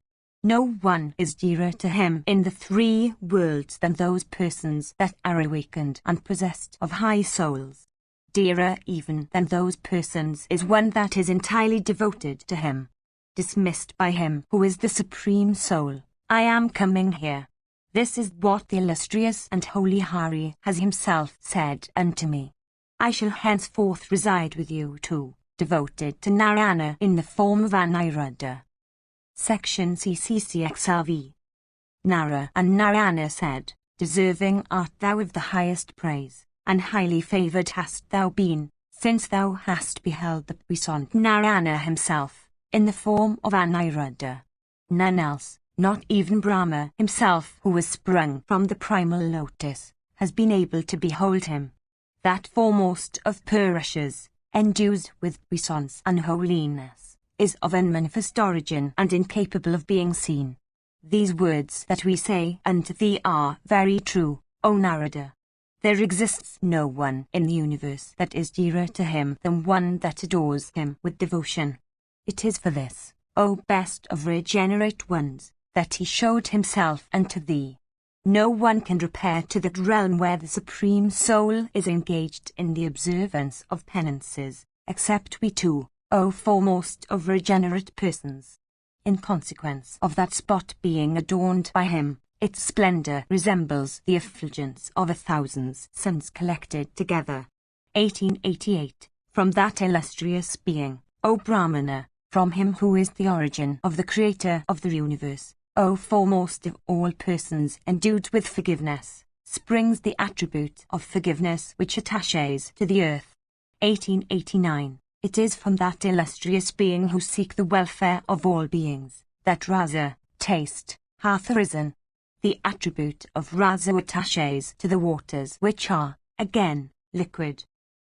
[SPEAKER 1] No one is dearer to him in the 3 worlds than those persons that are awakened and possessed of high souls. Dearer even than those persons is one that is entirely devoted to him. Dismissed by him who is the Supreme Soul, I am coming here. This is what the illustrious and holy Hari has himself said unto me. I shall henceforth reside with you too, devoted to Narayana in the form of Aniruddha. Section CCCXLV. Nara and Narayana said, deserving art thou of the highest praise, and highly favoured hast thou been, since thou hast beheld the puissant Narayana himself, in the form of Aniruddha. None else, not even Brahma himself who was sprung from the primal lotus, has been able to behold him. That foremost of Purushas, endued with puissance and holiness, is of unmanifest origin and incapable of being seen. These words that we say unto thee are very true, O Narada. There exists no one in the universe that is dearer to him than one that adores him with devotion. It is for this, O best of regenerate ones, that he showed himself unto thee. No one can repair to that realm where the Supreme Soul is engaged in the observance of penances, except we two, O foremost of regenerate persons. In consequence of that spot being adorned by him, its splendor resembles the effulgence of 1,000 suns collected together. 1888. From that illustrious being, O Brahmana, from him who is the origin of the creator of the universe, O foremost of all persons endued with forgiveness, springs the attribute of forgiveness which attaches to the earth. 1889. It is from that illustrious being who seek the welfare of all beings, that rasa, taste, hath arisen. The attribute of Rasa attaches to the waters which are, again, liquid.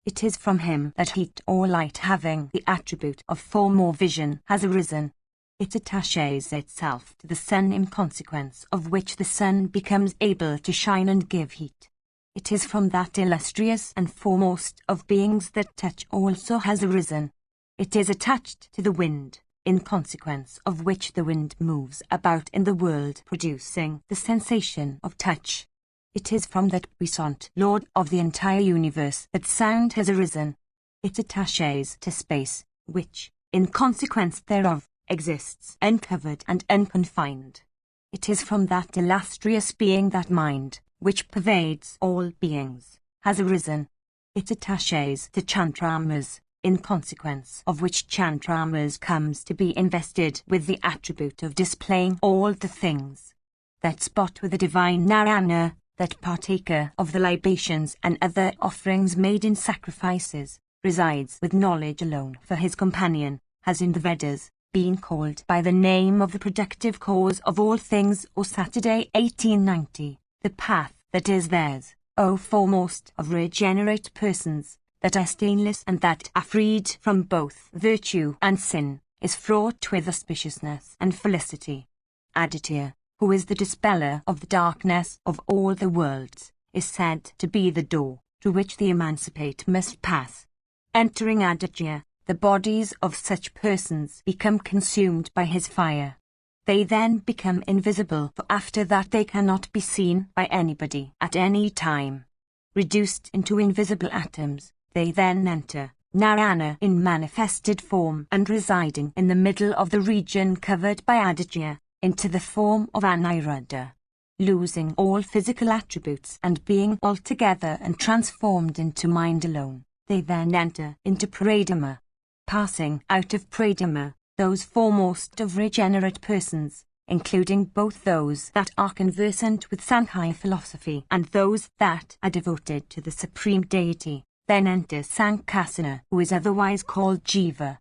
[SPEAKER 1] It is from him that heat or light having the attribute of form or vision has arisen. It attaches itself to the sun, in consequence of which the sun becomes able to shine and give heat. It is from that illustrious and foremost of beings that touch also has arisen. It is attached to the wind, in consequence of which the wind moves about in the world, producing the sensation of touch. It is from that puissant Lord of the entire universe that sound has arisen. It attaches to space, which, in consequence thereof, exists uncovered and unconfined. It is from that illustrious being that mind, which pervades all beings, has arisen. It attaches to Chandramas, in consequence of which Chandramas comes to be invested with the attribute of displaying all the things. That spot with the divine Narayana, that partaker of the libations and other offerings made in sacrifices, resides with knowledge alone for his companion, has in the Vedas been called by the name of the productive cause of all things, or Saturday 1890, the path that is theirs, O foremost of regenerate persons, that are stainless and that are freed from both virtue and sin, is fraught with auspiciousness and felicity. Aditya, who is the dispeller of the darkness of all the worlds, is said to be the door through which the emancipate must pass. Entering Aditya, the bodies of such persons become consumed by his fire. They then become invisible, for after that they cannot be seen by anybody at any time. Reduced into invisible atoms, they then enter Narayana in manifested form, and residing in the middle of the region covered by Aditya, into the form of Aniruddha. Losing all physical attributes and being altogether and transformed into mind alone, they then enter into Pradama. Passing out of Pradama, those foremost of regenerate persons, including both those that are conversant with Sankhya philosophy and those that are devoted to the Supreme Deity, then enter Sankhasana, who is otherwise called Jiva.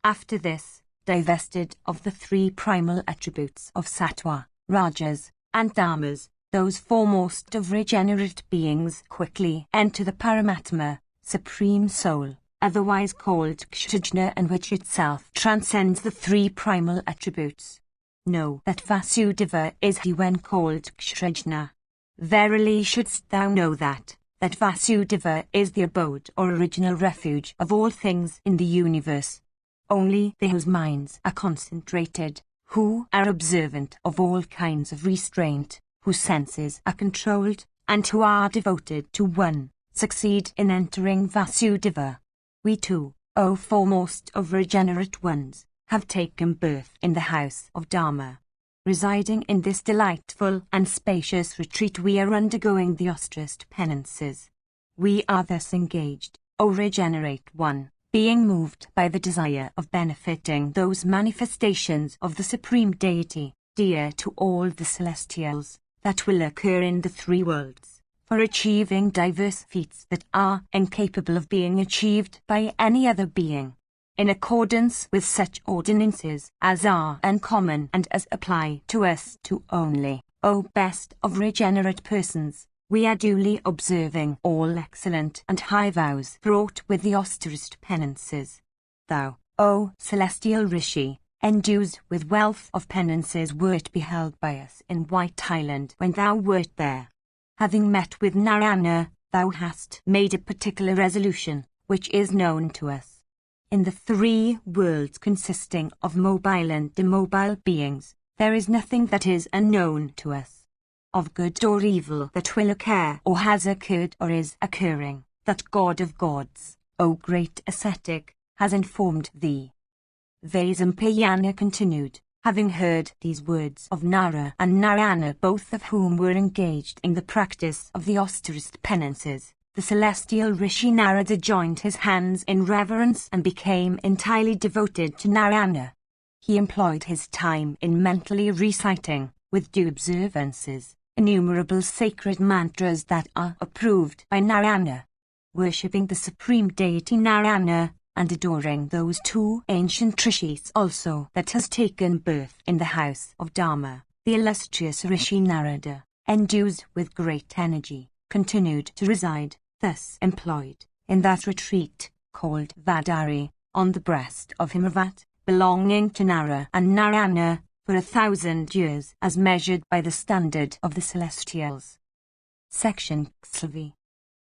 [SPEAKER 1] After this, divested of the three primal attributes of Sattva, Rajas, and Tamas, those foremost of regenerate beings quickly enter the Paramatma, Supreme Soul, otherwise called Kshajna, and which itself transcends the three primal attributes. Know that Vasudeva is he when called Kshajna. Verily shouldst thou know that Vasudeva is the abode or original refuge of all things in the universe. Only they whose minds are concentrated, who are observant of all kinds of restraint, whose senses are controlled, and who are devoted to one, succeed in entering Vasudeva. We too, O foremost of regenerate ones, have taken birth in the house of Dharma. Residing in this delightful and spacious retreat, we are undergoing the austerest penances. We are thus engaged, O regenerate one, being moved by the desire of benefiting those manifestations of the Supreme Deity, dear to all the celestials, that will occur in the three worlds, for achieving diverse feats that are incapable of being achieved by any other being, in accordance with such ordinances as are uncommon and as apply to us two only, O best of regenerate persons. We are duly observing all excellent and high vows fraught with the austerest penances. Thou, O celestial Rishi, endued with wealth of penances, wert beheld by us in White Island when thou wert there. Having met with Narayana, thou hast made a particular resolution, which is known to us. In the three worlds consisting of mobile and immobile beings, there is nothing that is unknown to us. Of good or evil that will occur or has occurred or is occurring, that God of gods, O great ascetic, has informed thee. Vaisampayana continued, having heard these words of Nara and Narayana, both of whom were engaged in the practice of the austerest penances. The celestial Rishi Narada joined his hands in reverence and became entirely devoted to Narayana. He employed his time in mentally reciting, with due observances, innumerable sacred mantras that are approved by Narayana, worshipping the Supreme Deity Narayana, and adoring those two ancient rishis also that has taken birth in the house of Dharma, the illustrious Rishi Narada, endued with great energy, continued to reside, thus employed, in that retreat, called Vadari, on the breast of Himavat, belonging to Nara and Narayana, for 1,000 years as measured by the standard of the celestials. Section Xlvi.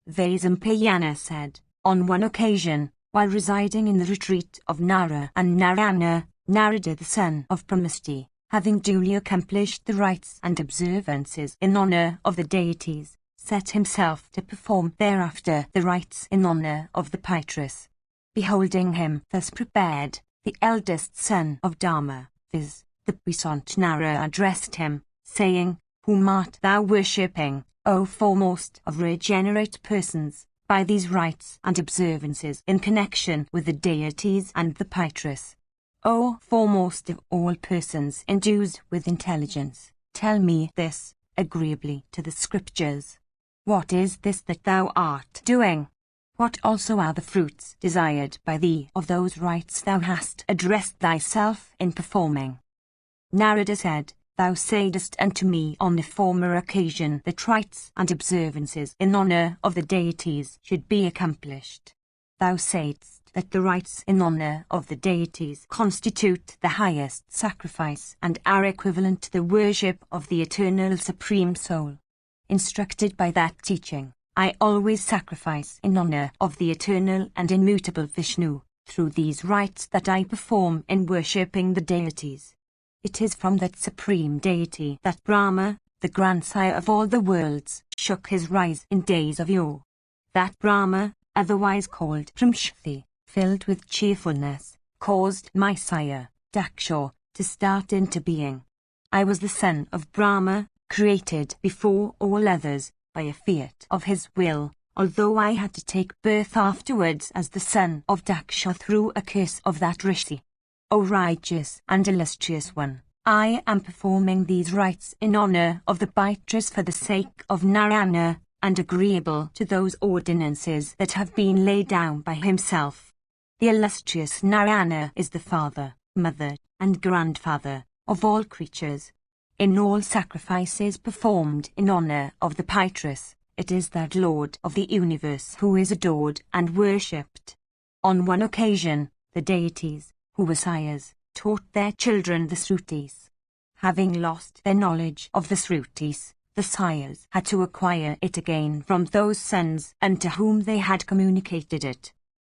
[SPEAKER 1] Vaisampayana said, on one occasion, while residing in the retreat of Nara and Narayana, Narada the son of Pramasti, having duly accomplished the rites and observances in honor of the deities, set himself to perform thereafter the rites in honor of the Pitris. Beholding him thus prepared, the eldest son of Dharma, viz., the puissant Nara, addressed him, saying, Whom art thou worshipping, O foremost of regenerate persons, by these rites and observances in connection with the deities and the Pitris? O foremost of all persons endued with intelligence, tell me this, agreeably to the scriptures. What is this that thou art doing? What also are the fruits desired by thee of those rites thou hast addressed thyself in performing? Narada said, Thou saidst unto me on the former occasion that rites and observances in honor of the deities should be accomplished. Thou saidst that the rites in honor of the deities constitute the highest sacrifice and are equivalent to the worship of the eternal Supreme Soul. Instructed by that teaching, I always sacrifice in honor of the eternal and immutable Vishnu, through these rites that I perform in worshipping the deities. It is from that supreme deity that Brahma, the grandsire of all the worlds, shook his rise in days of yore. That Brahma, otherwise called Pramshthi, filled with cheerfulness, caused my sire, Daksha, to start into being. I was the son of Brahma, created before all others, by a fiat of his will, although I had to take birth afterwards as the son of Daksha through a curse of that Rishi. O righteous and illustrious one, I am performing these rites in honor of the Pitris for the sake of Narayana, and agreeable to those ordinances that have been laid down by himself. The illustrious Narayana is the father, mother, and grandfather of all creatures. In all sacrifices performed in honor of the Pitris, it is that Lord of the universe who is adored and worshipped. On one occasion, the deities, who were sires, taught their children the Srutis. Having lost their knowledge of the Srutis, the sires had to acquire it again from those sons unto whom they had communicated it.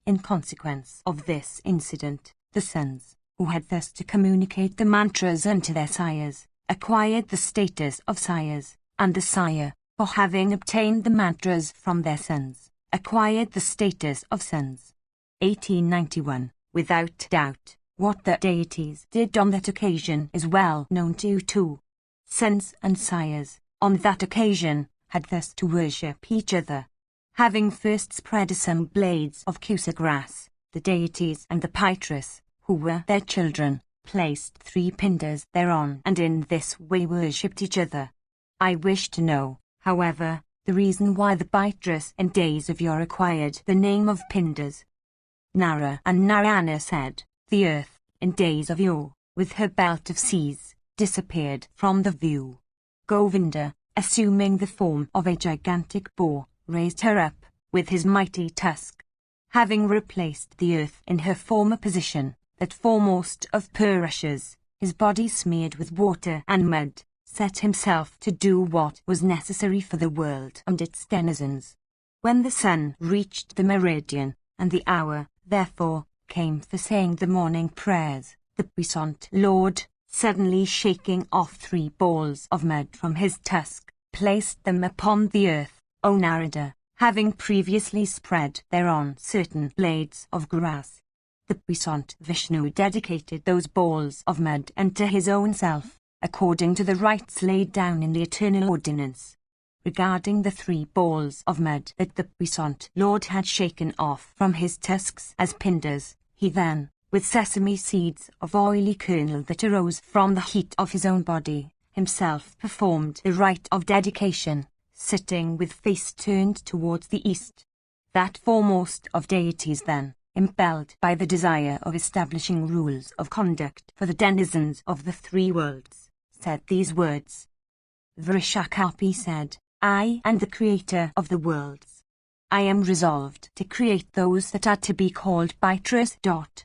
[SPEAKER 1] In consequence of this incident, the sons, who had thus to communicate the mantras unto their sires, acquired the status of sires, and the sire, for having obtained the mantras from their sons, acquired the status of sons. 1891. Without doubt, what the deities did on that occasion is well known to you too. Sons and sires, on that occasion, had thus to worship each other. Having first spread some blades of kusa grass, the deities and the Pitris, who were their children, placed 3 pindars thereon and in this way worshipped each other. I wish to know, however, the reason why the Pitris in days of yore acquired the name of pindars. Nara and Narayana said, the earth, in days of yore, with her belt of seas, disappeared from the view. Govinda, assuming the form of a gigantic boar, raised her up, with his mighty tusk. Having replaced the earth in her former position, that foremost of Purushas, his body smeared with water and mud, set himself to do what was necessary for the world and its denizens. When the sun reached the meridian, and the hour, therefore, came for saying the morning prayers, the puissant Lord, suddenly shaking off 3 balls of mud from his tusk, placed them upon the earth, O Narada, having previously spread thereon certain blades of grass. The puissant Vishnu dedicated those balls of mud unto his own self, according to the rites laid down in the eternal ordinance. Regarding the 3 balls of mud that the puissant Lord had shaken off from his tusks as pindars, he then, with sesame seeds of oily kernel that arose from the heat of his own body, himself performed the rite of dedication, sitting with face turned towards the east. That foremost of deities then, impelled by the desire of establishing rules of conduct for the denizens of the 3 worlds, said these words. Vrishakapi said, I am the creator of the worlds. I am resolved to create those that are to be called Pitras.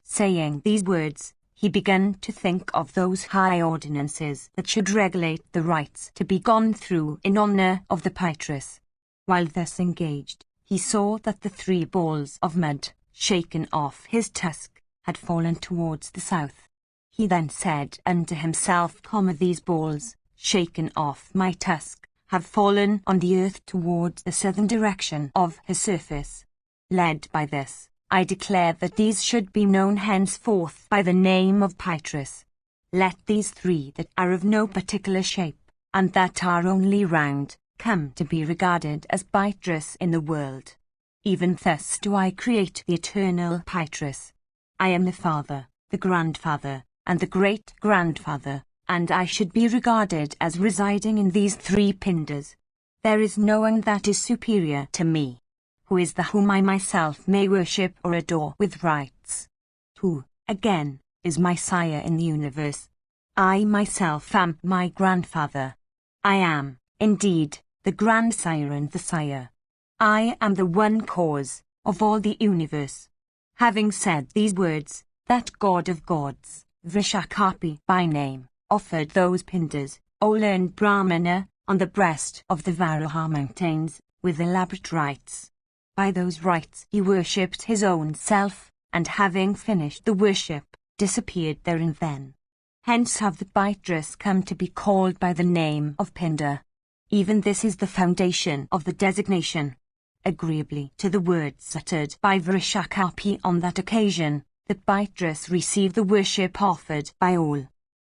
[SPEAKER 1] Saying these words, he began to think of those high ordinances that should regulate the rites to be gone through in honor of the Pitras. While thus engaged, he saw that the 3 balls of mud, shaken off his tusk, had fallen towards the south. He then said unto himself, these balls, shaken off my tusk, have fallen on the earth towards the southern direction of his surface. Led by this, I declare that these should be known henceforth by the name of Pitras. Let these 3 that are of no particular shape, and that are only round, come to be regarded as Pitras in the world. Even thus do I create the eternal Pitras. I am the father, the grandfather, and the great-grandfather, and I should be regarded as residing in these 3 pindas. There is no one that is superior to me, who is the whom I myself may worship or adore with rites. Who, again, is my sire in the universe? I myself am my grandfather. I am, indeed, the grandsire and the sire. I am the one cause of all the universe. Having said these words, that god of gods, Vrishakapi by name, offered those pindas, O learned Brahmana, on the breast of the Varaha mountains, with elaborate rites. By those rites he worshipped his own self, and having finished the worship, disappeared therein then. Hence have the Pitras come to be called by the name of Pinda. Even this is the foundation of the designation. Agreeably to the words uttered by Vrishakapi on that occasion, the Pitras receive the worship offered by all.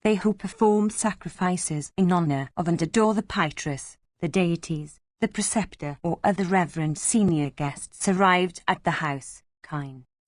[SPEAKER 1] They who perform sacrifices in honor of and adore the Pitras, the deities, the preceptor or other reverend senior guests arrived at the house,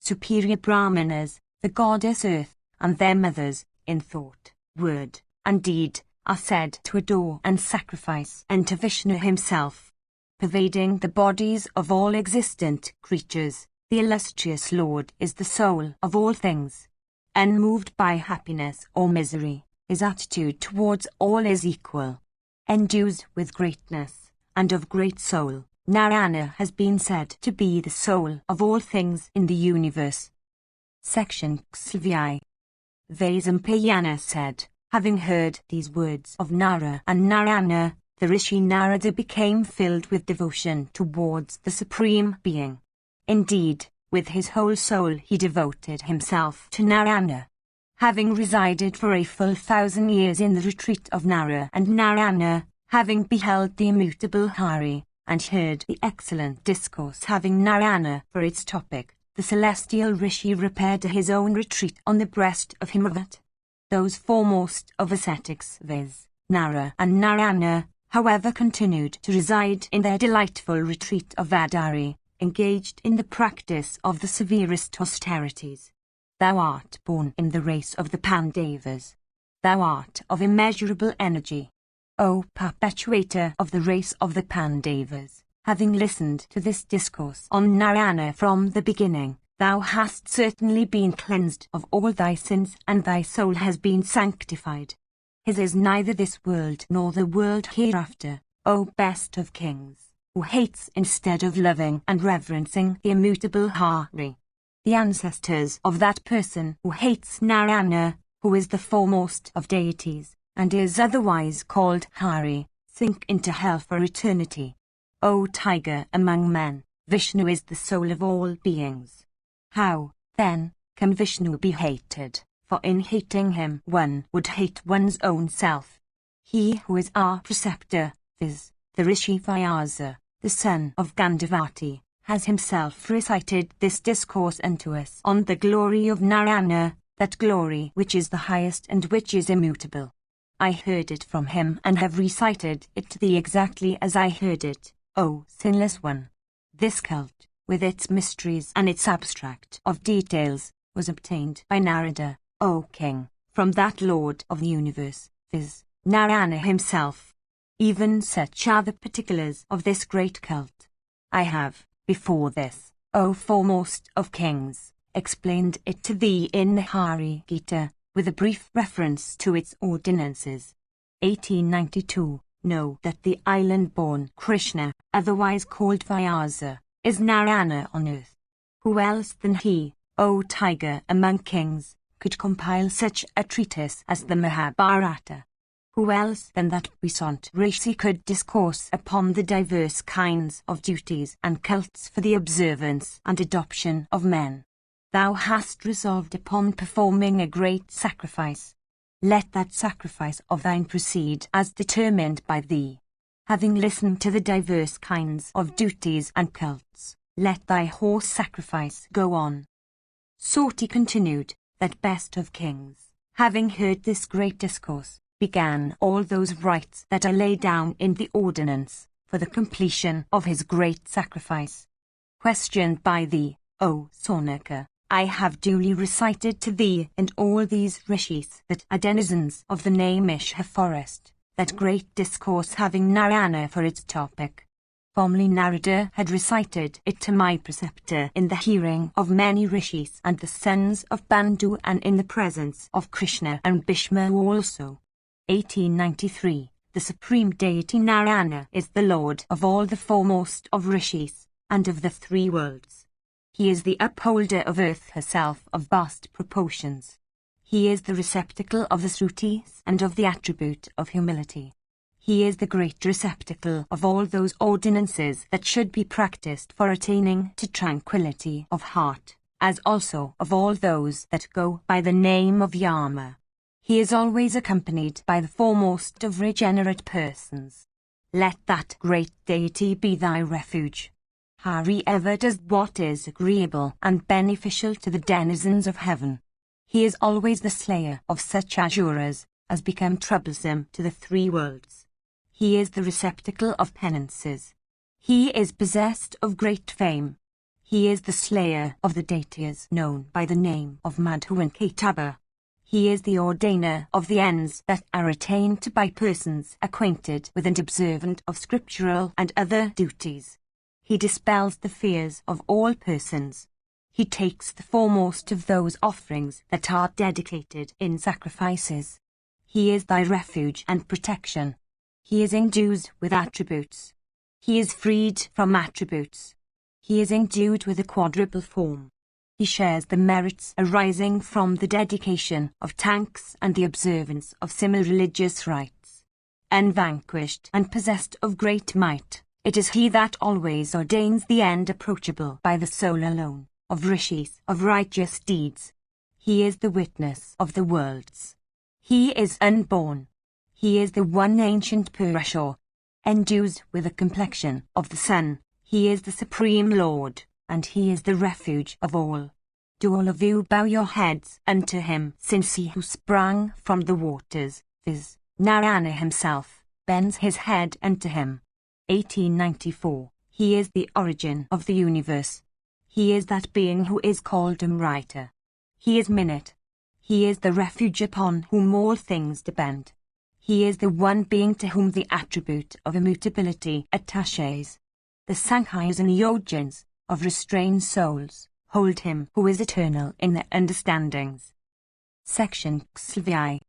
[SPEAKER 1] superior Brahmanas, the goddess Earth, and their mothers, in thought, word, and deed, are said to adore and sacrifice unto Vishnu himself. Pervading the bodies of all existent creatures, the illustrious Lord is the soul of all things. Unmoved by happiness or misery, his attitude towards all is equal. Endued with greatness, and of great soul, Narayana has been said to be the soul of all things in the universe. Section Xvi. Vaisampayana said, having heard these words of Nara and Narayana, the Rishi Narada became filled with devotion towards the Supreme Being. Indeed, with his whole soul he devoted himself to Narayana. Having resided for a full 1,000 years in the retreat of Nara and Narayana, having beheld the immutable Hari, and heard the excellent discourse having Narayana for its topic, the celestial Rishi repaired to his own retreat on the breast of Himavat. Those foremost of ascetics, viz., Nara and Narayana, however, continued to reside in their delightful retreat of Vadari, engaged in the practice of the severest austerities. Thou art born in the race of the Pandavas. Thou art of immeasurable energy. O perpetuator of the race of the Pandavas, having listened to this discourse on Narayana from the beginning, thou hast certainly been cleansed of all thy sins and thy soul has been sanctified. His is neither this world nor the world hereafter, O best of kings, who hates instead of loving and reverencing the immutable Hari. The ancestors of that person who hates Narayana, who is the foremost of deities, and is otherwise called Hari, sink into hell for eternity. O tiger among men, Vishnu is the soul of all beings. How, then, can Vishnu be hated? For in hating him one would hate one's own self. He who is our preceptor, viz., the Rishi Vyasa, the son of Gandavati, has himself recited this discourse unto us on the glory of Narayana, that glory which is the highest and which is immutable. I heard it from him and have recited it to thee exactly as I heard it, O sinless one. This cult, with its mysteries and its abstract of details, was obtained by Narada, O king, from that Lord of the universe, viz., Narayana himself. Even such are the particulars of this great cult. I have, before this, O foremost of kings, explained it to thee in the Hari Gita, with a brief reference to its ordinances. 1892. Know that the island-born Krishna, otherwise called Vyasa, is Narayana on earth. Who else than he, O tiger among kings, could compile such a treatise as the Mahabharata? Who else than that puissant rishi could discourse upon the diverse kinds of duties and cults for the observance and adoption of men? Thou hast resolved upon performing a great sacrifice. Let that sacrifice of thine proceed as determined by thee. Having listened to the diverse kinds of duties and cults, let thy horse sacrifice go on. Soti continued, that best of kings, having heard this great discourse, began all those rites that are laid down in the ordinance, for the completion of his great sacrifice. Questioned by thee, O Saunaka, I have duly recited to thee and all these rishis that are denizens of the Naimisha forest, that great discourse having Narayana for its topic. Formerly Narada had recited it to my preceptor in the hearing of many rishis and the sons of Bandhu and in the presence of Krishna and Bhishma also. 1893. The supreme deity Narayana is the lord of all the foremost of rishis, and of the three worlds. He is the upholder of earth herself of vast proportions. He is the receptacle of the Srutis and of the attribute of humility. He is the great receptacle of all those ordinances that should be practiced for attaining to tranquility of heart, as also of all those that go by the name of Yama. He is always accompanied by the foremost of regenerate persons. Let that great deity be thy refuge. Hari ever does what is agreeable and beneficial to the denizens of heaven. He is always the slayer of such asuras as become troublesome to the three worlds. He is the receptacle of penances. He is possessed of great fame. He is the slayer of the deities known by the name of Madhu and Ketaba. He is the ordainer of the ends that are attained by persons acquainted with and observant of scriptural and other duties. He dispels the fears of all persons. He takes the foremost of those offerings that are dedicated in sacrifices. He is thy refuge and protection. He is endued with attributes. He is freed from attributes. He is endued with a quadruple form. He shares the merits arising from the dedication of tanks and the observance of similar religious rites. Unvanquished and possessed of great might, it is he that always ordains the end approachable by the soul alone, of rishis, of righteous deeds. He is the witness of the worlds. He is unborn. He is the one ancient Purusha, endued with the complexion of the sun. He is the Supreme Lord, and he is the refuge of all. Do all of you bow your heads unto him, since he who sprang from the waters, viz., Narayana himself, bends his head unto him. 1894. He is the origin of the universe. He is that being who is called Amrita. He is Minute. He is the refuge upon whom all things depend. He is the one being to whom the attribute of immutability attaches. The Sankhya's and Yogins, of restrained souls, hold him who is eternal in their understandings. Section Xlvi.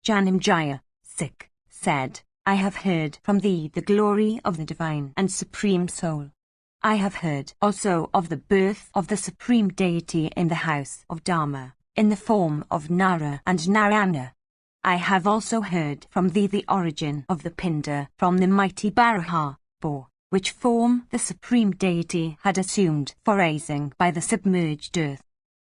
[SPEAKER 1] Janamjaya, Sikh, said, I have heard from thee the glory of the divine and supreme soul. I have heard also of the birth of the supreme deity in the house of Dharma, in the form of Nara and Narayana. I have also heard from thee the origin of the Pinda from the mighty Baraha, which form the supreme deity had assumed for raising by the submerged earth.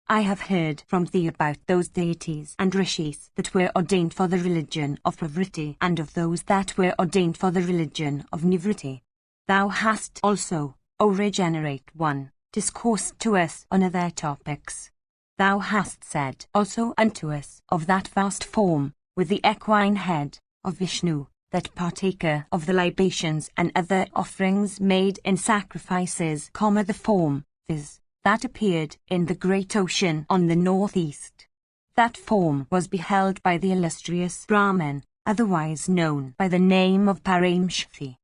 [SPEAKER 1] I have heard from thee about those deities and rishis that were ordained for the religion of Pravritti and of those that were ordained for the religion of Nivritti. Thou hast also, O regenerate one, discoursed to us on other topics. Thou hast said also unto us of that vast form, with the equine head, of Vishnu, that partaker of the libations and other offerings made in sacrifices, the form, viz., that appeared in the great ocean on the northeast. That form was beheld by the illustrious Brahman, otherwise known by the name of Paramshakti.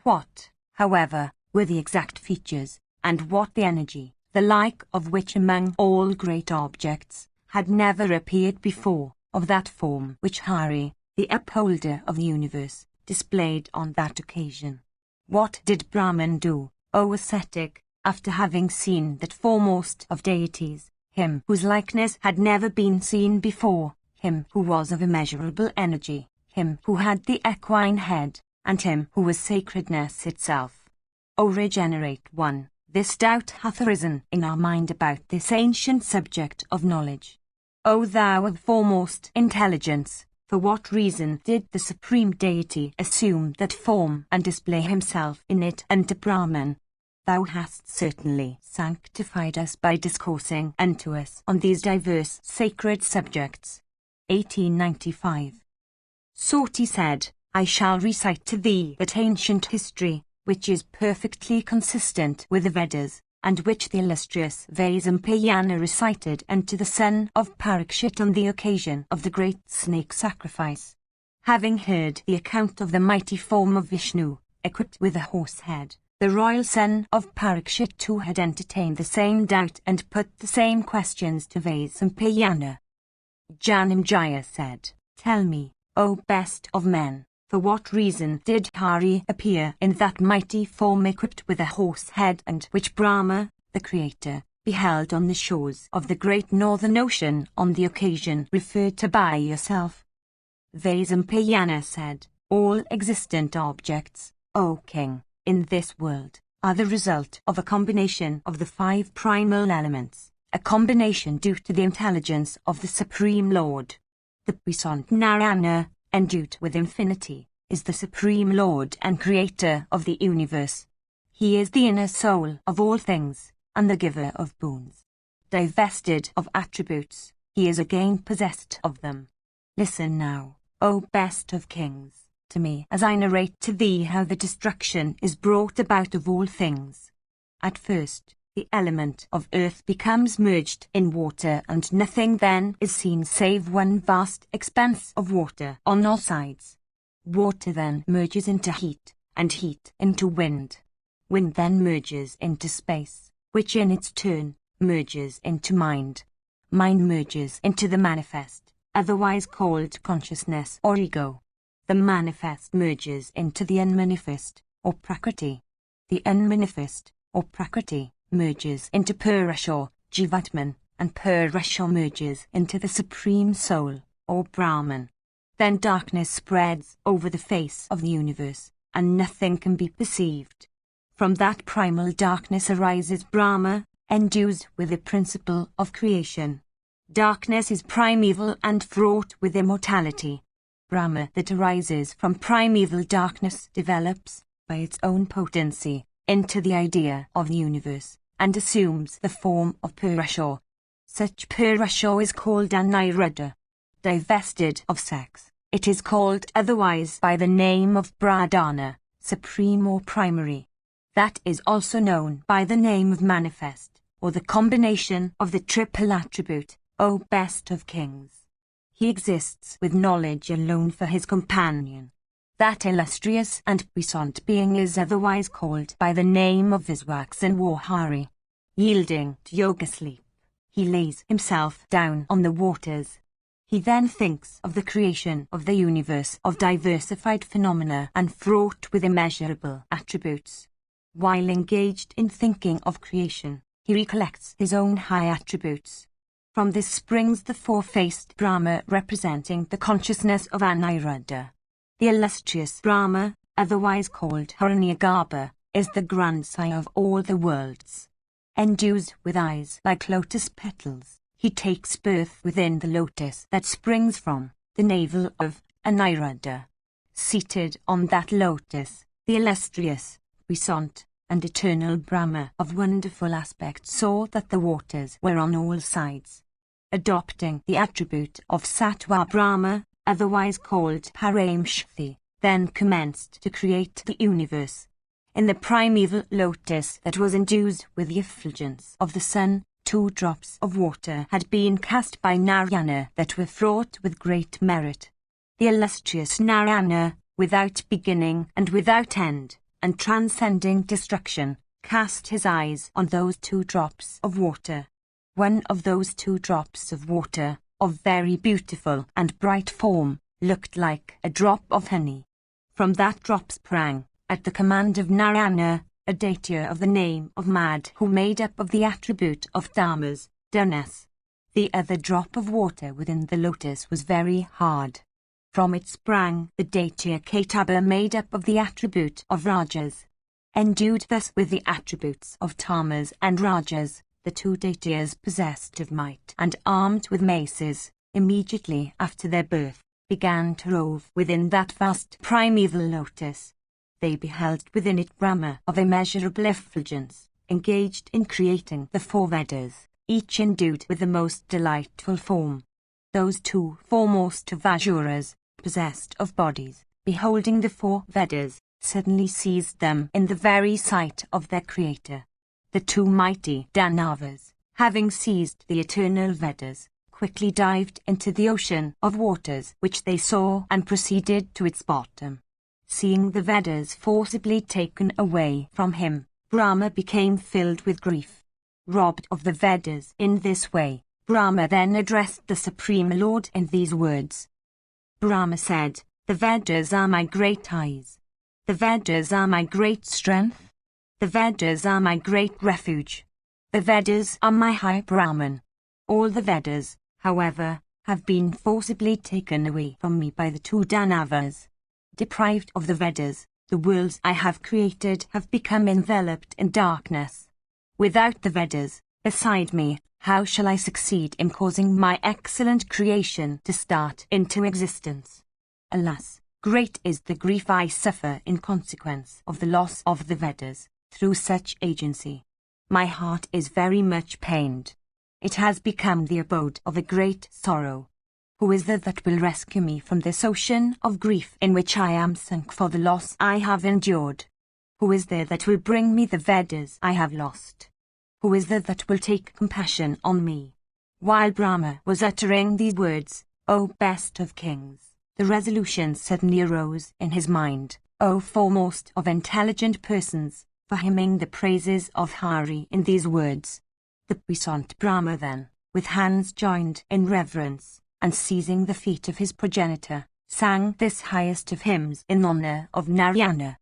[SPEAKER 1] What, however, were the exact features, and what the energy, the like of which among all great objects, had never appeared before, of that form which Hari, the upholder of the universe, displayed on that occasion. What did Brahman do, O ascetic, after having seen that foremost of deities, him whose likeness had never been seen before, him who was of immeasurable energy, him who had the equine head, and him who was sacredness itself? O regenerate one, this doubt hath arisen in our mind about this ancient subject of knowledge. O thou of foremost intelligence, for what reason did the Supreme Deity assume that form and display himself in it unto Brahman? Thou hast certainly sanctified us by discoursing unto us on these diverse sacred subjects. 1895. Soti said, I shall recite to thee that ancient history, which is perfectly consistent with the Vedas, and which the illustrious Vaisampayana recited unto the son of Parikshit on the occasion of the great snake sacrifice. Having heard the account of the mighty form of Vishnu, equipped with a horse head, the royal son of Parikshit too had entertained the same doubt and put the same questions to Vaisampayana. Janamejaya said, Tell me, O best of men, for what reason did Hari appear in that mighty form equipped with a horse head, and which Brahma, the creator, beheld on the shores of the great northern ocean on the occasion referred to by yourself? Vaisampayana said, All existent objects, O king, in this world, are the result of a combination of the 5 primal elements, a combination due to the intelligence of the Supreme Lord. The puissant Narayana, endued with infinity, is the Supreme Lord and Creator of the universe. He is the inner soul of all things, and the giver of boons. Divested of attributes, he is again possessed of them. Listen now, O best of kings, to me as I narrate to thee how the destruction is brought about of all things. At first, the element of earth becomes merged in water, and nothing then is seen save one vast expanse of water on all sides. Water then merges into heat, and heat into wind. Wind then merges into space, which in its turn merges into mind. Mind merges into the manifest, otherwise called consciousness or ego. The manifest merges into the unmanifest, or prakriti. The unmanifest, or prakriti, merges into Purusha, Jivatman, and Purusha merges into the Supreme Soul, or Brahman. Then darkness spreads over the face of the universe, and nothing can be perceived. From that primal darkness arises Brahma, endued with the principle of creation. Darkness is primeval and fraught with immortality. Brahma that arises from primeval darkness develops, by its own potency, into the idea of the universe, and assumes the form of Purusha. Such Purusha is called Aniruddha. Divested of sex, it is called otherwise by the name of Pradhana, supreme or primary. That is also known by the name of manifest, or the combination of the triple attribute, O best of kings. He exists with knowledge alone for his companion. That illustrious and puissant being is otherwise called by the name of Viswaksan Hari. Yielding to yoga sleep, he lays himself down on the waters. He then thinks of the creation of the universe of diversified phenomena and fraught with immeasurable attributes. While engaged in thinking of creation, he recollects his own high attributes. From this springs the 4-faced Brahma representing the consciousness of Aniruddha. The illustrious Brahma, otherwise called Hiranyagarbha, is the grandsire of all the worlds. Endued with eyes like lotus petals, he takes birth within the lotus that springs from the navel of Aniruddha. Seated on that lotus, the illustrious, puissant, and eternal Brahma of wonderful aspect saw that the waters were on all sides. Adopting the attribute of Sattva Brahma, otherwise called Paramshakti, then commenced to create the universe. In the primeval lotus that was endued with the effulgence of the sun, 2 drops of water had been cast by Narayana that were fraught with great merit. The illustrious Narayana, without beginning and without end, and transcending destruction, cast his eyes on those 2 drops of water. One of those 2 drops of water, of very beautiful and bright form, looked like a drop of honey. From that drop sprang, at the command of Narayana, a daitya of the name of Mad, who made up of the attribute of dharmas, dones. The other drop of water within the lotus was very hard. From it sprang the daitya Ketaba, made up of the attribute of rajas. Endued thus with the attributes of tamas and rajas, the two daityas possessed of might and armed with maces, immediately after their birth, began to rove within that vast primeval lotus. They beheld within it Brahma of immeasurable effulgence, engaged in creating the four Vedas, each endued with the most delightful form. Those two foremost of Asuras, possessed of bodies, beholding the four Vedas, suddenly seized them in the very sight of their creator. The two mighty Danavas, having seized the eternal Vedas, quickly dived into the ocean of waters which they saw and proceeded to its bottom. Seeing the Vedas forcibly taken away from him, Brahma became filled with grief. Robbed of the Vedas in this way, Brahma then addressed the Supreme Lord in these words. Brahma said, "The Vedas are my great eyes. The Vedas are my great strength. The Vedas are my great refuge. The Vedas are my high Brahman. All the Vedas, however, have been forcibly taken away from me by the two Danavas. Deprived of the Vedas, the worlds I have created have become enveloped in darkness. Without the Vedas, beside me, how shall I succeed in causing my excellent creation to start into existence? Alas, great is the grief I suffer in consequence of the loss of the Vedas, through such agency. My heart is very much pained. It has become the abode of a great sorrow. Who is there that will rescue me from this ocean of grief in which I am sunk for the loss I have endured? Who is there that will bring me the Vedas I have lost? Who is there that will take compassion on me?" While Brahma was uttering these words, "O best of kings," the resolution suddenly arose in his mind, "O foremost of intelligent persons," for hymning the praises of Hari in these words. The puissant Brahma then, with hands joined in reverence, and seizing the feet of his progenitor, sang this highest of hymns in honor of Narayana.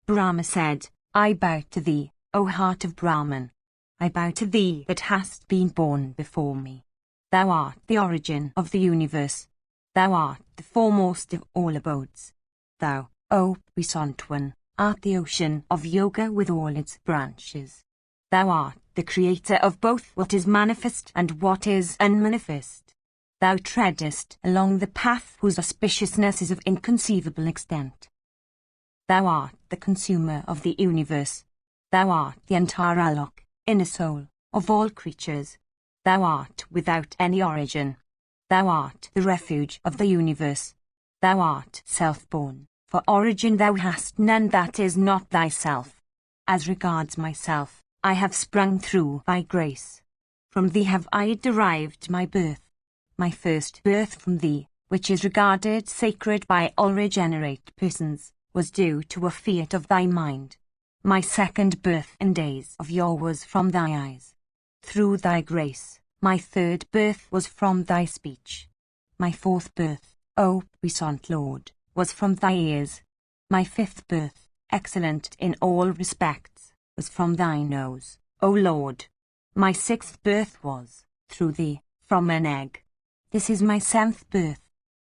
[SPEAKER 1] Brahma said, "I bow to thee, O heart of Brahman. I bow to thee that hast been born before me. Thou art the origin of the universe. Thou art the foremost of all abodes. Thou, O puissant one, art the ocean of yoga with all its branches. Thou art the creator of both what is manifest and what is unmanifest. Thou treadest along the path whose auspiciousness is of inconceivable extent. Thou art the consumer of the universe. Thou art the antaralok, inner soul, of all creatures. Thou art without any origin. Thou art the refuge of the universe. Thou art self-born, for origin thou hast none that is not thyself. As regards myself, I have sprung through thy grace. From thee have I derived my birth. My first birth from thee, which is regarded sacred by all regenerate persons, was due to a fiat of thy mind. My second birth in days of yore was from thy eyes. Through thy grace, my third birth was from thy speech. My fourth birth, O puissant Lord, was from thy ears. My fifth birth, excellent in all respects, was from thy nose, O Lord. My sixth birth was, through thee, from an egg. This is my seventh birth.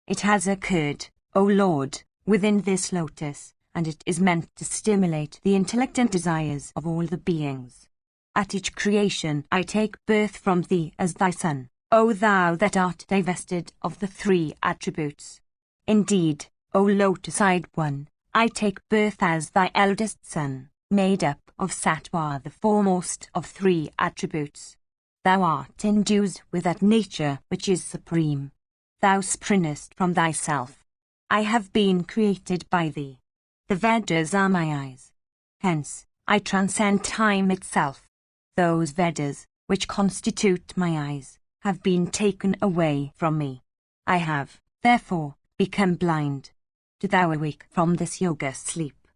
[SPEAKER 1] It has occurred, O Lord, within this lotus, and it is meant to stimulate the intellect and desires of all the beings. At each creation I take birth from thee as thy son, O thou that art divested of the three attributes. Indeed, O lotus-eyed one, I take birth as thy eldest son, made up of Sattva, the foremost of three attributes. Thou art endued with that nature which is supreme. Thou springest from thyself. I have been created by thee. The Vedas are my eyes. Hence, I transcend time itself. Those Vedas, which constitute my eyes, have been taken away from me. I have, therefore, become blind. Do thou awake from this yoga sleep.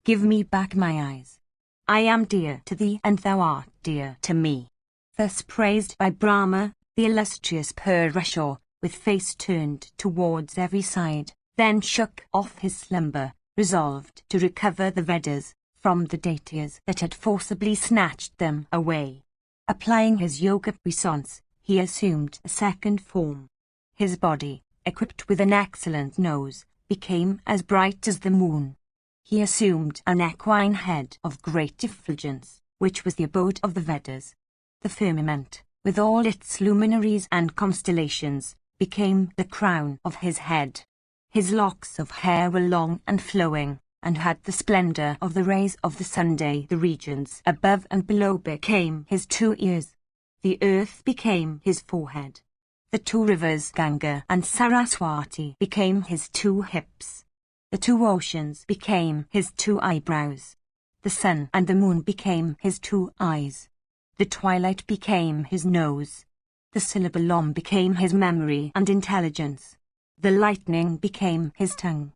[SPEAKER 1] Give me back my eyes. I am dear to thee and thou art dear to me." Thus praised by Brahma, the illustrious Purusha, with face turned towards every side, then shook off his slumber, resolved to recover the Vedas from the deities that had forcibly snatched them away. Applying his yoga puissance, he assumed a second form. His body, equipped with an excellent nose, became as bright as the moon. He assumed an equine head of great effulgence, which was the abode of the Vedas. The firmament, with all its luminaries and constellations, became the crown of his head. His locks of hair were long and flowing, and had the splendor of the rays of the Sunday. The regions above and below became his 2 ears. The earth became his forehead. The 2 rivers Ganga and Saraswati became his 2 hips. The 2 oceans became his 2 eyebrows. The sun and the moon became his 2 eyes. The twilight became his nose. The syllable Om became his memory and intelligence. The lightning became his tongue.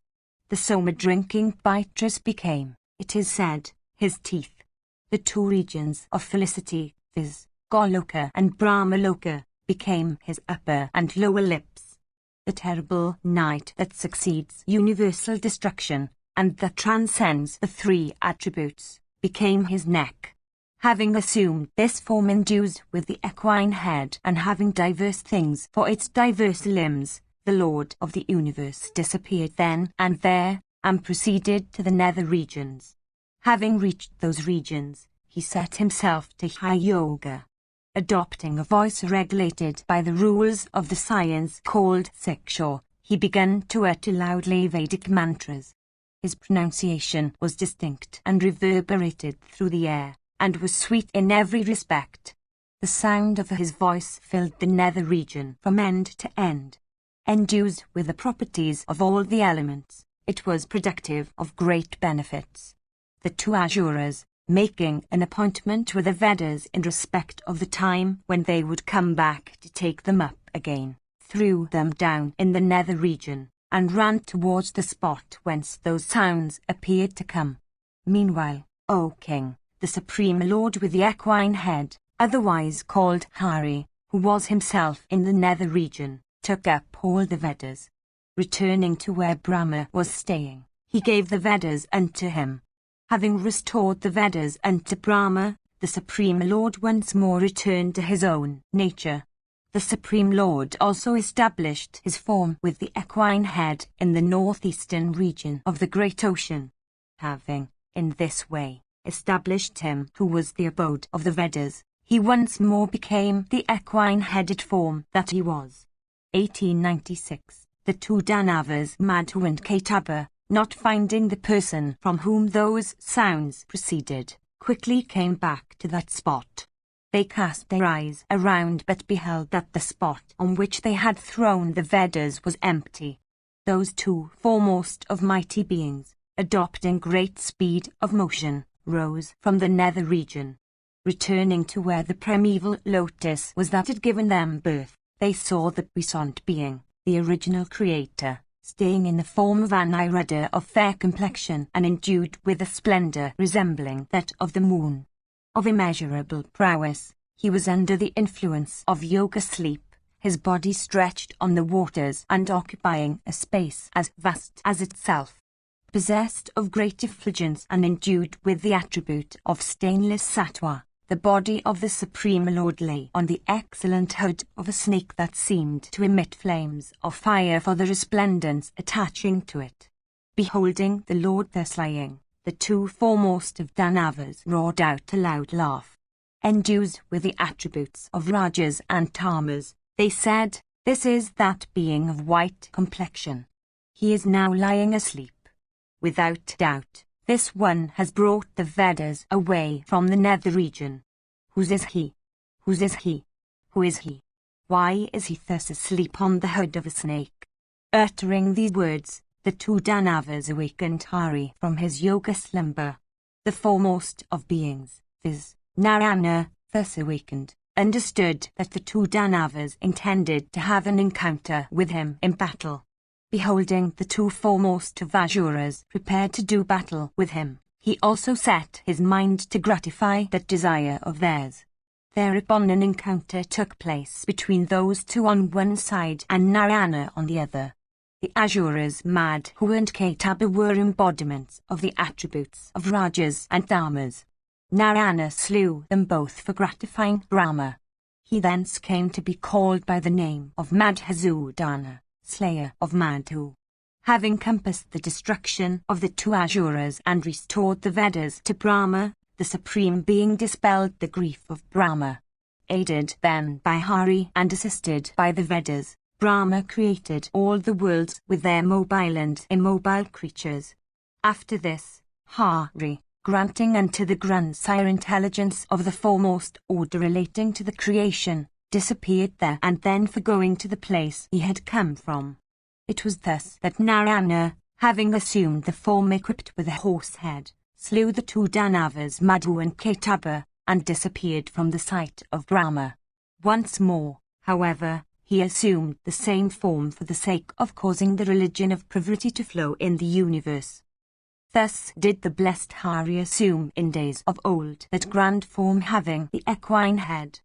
[SPEAKER 1] The soma-drinking Bitrus became, it is said, his teeth. The 2 regions of felicity, viz., Goloka and Brahmaloka, became his upper and lower lips. The terrible night that succeeds universal destruction, and that transcends the 3 attributes, became his neck. Having assumed this form endued with the equine head and having diverse things for its diverse limbs, the Lord of the universe disappeared then and there, and proceeded to the nether regions. Having reached those regions, he set himself to high yoga. Adopting a voice regulated by the rules of the science called Siksha, he began to utter loudly Vedic mantras. His pronunciation was distinct and reverberated through the air, and was sweet in every respect. The sound of his voice filled the nether region from end to end. Endued with the properties of all the elements, it was productive of great benefits. The 2 Asuras, making an appointment with the Vedas in respect of the time when they would come back to take them up again, threw them down in the nether region, and ran towards the spot whence those sounds appeared to come. Meanwhile, O King, the Supreme Lord with the equine head, otherwise called Hari, who was himself in the nether region, took up all the Vedas. Returning to where Brahma was staying, he gave the Vedas unto him. Having restored the Vedas unto Brahma, the Supreme Lord once more returned to his own nature. The Supreme Lord also established his form with the equine head in the northeastern region of the great ocean. Having, in this way, established him who was the abode of the Vedas, he once more became the equine-headed form that he was. 1896. The 2 Danavas, Madhu and Ketaba, not finding the person from whom those sounds proceeded, quickly came back to that spot. They cast their eyes around but beheld that the spot on which they had thrown the Vedas was empty. Those 2 foremost of mighty beings, adopting great speed of motion, rose from the nether region. Returning to where the primeval lotus was that had given them birth, they saw the puissant being, the original creator, staying in the form of an Irada of fair complexion and endued with a splendor resembling that of the moon. Of immeasurable prowess, he was under the influence of yoga sleep, his body stretched on the waters and occupying a space as vast as itself. Possessed of great effulgence and endued with the attribute of stainless sattva, the body of the Supreme Lord lay on the excellent hood of a snake that seemed to emit flames of fire for the resplendence attaching to it. Beholding the Lord thus lying, the 2 foremost of Danavas roared out a loud laugh. Endued with the attributes of Rajas and Tamas, they said, "This is that being of white complexion. He is now lying asleep. Without doubt, this one has brought the Vedas away from the nether region. Whose is he? Whose is he? Who is he? Why is he thus asleep on the hood of a snake?" Uttering these words, the 2 Danavas awakened Hari from his yoga slumber. The foremost of beings, viz., Narayana, thus awakened, understood that the 2 Danavas intended to have an encounter with him in battle. Beholding the 2 foremost of Asuras prepared to do battle with him, he also set his mind to gratify that desire of theirs. Thereupon an encounter took place between those two on one side and Narayana on the other. The Asuras Madhu and Ketaba were embodiments of the attributes of Rajas and Dharmas. Narayana slew them both for gratifying Brahma. He thence came to be called by the name of Madhusudana, slayer of Madhu. Having compassed the destruction of the two Asuras and restored the Vedas to Brahma, the Supreme Being dispelled the grief of Brahma. Aided then by Hari and assisted by the Vedas, Brahma created all the worlds with their mobile and immobile creatures. After this, Hari, granting unto the grandsire intelligence of the foremost order relating to the creation, disappeared there and then forgoing to the place he had come from. It was thus that Narayana, having assumed the form equipped with a horse head, slew the two Danavas Madhu and Ketaba, and disappeared from the sight of Brahma. Once more, however, he assumed the same form for the sake of causing the religion of Pravriti to flow in the universe. Thus did the blessed Hari assume in days of old that grand form having the equine head.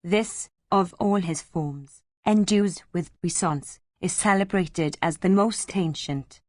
[SPEAKER 1] This, of all his forms, endued with puissance, is celebrated as the most ancient.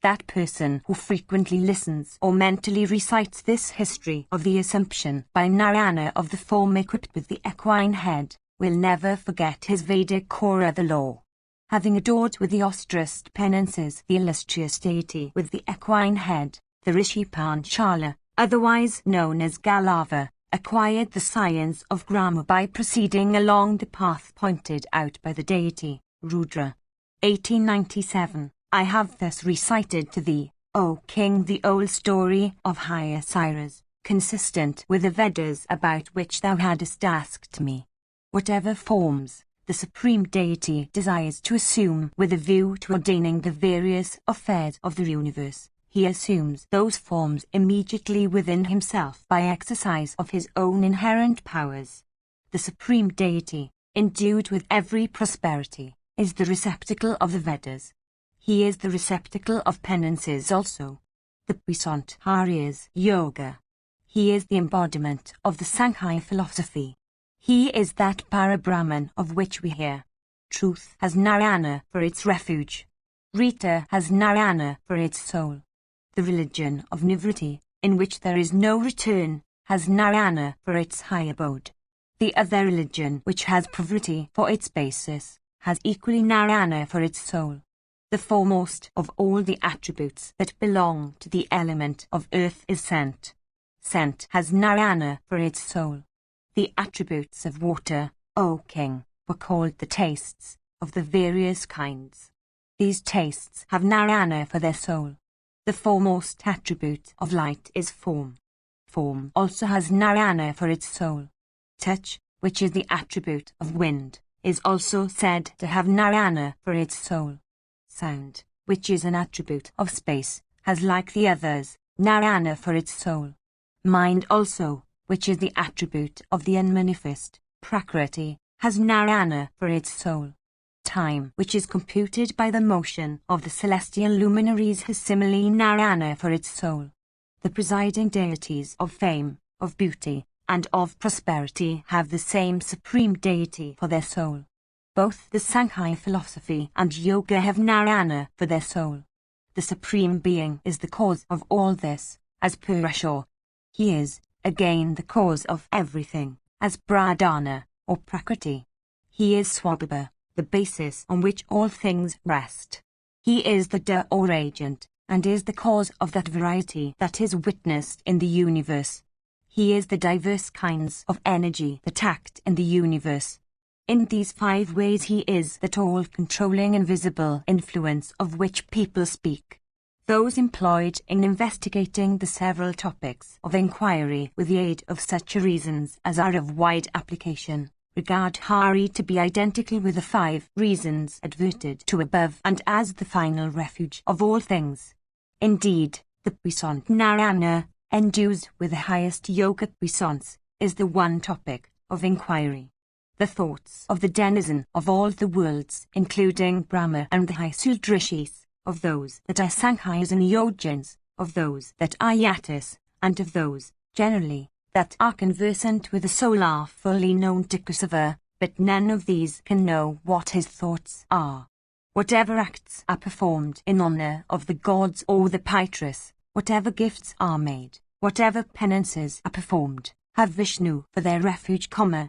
[SPEAKER 1] That person who frequently listens or mentally recites this history of the assumption by Narayana of the form equipped with the equine head, will never forget his Vedic Kora the law. Having adored with the austerest penances the illustrious deity with the equine head, the Rishi Panchala, otherwise known as Galava, acquired the science of grammar by proceeding along the path pointed out by the deity, Rudra. 1897. I have thus recited to thee, O King, the old story of high Cyrus, consistent with the Vedas about which thou hadst asked me. Whatever forms the Supreme Deity desires to assume with a view to ordaining the various affairs of the universe, he assumes those forms immediately within himself by exercise of his own inherent powers. The Supreme Deity, endued with every prosperity, is the receptacle of the Vedas. He is the receptacle of penances also. The puissant Hari is Yoga. He is the embodiment of the Sankhya philosophy. He is that Parabrahman of which we hear. Truth has Narayana for its refuge. Rita has Narayana for its soul. The religion of Nivritti, in which there is no return, has Narayana for its high abode. The other religion, which has Pravritti for its basis, has equally Narayana for its soul. The foremost of all the attributes that belong to the element of earth is scent. Scent has Narayana for its soul. The attributes of water, O King, were called the tastes of the various kinds. These tastes have Narayana for their soul. The foremost attribute of light is form. Form also has Narayana for its soul. Touch, which is the attribute of wind, is also said to have Narayana for its soul. Sound, which is an attribute of space, has like the others, Narayana for its soul. Mind also, which is the attribute of the unmanifest, Prakriti, has Narayana for its soul. Time, which is computed by the motion of the celestial luminaries, has similarly Narayana for its soul. The presiding deities of fame, of beauty, and of prosperity have the same Supreme Deity for their soul. Both the Sankhya philosophy and yoga have Narayana for their soul. The Supreme Being is the cause of all this, as Purusha. He is, again, the cause of everything, as Pradhana, or Prakriti. He is Swabhava, the basis on which all things rest. He is the Da or agent, and is the cause of that variety that is witnessed in the universe. He is the diverse kinds of energy that act in the universe. In these 5 ways he is that all-controlling invisible influence of which people speak. Those employed in investigating the several topics of inquiry with the aid of such reasons as are of wide application, regard Hari to be identical with the 5 reasons adverted to above and as the final refuge of all things. Indeed, the puissant Narayana, endued with the highest yoga puissance, is the one topic of inquiry. The thoughts of the denizen of all the worlds, including Brahma and the high Sudrishis, of those that are Sankhyas and Yojans, of those that are Yatis, and of those, generally, that are conversant with the soul are fully known to Kusava, but none of these can know what his thoughts are. Whatever acts are performed in honor of the gods or the Pitras, whatever gifts are made, whatever penances are performed, have Vishnu for their refuge,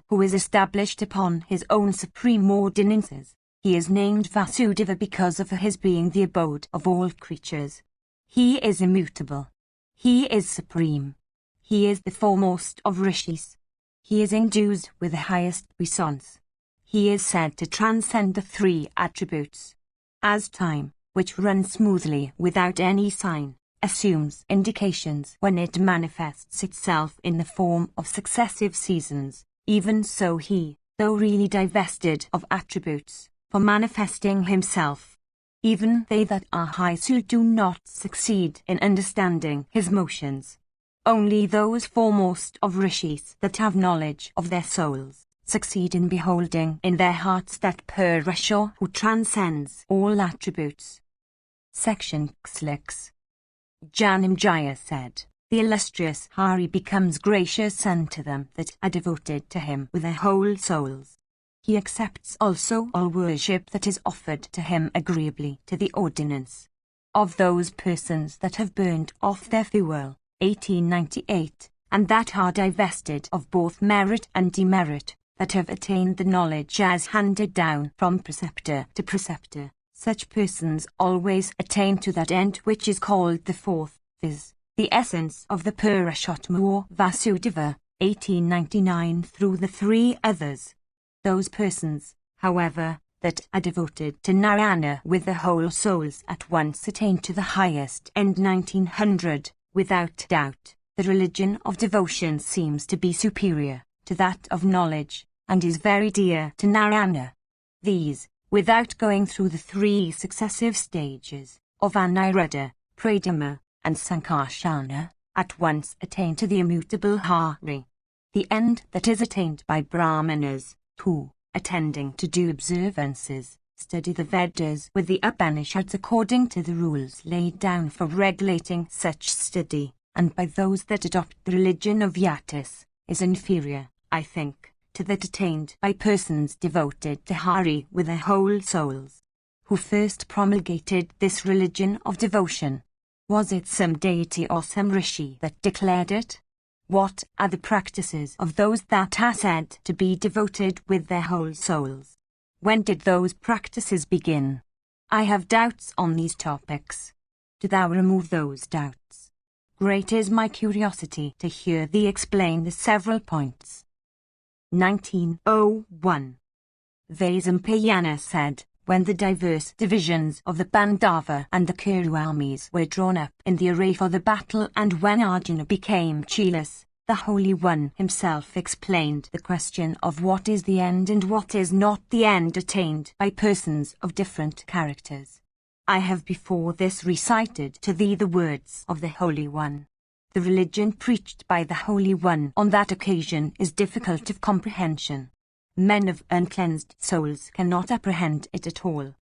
[SPEAKER 1] who is established upon his own supreme ordinances. He is named Vasudeva because of his being the abode of all creatures. He is immutable. He is supreme. He is the foremost of rishis. He is endued with the highest puissance. He is said to transcend the three attributes. As time, which runs smoothly without any sign, assumes indications when it manifests itself in the form of successive seasons, even so he, though really divested of attributes, for manifesting himself. Even they that are high soul do not succeed in understanding his motions. Only those foremost of rishis that have knowledge of their souls succeed in beholding in their hearts that Purusha who transcends all attributes. Section 6. Janamjaya said, the illustrious Hari becomes gracious unto them that are devoted to him with their whole souls. He accepts also all worship that is offered to him agreeably to the ordinance of those persons that have burned off their fuel, 1898, and that are divested of both merit and demerit, that have attained the knowledge as handed down from preceptor to preceptor. Such persons always attain to that end which is called the fourth, viz., the essence of the Purushottama or Vasudeva, 1899 through the three others. Those persons, however, that are devoted to Narayana with their whole souls at once attain to the highest end. 1900. Without doubt, the religion of devotion seems to be superior to that of knowledge, and is very dear to Narayana. These, without going through the three successive stages of Aniruddha, Pradama, and Sankarsana, at once attain to the immutable Hari. The end that is attained by Brahmanas, who, attending to due observances, study the Vedas with the Upanishads according to the rules laid down for regulating such study, and by those that adopt the religion of Yatis, is inferior, I think, to that attained by persons devoted to Hari with their whole souls. Who first promulgated this religion of devotion? Was it some deity or some rishi that declared it? What are the practices of those that are said to be devoted with their whole souls? When did those practices begin? I have doubts on these topics. Do thou remove those doubts. Great is my curiosity to hear thee explain the several points. 1901. Vaisampayana said, when the diverse divisions of the Pandava and the Kuru armies were drawn up in the array for the battle, and when Arjuna became chiefless, the Holy One himself explained the question of what is the end and what is not the end attained by persons of different characters. I have before this recited to thee the words of the Holy One. The religion preached by the Holy One on that occasion is difficult of comprehension. Men of uncleansed souls cannot apprehend it at all.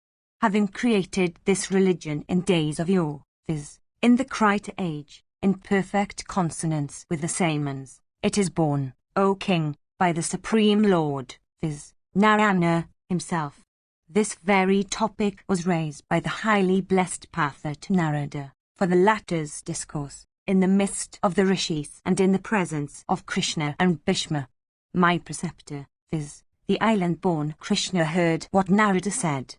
[SPEAKER 1] Having created this religion in days of yore, viz., in the Krita age, in perfect consonance with the Samans, it is born, O King, by the Supreme Lord, viz., Narayana, himself. This very topic was raised by the highly blessed Partha to Narada, for the latter's discourse, in the midst of the rishis and in the presence of Krishna and Bhishma. My preceptor, viz., the island-born Krishna, heard what Narada said.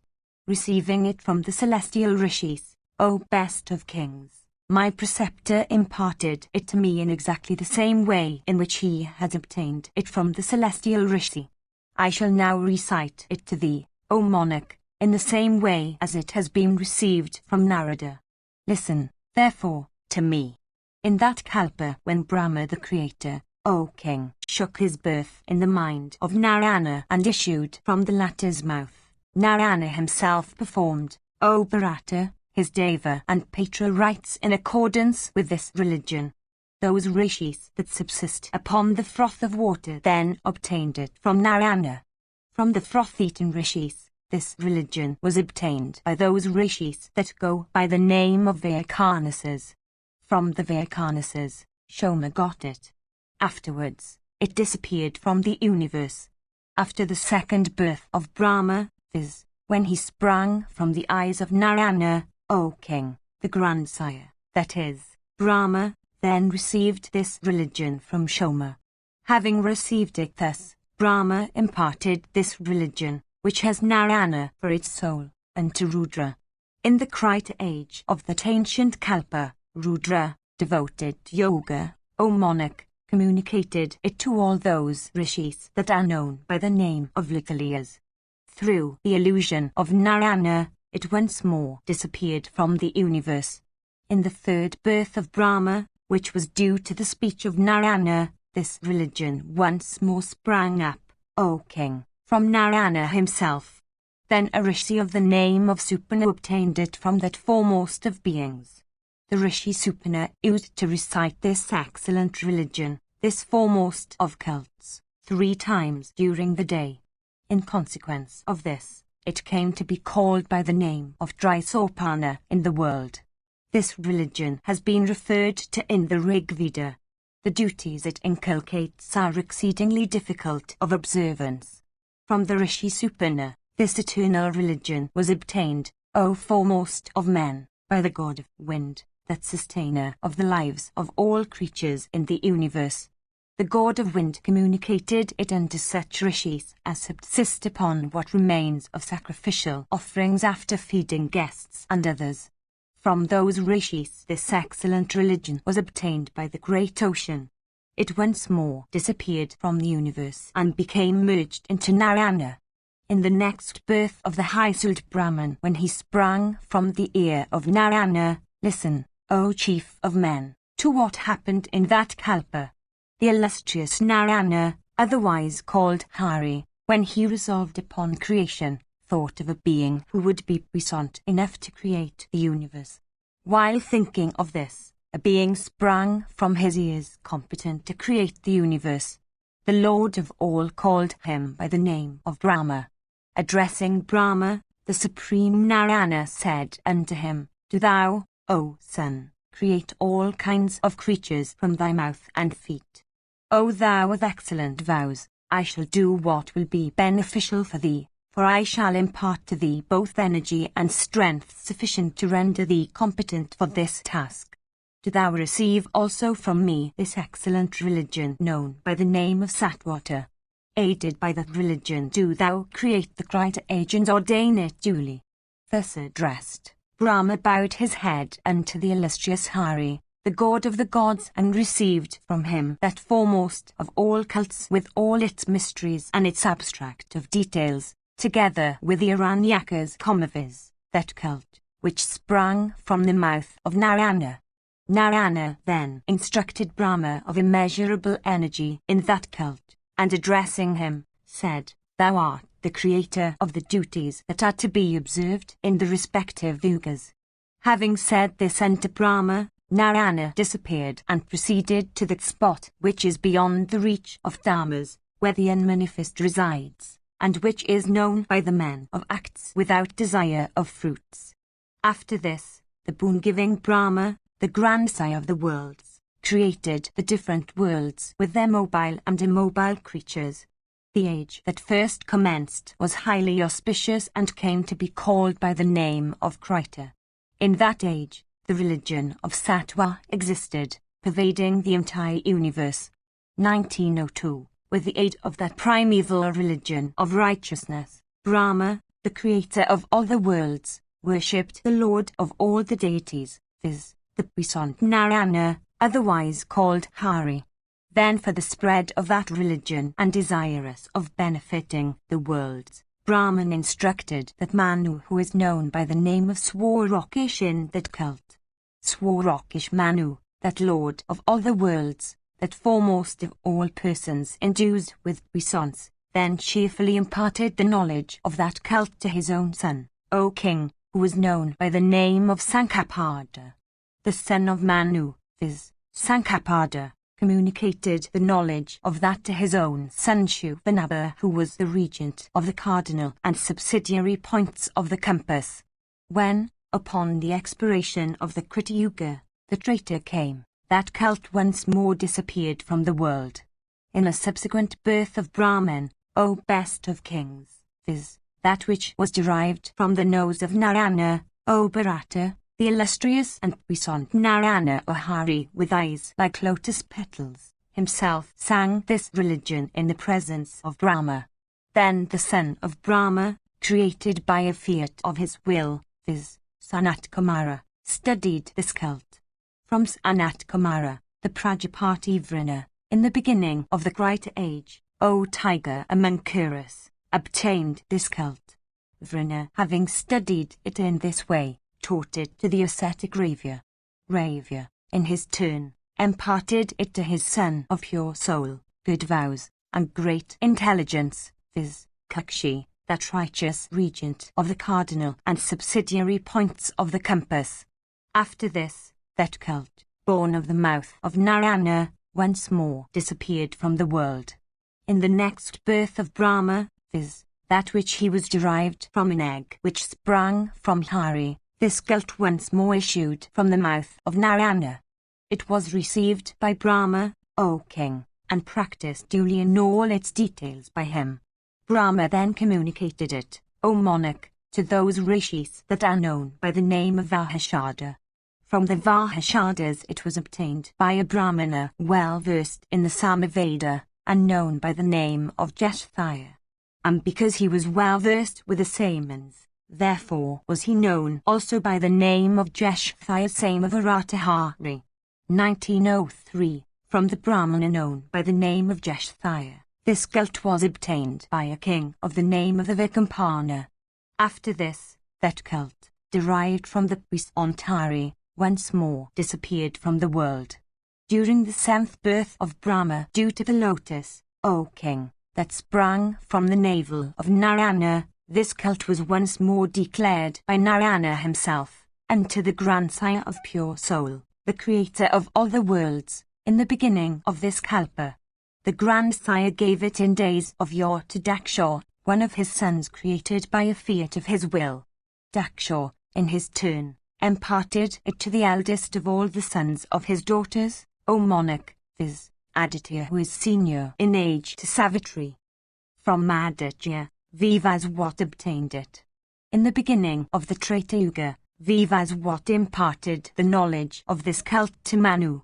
[SPEAKER 1] Receiving it from the celestial rishis, O best of kings, my preceptor imparted it to me in exactly the same way in which he had obtained it from the celestial rishi. I shall now recite it to thee, O monarch, in the same way as it has been received from Narada. Listen, therefore, to me. In that kalpa when Brahma the Creator, O King, shook his birth in the mind of Narayana and issued from the latter's mouth, Narayana himself performed, O Bharata, his Deva and Patra rites in accordance with this religion. Those rishis that subsist upon the froth of water then obtained it from Narayana. From the froth-eaten rishis, this religion was obtained by those rishis that go by the name of Vyakarnases. From the Vyakarnases, Shoma got it. Afterwards, it disappeared from the universe. After the second birth of Brahma, viz., when he sprang from the eyes of Narayana, O king, the grandsire, that is, Brahma, then received this religion from Shoma. Having received it thus, Brahma imparted this religion, which has Narayana for its soul, unto Rudra. In the Krita age of that ancient Kalpa, Rudra, devoted to yoga, O monarch, communicated it to all those rishis that are known by the name of Likaliyas. Through the illusion of Narayana, it once more disappeared from the universe. In the third birth of Brahma, which was due to the speech of Narayana, this religion once more sprang up, O king, from Narayana himself. Then a rishi of the name of Supana obtained it from that foremost of beings. The rishi Supana used to recite this excellent religion, this foremost of cults, 3 times during the day. In consequence of this, it came to be called by the name of Drisopana in the world. This religion has been referred to in the Rig Veda. The duties it inculcates are exceedingly difficult of observance. From the Rishi Supana, this eternal religion was obtained, O foremost of men, by the god of wind, that sustainer of the lives of all creatures in the universe. The god of wind communicated it unto such rishis as subsist upon what remains of sacrificial offerings after feeding guests and others. From those rishis this excellent religion was obtained by the great ocean. It once more disappeared from the universe and became merged into Narayana. In the next birth of the high-souled Brahman, when he sprang from the ear of Narayana, listen, O chief of men, to what happened in that Kalpa. The illustrious Narayana, otherwise called Hari, when he resolved upon creation, thought of a being who would be puissant enough to create the universe. While thinking of this, a being sprang from his ears competent to create the universe. The Lord of all called him by the name of Brahma. Addressing Brahma, the supreme Narayana said unto him, Do thou, O son, create all kinds of creatures from thy mouth and feet. O thou of excellent vows, I shall do what will be beneficial for thee, for I shall impart to thee both energy and strength sufficient to render thee competent for this task. Do thou receive also from me this excellent religion known by the name of Satvata. Aided by that religion do thou create the Krita age and ordain it duly. Thus addressed, Brahma bowed his head unto the illustrious Hari, the god of the gods, and received from him that foremost of all cults with all its mysteries and its abstract of details, together with the Aranyakas Komavis, that cult, which sprang from the mouth of Narayana. Narayana then instructed Brahma of immeasurable energy in that cult, and addressing him, said, Thou art the creator of the duties that are to be observed in the respective yugas. Having said this unto Brahma, Narayana disappeared and proceeded to that spot which is beyond the reach of dharmas, where the unmanifest resides, and which is known by the men of acts without desire of fruits. After this, the boon-giving Brahma, the grandsire of the worlds, created the different worlds with their mobile and immobile creatures. The age that first commenced was highly auspicious and came to be called by the name of Krita. In that age, the religion of Sattva existed, pervading the entire universe. 1902, with the aid of that primeval religion of righteousness, Brahma, the creator of all the worlds, worshipped the Lord of all the deities, viz., the puissant Narayana, otherwise called Hari. Then for the spread of that religion and desirous of benefiting the worlds, Brahman instructed that Manu who is known by the name of Swarokish in that cult. Swarokish Manu, that Lord of all the worlds, that foremost of all persons endued with puissance, then cheerfully imparted the knowledge of that cult to his own son, O king, who was known by the name of Sankapada. The son of Manu, viz., Sankapada, communicated the knowledge of that to his own son Shubhanabha, who was the regent of the cardinal and subsidiary points of the compass. When, upon the expiration of the Krita Yuga, the traitor came, that cult once more disappeared from the world. In a subsequent birth of Brahman, O best of kings, viz., that which was derived from the nose of Narayana, O Bharata, the illustrious and puissant Narayana or Hari with eyes like lotus petals, himself sang this religion in the presence of Brahma. Then the son of Brahma, created by a fiat of his will, viz., Sanat Kumara, studied this cult. From Sanat Kumara, the Prajapati Vrina, in the beginning of the Great Age, O tiger among Kuras, obtained this cult. Vrina, having studied it in this way, taught it to the ascetic Ravya. Ravya, in his turn, imparted it to his son of pure soul, good vows, and great intelligence, viz., Kakshi, that righteous regent of the cardinal and subsidiary points of the compass. After this, that cult, born of the mouth of Narayana, once more disappeared from the world. In the next birth of Brahma, viz., that which he was derived from an egg which sprang from Hari, this cult once more issued from the mouth of Narayana. It was received by Brahma, O king, and practiced duly in all its details by him. Brahma then communicated it, O monarch, to those rishis that are known by the name of Vahashada. From the Vahashadas it was obtained by a Brahmana well versed in the Samaveda, and known by the name of Jesthaya. And because he was well versed with the Samans, therefore was he known also by the name of Jesthaya Samavaratahari. 1903, from the Brahmana known by the name of Jesthaya, this cult was obtained by a king of the name of the Vikampana. After this, that cult, derived from the puissant Hari, once more disappeared from the world. During the 7th birth of Brahma, due to the lotus, O king, that sprang from the navel of Narayana, this cult was once more declared by Narayana himself, and to the grandsire of pure soul, the creator of all the worlds, in the beginning of this kalpa. The grandsire gave it in days of yore to Daksha, one of his sons created by a fiat of his will. Daksha, in his turn, imparted it to the eldest of all the sons of his daughters, O monarch, viz., Aditya, who is senior in age to Savitri. From Aditya, Vivaswat obtained it. In the beginning of the Treta Yuga, Vivaswat imparted the knowledge of this cult to Manu.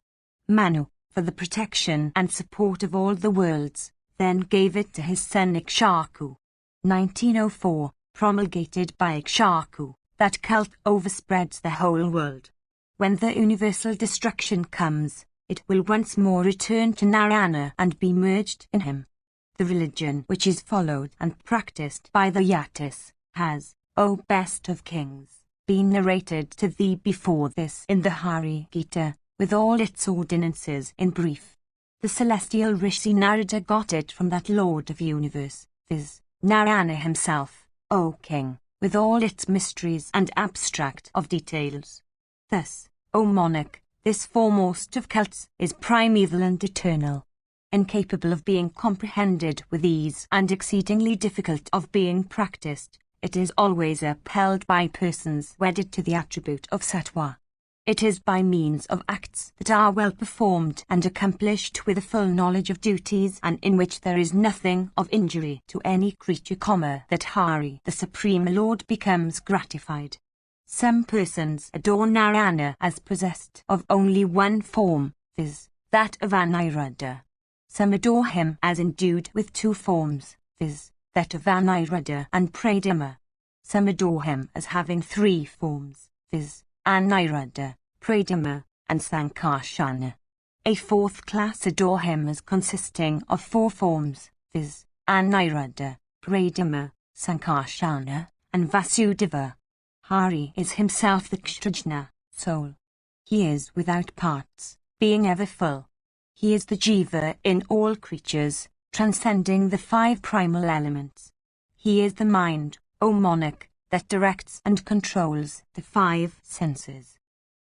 [SPEAKER 1] Manu, for the protection and support of all the worlds, then gave it to his son Ikshaku. 1904, promulgated by Ikshaku, that cult overspreads the whole world. When the universal destruction comes, it will once more return to Narayana and be merged in him. The religion which is followed and practiced by the Yatis has, O best of kings, been narrated to thee before this in the Hari Gita, with all its ordinances in brief. The celestial Rishi Narada got it from that Lord of Universe, viz., Narayana himself, O king, with all its mysteries and abstract of details. Thus, O monarch, this foremost of cults is primeval and eternal, incapable of being comprehended with ease and exceedingly difficult of being practiced. It is always upheld by persons wedded to the attribute of sattva. It is by means of acts that are well performed and accomplished with a full knowledge of duties and in which there is nothing of injury to any creature, that Hari, the Supreme Lord, becomes gratified. Some persons adore Narayana as possessed of only one form, viz., that of Aniruddha. Some adore him as endued with two forms, viz., that of Aniruddha and Pradima. Some adore him as having three forms, viz., Aniruddha, Pradima, and Sankarsana. A fourth class adore him as consisting of four forms, viz., Aniruddha, Pradima, Sankarsana, and Vasudeva. Hari is himself the Kshatrajna, soul. He is without parts, being ever full. He is the Jiva in all creatures, transcending the five primal elements. He is the mind, O monarch, that directs and controls the five senses.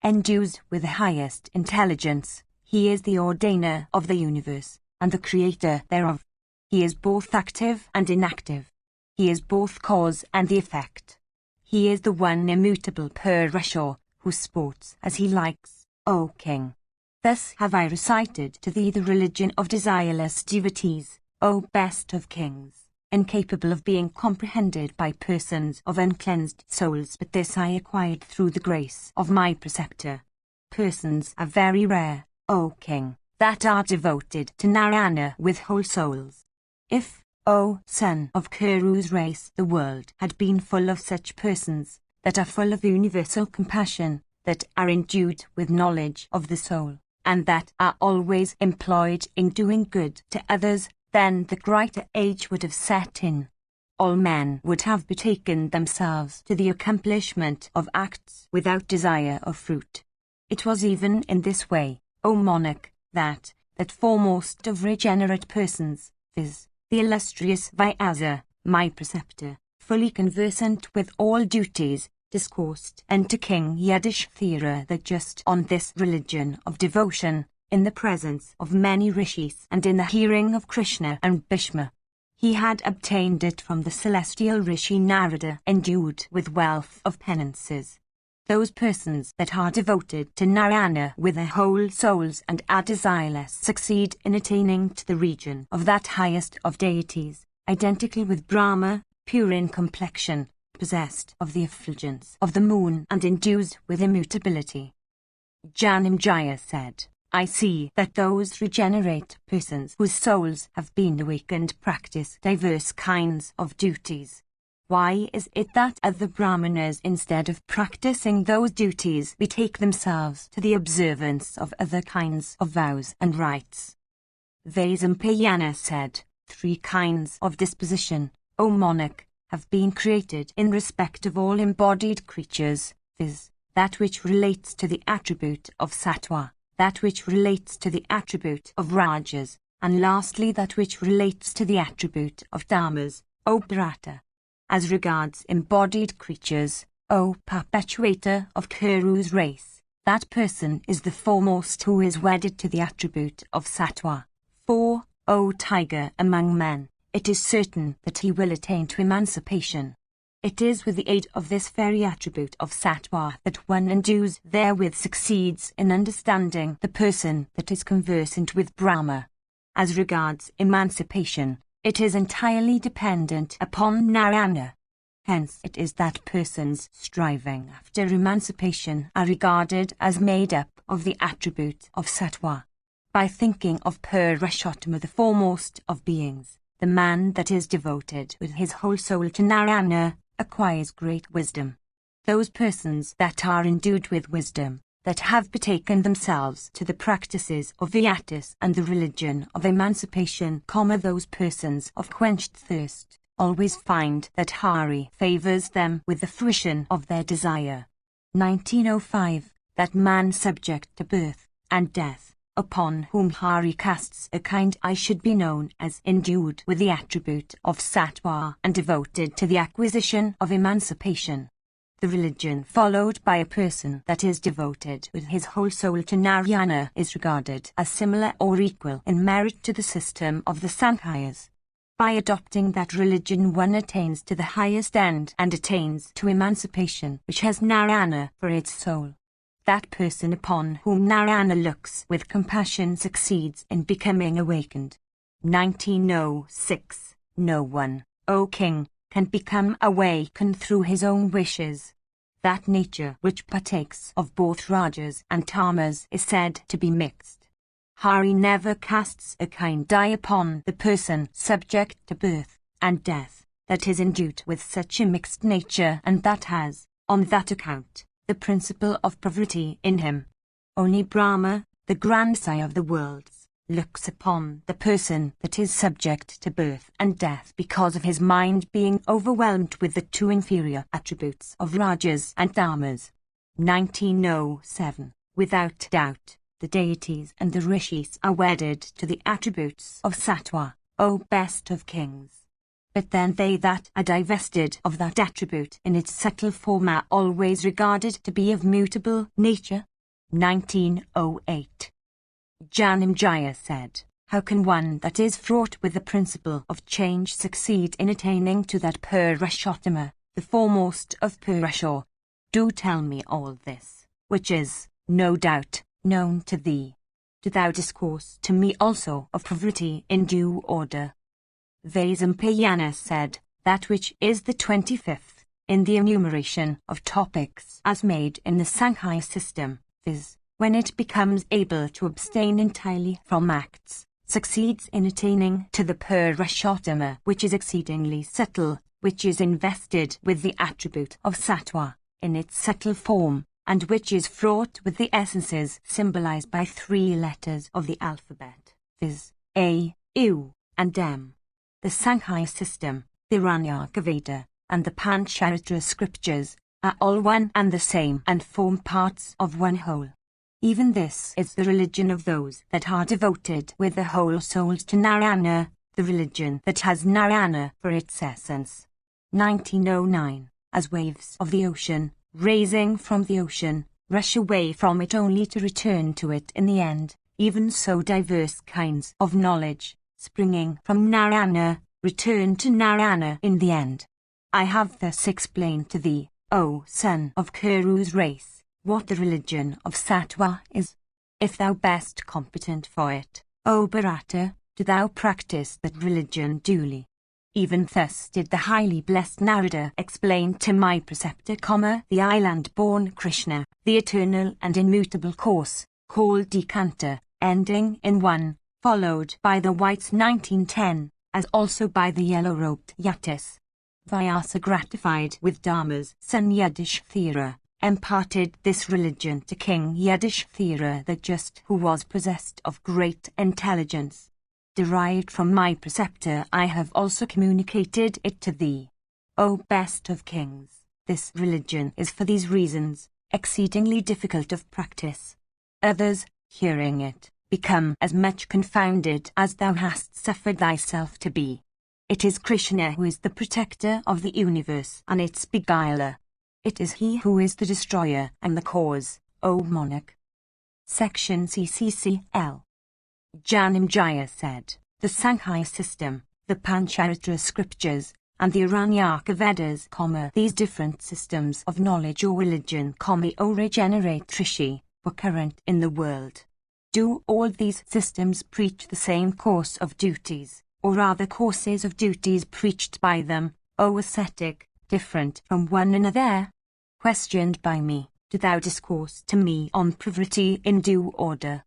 [SPEAKER 1] Endued with the highest intelligence, he is the ordainer of the universe, and the creator thereof. He is both active and inactive. He is both cause and the effect. He is the one immutable Purusha, who sports as he likes, O king. Thus have I recited to thee the religion of desireless devotees, O best of kings, incapable of being comprehended by persons of uncleansed souls, but this I acquired through the grace of my preceptor. Persons are very rare, O king, that are devoted to Narayana with whole souls. If, O son of Kuru's race, the world had been full of such persons, that are full of universal compassion, that are endued with knowledge of the soul, and that are always employed in doing good to others, then the greater age would have set in. All men would have betaken themselves to the accomplishment of acts without desire of fruit. It was even in this way, O monarch, that foremost of regenerate persons, viz., the illustrious Vyasa, my preceptor, fully conversant with all duties, discoursed unto King Yudhishthira the just on this religion of devotion, in the presence of many rishis and in the hearing of Krishna and Bhishma. He had obtained it from the celestial rishi Narada, endued with wealth of penances. Those persons that are devoted to Narayana with their whole souls and are desireless succeed in attaining to the region of that highest of deities, identical with Brahma, pure in complexion, possessed of the effulgence of the moon and endued with immutability. Janamjaya said, I see that those regenerate persons whose souls have been awakened practice diverse kinds of duties. Why is it that other Brahmanas, instead of practicing those duties, betake themselves to the observance of other kinds of vows and rites? Vaisampayana said, 3 kinds of disposition, O monarch, have been created in respect of all embodied creatures, viz., that which relates to the attribute of sattva, that which relates to the attribute of rajas, and lastly that which relates to the attribute of tamas, O Bharata. As regards embodied creatures, O perpetuator of Kuru's race, that person is the foremost who is wedded to the attribute of sattva. For, O tiger among men, it is certain that he will attain to emancipation. It is with the aid of this very attribute of sattva that one endues therewith succeeds in understanding the person that is conversant with Brahma. As regards emancipation, it is entirely dependent upon Narayana. Hence it is that persons striving after emancipation are regarded as made up of the attribute of sattva. By thinking of Purushottama, the foremost of beings, the man that is devoted with his whole soul to Narayana acquires great wisdom. Those persons that are endued with wisdom, that have betaken themselves to the practices of Vyatis and the religion of emancipation, those persons of quenched thirst, always find that Hari favors them with the fruition of their desire. 1905. That man subject to birth and death, upon whom Hari casts a kind eye, should be known as endued with the attribute of sattva and devoted to the acquisition of emancipation. The religion followed by a person that is devoted with his whole soul to Narayana is regarded as similar or equal in merit to the system of the Sankhayas. By adopting that religion one attains to the highest end and attains to emancipation which has Narayana for its soul. That person upon whom Narayana looks with compassion succeeds in becoming awakened. 1906. No one, O king, can become awakened through his own wishes. That nature which partakes of both rajas and tamas is said to be mixed. Hari never casts a kind eye upon the person subject to birth and death, that is endued with such a mixed nature and that has, on that account, the principle of poverty in him. Only Brahma, the grandsire of the worlds, looks upon the person that is subject to birth and death because of his mind being overwhelmed with the 2 inferior attributes of rajas and tamas. 1907. Without doubt, the deities and the rishis are wedded to the attributes of sattva, O best of kings. But then they that are divested of that attribute in its subtle form are always regarded to be of mutable nature. 1908. Janamjaya said, how can one that is fraught with the principle of change succeed in attaining to that Purushottama, the foremost of Purusha? Do tell me all this, which is, no doubt, known to thee. do thou discourse to me also of poverty in due order. Vaisampayana said, that which is the 25th, in the enumeration of topics as made in the Sankhya system, viz., when it becomes able to abstain entirely from acts, succeeds in attaining to the Purushottama, which is exceedingly subtle, which is invested with the attribute of sattva, in its subtle form, and which is fraught with the essences symbolized by 3 letters of the alphabet, viz., A, U, and M. The Sankhya system, the Aranyaka Veda, and the Pancharatra scriptures, are all one and the same and form parts of one whole. Even this is the religion of those that are devoted with their whole souls to Narayana, the religion that has Narayana for its essence. 1909. As waves of the ocean, rising from the ocean, rush away from it only to return to it in the end, even so diverse kinds of knowledge, springing from Narayana, return to Narayana in the end. I have thus explained to thee, O son of Kuru's race, what the religion of Sattva is. If thou best competent for it, O Bharata, do thou practice that religion duly. Even thus did the highly blessed Narada explain to my preceptor, the island-born Krishna, the eternal and immutable course, called Dekanta, ending in 1, followed by the whites 1910, as also by the yellow-robed Yatis. Vyasa, gratified with Dharma's son Yudhishthira, imparted this religion to King Yudhishthira the Just, who was possessed of great intelligence. Derived from my preceptor, I have also communicated it to thee. O best of kings, this religion is for these reasons exceedingly difficult of practice. Others, hearing it, become as much confounded as thou hast suffered thyself to be. It is Krishna who is the protector of the universe and its beguiler. It is he who is the destroyer and the cause, O monarch. Section CCCL. Janamjaya said, the Sankhya system, the Pancharatra scriptures, and the Aranyaka Vedas, these different systems of knowledge or religion, or regenerate Rishi, were current in the world. Do all these systems preach the same course of duties, or are the courses of duties preached by them, O ascetic, different from one another? Questioned by me, do thou discourse to me on poverty in due order.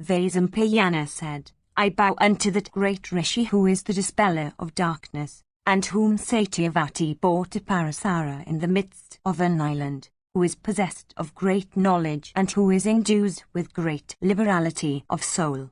[SPEAKER 1] Vaisampayana said, I bow unto that great Rishi who is the dispeller of darkness, and whom Satyavati bore to Parasara in the midst of an island, who is possessed of great knowledge and who is endued with great liberality of soul.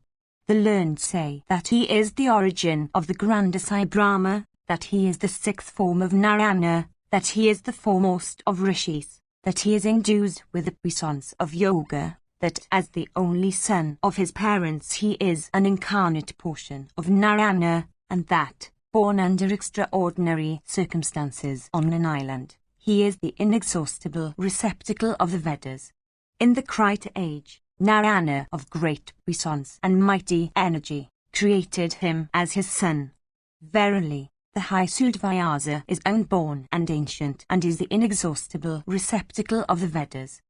[SPEAKER 1] The learned say that he is the origin of the grandest Brahma, that he is the 6th form of Narayana, that he is the foremost of rishis, that he is endued with the puissance of yoga, that as the only son of his parents he is an incarnate portion of Narayana, and that, born under extraordinary circumstances on an island, he is the inexhaustible receptacle of the Vedas. In the Krita age, Narayana of great puissance and mighty energy, created him as his son. Verily, the high Sudvyasa is unborn and ancient and is the inexhaustible receptacle of the Vedas.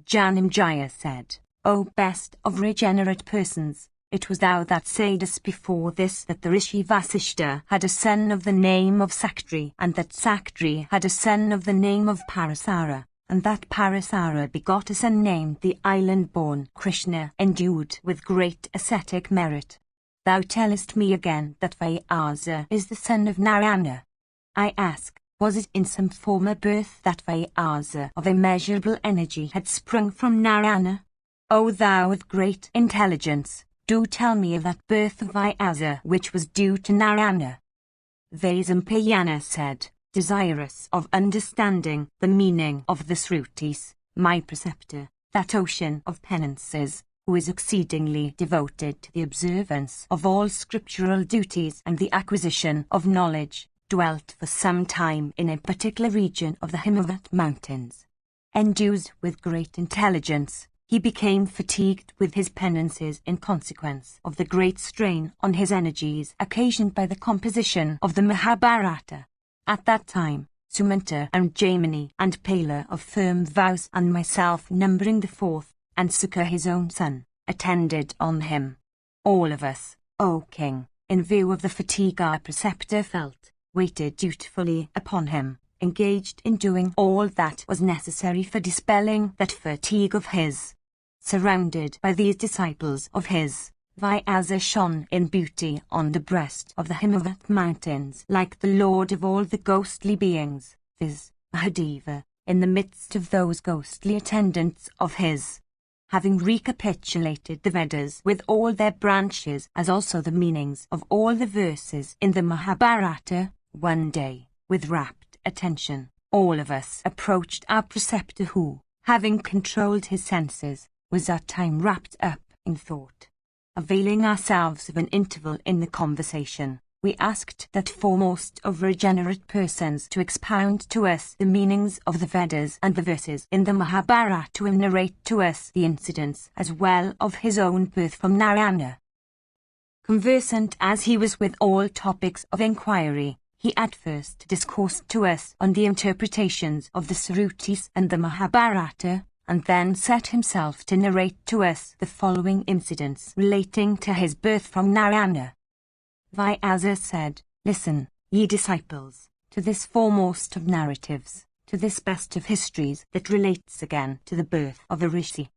[SPEAKER 1] Janamjaya said, O best of regenerate persons, it was thou that saidest before this that the Rishi Vasishta had a son of the name of Saktri, and that Saktri had a son of the name of Parasara, and that Parasara begot a son named the island-born Krishna, endued with great ascetic merit. Thou tellest me again that Vyasa is the son of Narayana. I ask, was it in some former birth that Vyasa of immeasurable energy had sprung from Narayana? O thou with great intelligence, do tell me of that birth of Vyasa which was due to Narayana. Vaisampayana said, desirous of understanding the meaning of the Srutis, my preceptor, that ocean of penances, who is exceedingly devoted to the observance of all scriptural duties and the acquisition of knowledge, dwelt for some time in a particular region of the Himavat mountains. Endued with great intelligence, he became fatigued with his penances in consequence of the great strain on his energies occasioned by the composition of the Mahabharata. At that time, Sumanta and Jaimini and Pala of firm vows and myself numbering the 4th, and Sukha his own son, attended on him. All of us, O king, in view of the fatigue our preceptor felt, waited dutifully upon him, engaged in doing all that was necessary for dispelling that fatigue of his. Surrounded by these disciples of his, Vyasa shone in beauty on the breast of the Himavat mountains like the lord of all the ghostly beings, viz., Mahadeva, in the midst of those ghostly attendants of his. Having recapitulated the Vedas with all their branches as also the meanings of all the verses in the Mahabharata, one day, with rapt attention, all of us approached our preceptor who, having controlled his senses, was at time wrapped up in thought. Availing ourselves of an interval in the conversation, we asked that foremost of regenerate persons to expound to us the meanings of the Vedas and the verses in the Mahabharata and narrate to us the incidents as well of his own birth from Narayana. Conversant as he was with all topics of inquiry, he at first discoursed to us on the interpretations of the Srutis and the Mahabharata, and then set himself to narrate to us the following incidents relating to his birth from Narayana. Vyasa said, "Listen, ye disciples, to this foremost of narratives, to this best of histories that relates again to the birth of a rishi.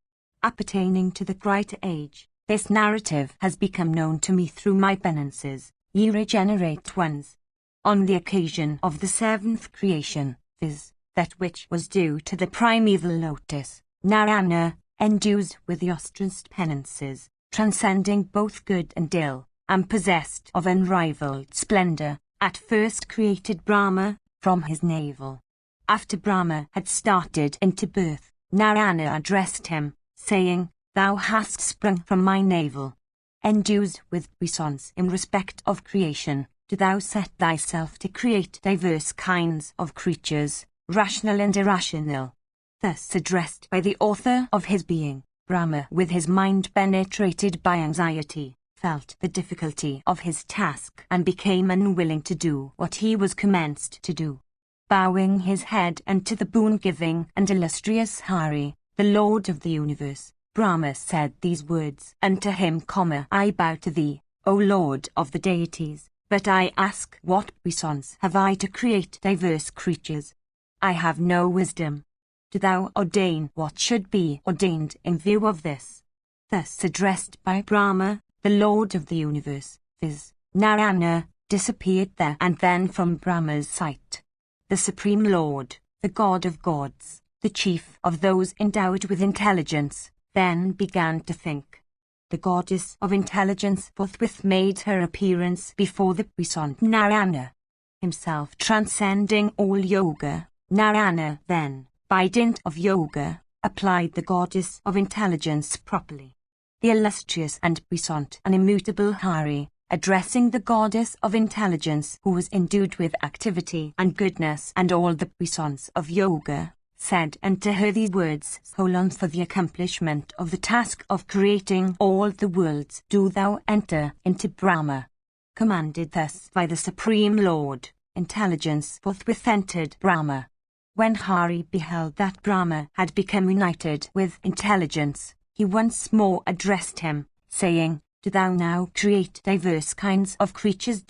[SPEAKER 1] Appertaining to the brighter age, this narrative has become known to me through my penances, ye regenerate ones. On the occasion of the seventh creation, viz., that which was due to the primeval lotus, Narayana, endued with the ostraced penances, transcending both good and ill, and possessed of unrivalled splendor, at first created Brahma from his navel. After Brahma had started into birth, Narayana addressed him, saying, 'Thou hast sprung from my navel. Endued with puissance in respect of creation, do thou set thyself to create diverse kinds of creatures, rational and irrational.' Thus addressed by the author of his being, Brahma, with his mind penetrated by anxiety, felt the difficulty of his task and became unwilling to do what he was commenced to do. Bowing his head unto the boon-giving and illustrious Hari, the Lord of the universe, Brahma said these words unto him, I bow to thee, O Lord of the deities, but I ask what puissance have I to create diverse creatures? I have no wisdom. Do thou ordain what should be ordained in view of this. Thus addressed by Brahma, the Lord of the universe, viz., Narayana, disappeared there and then from Brahma's sight. The Supreme Lord, the God of gods, the chief of those endowed with intelligence, then began to think. The goddess of intelligence forthwith made her appearance before the puissant Narayana. Himself transcending all yoga, Narayana then, by dint of yoga, applied the goddess of intelligence properly. The illustrious and puissant and immutable Hari, addressing the goddess of intelligence who was endued with activity and goodness and all the puissance of yoga, said unto her these words, for the accomplishment of the task of creating all the worlds do thou enter into Brahma. Commanded thus by the Supreme Lord, intelligence forthwith entered Brahma. When Hari beheld that Brahma had become united with intelligence, he once more addressed him, saying, Do thou now create diverse kinds of creatures.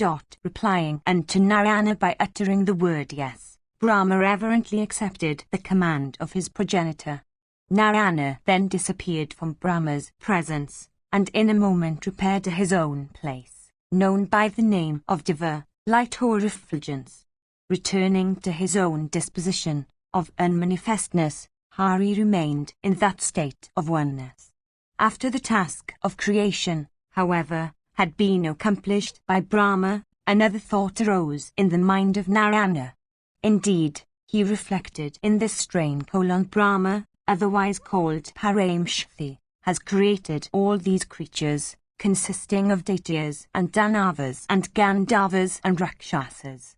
[SPEAKER 1] Replying unto Narayana by uttering the word yes, Brahma reverently accepted the command of his progenitor. Narayana then disappeared from Brahma's presence, and in a moment repaired to his own place, known by the name of Diva, light or effulgence. Returning to his own disposition of unmanifestness, Hari remained in that state of oneness. After the task of creation, however, had been accomplished by Brahma, another thought arose in the mind of Narayana. Indeed, he reflected in this strain: Brahma, otherwise called Paramshakti, has created all these creatures, consisting of Daityas and Danavas and Gandharvas and Rakshasas.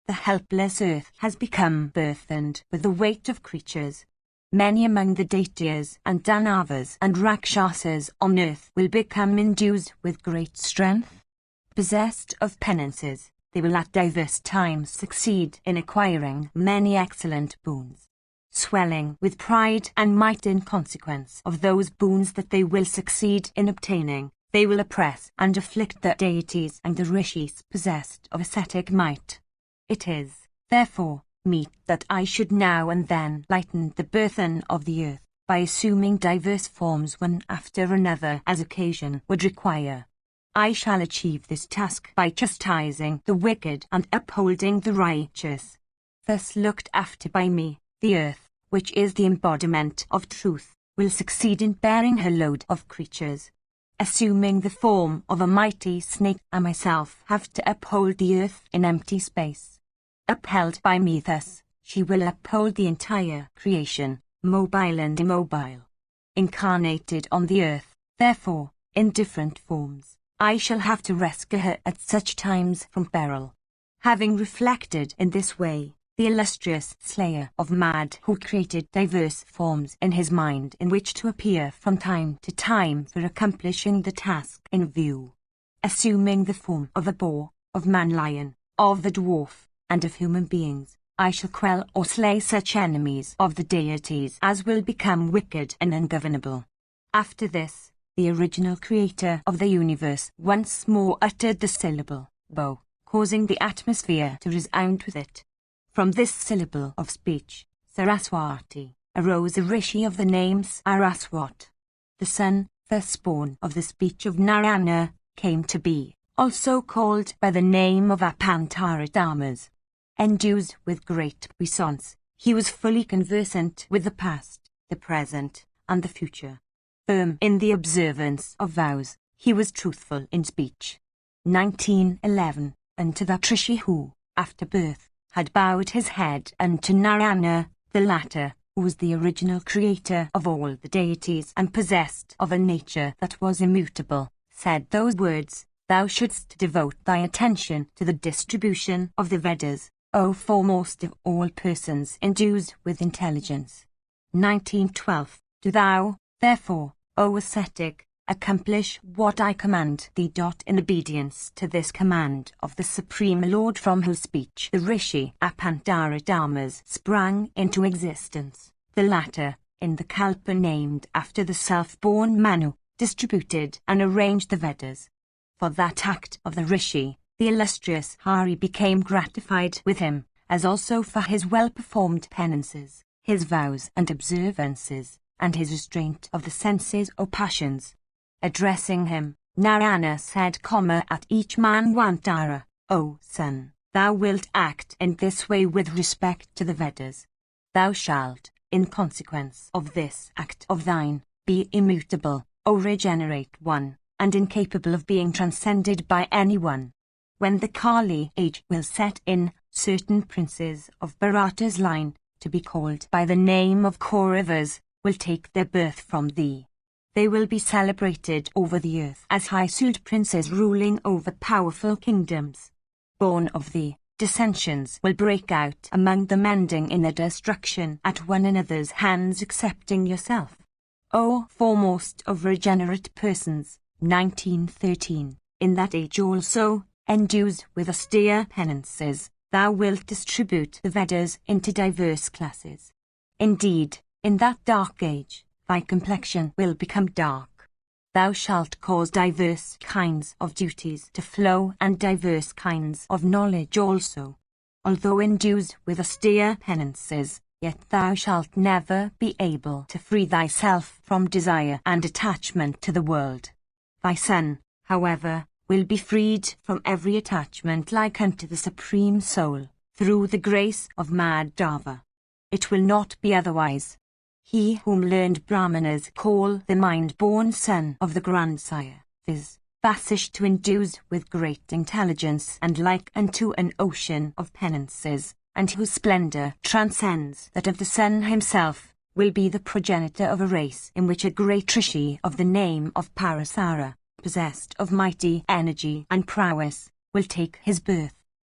[SPEAKER 1] The helpless earth has become burthened with the weight of creatures. Many among the Daityas and Danavas and Rakshasas on earth will become endued with great strength. Possessed of penances, they will at diverse times succeed in acquiring many excellent boons. swelling with pride and might in consequence of those boons that they will succeed in obtaining. They will oppress and afflict the deities and the rishis possessed of ascetic might. It is, therefore, meet that I should now and then lighten the burthen of the earth, by assuming diverse forms one after another as occasion would require. I shall achieve this task by chastising the wicked and upholding the righteous. Thus looked after by me, the earth, which is the embodiment of truth, will succeed in bearing her load of creatures. Assuming the form of a mighty snake, I myself have to uphold the earth in empty space. Upheld by me thus, she will uphold the entire creation, mobile and immobile. Incarnated on the earth, therefore, in different forms, I shall have to rescue her at such times from peril. Having reflected in this way, the illustrious slayer of mad who created diverse forms in his mind in which to appear from time to time for accomplishing the task in view. Assuming the form of a boar, of man-lion, of the dwarf, and of human beings, I shall quell or slay such enemies of the deities as will become wicked and ungovernable. After this, the original creator of the universe once more uttered the syllable, Bo, causing the atmosphere to resound with it. From this syllable of speech, Saraswati, arose a rishi of the name Saraswat. The son, firstborn of the speech of Narayana, came to be, also called by the name of Apantaradamas. Endued with great puissance, he was fully conversant with the past, the present, and the future. Firm in the observance of vows, he was truthful in speech. 1911, unto that rishi who, after birth, had bowed his head unto Narayana, the latter, who was the original creator of all the deities and possessed of a nature that was immutable, said those words, Thou shouldst devote thy attention to the distribution of the Vedas, O foremost of all persons endued with intelligence. 1912. Do thou, therefore, O ascetic, accomplish what I command thee. In obedience to this command of the Supreme Lord, from whose speech the rishi Apantaradamas sprang into existence, the latter, in the Kalpa named after the self-born Manu, distributed and arranged the Vedas. For that act of the rishi, the illustrious Hari became gratified with him, as also for his well-performed penances, his vows and observances, and his restraint of the senses or passions. Addressing him, Narayana said, at each manvantara, O son, thou wilt act in this way with respect to the Vedas. Thou shalt, in consequence of this act of thine, be immutable, O regenerate one, and incapable of being transcended by anyone. When the Kali age will set in, certain princes of Bharata's line, to be called by the name of Kauravas, will take their birth from thee. They will be celebrated over the earth as high-souled princes ruling over powerful kingdoms. Born of thee, dissensions will break out among them, ending in their destruction at one another's hands excepting yourself. O foremost of regenerate persons, 1913, in that age also, endued with austere penances, thou wilt distribute the Vedas into diverse classes. Indeed, in that dark age, thy complexion will become dark. Thou shalt cause diverse kinds of duties to flow and diverse kinds of knowledge also. Although endued with austere penances, yet thou shalt never be able to free thyself from desire and attachment to the world. Thy son, however, will be freed from every attachment like unto the Supreme Soul, through the grace of Madhava. It will not be otherwise. He whom learned Brahmanas call the mind-born son of the grandsire, viz., Vasishtha, endued with great intelligence and like unto an ocean of penances, and whose splendour transcends that of the sun himself, will be the progenitor of a race in which a great rishi of the name of Parasara, possessed of mighty energy and prowess, will take his birth.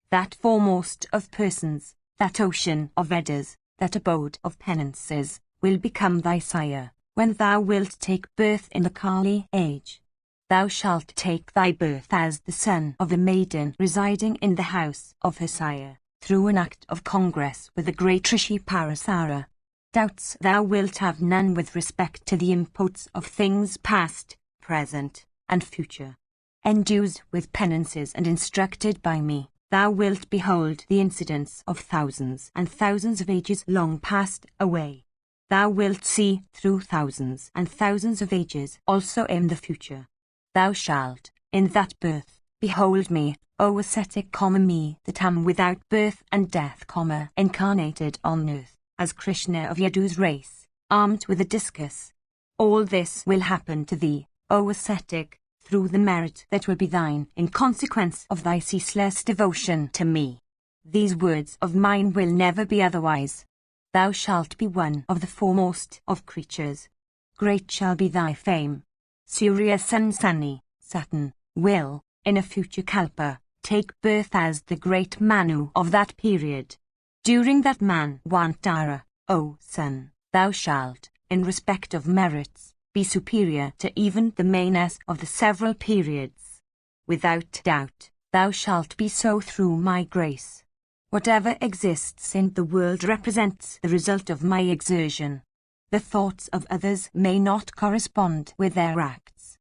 [SPEAKER 1] That foremost of persons, that ocean of Vedas, that abode of penances, will become thy sire, when thou wilt take birth in the Kali age. Thou shalt take thy birth as the son of a maiden residing in the house of her sire, through an act of congress with the great Rishi Parasara. Doubts thou wilt have none with respect to the imports of things past, present, and future. Endued with penances and instructed by me, thou wilt behold the incidents of thousands and thousands of ages long passed away. Thou wilt see through thousands and thousands of ages also in the future. Thou shalt, in that birth, behold me, O ascetic, me that am without birth and death, incarnated on earth, as Krishna of Yadu's race, armed with a discus. All this will happen to thee, O ascetic, through the merit that will be thine in consequence of thy ceaseless devotion to me. These words of mine will never be otherwise. Thou shalt be one of the foremost of creatures. Great shall be thy fame. Surya Sunny, Saturn, will, in a future kalpa, take birth as the great Manu of that period. During that Manvantara, O Sun, thou shalt, in respect of merits, be superior to even the Manas of the several periods. Without doubt, thou shalt be so through my grace. Whatever exists in the world represents the result of my exertion. The thoughts of others may not correspond with their acts.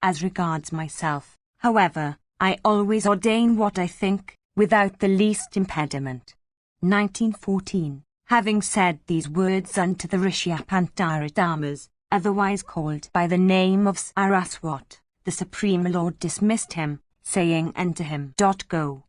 [SPEAKER 1] As regards myself, however, I always ordain what I think, without the least impediment. 1914. Having said these words unto the Rishi Apantaradamas, otherwise called by the name of Saraswat, the Supreme Lord dismissed him, saying unto him, Go.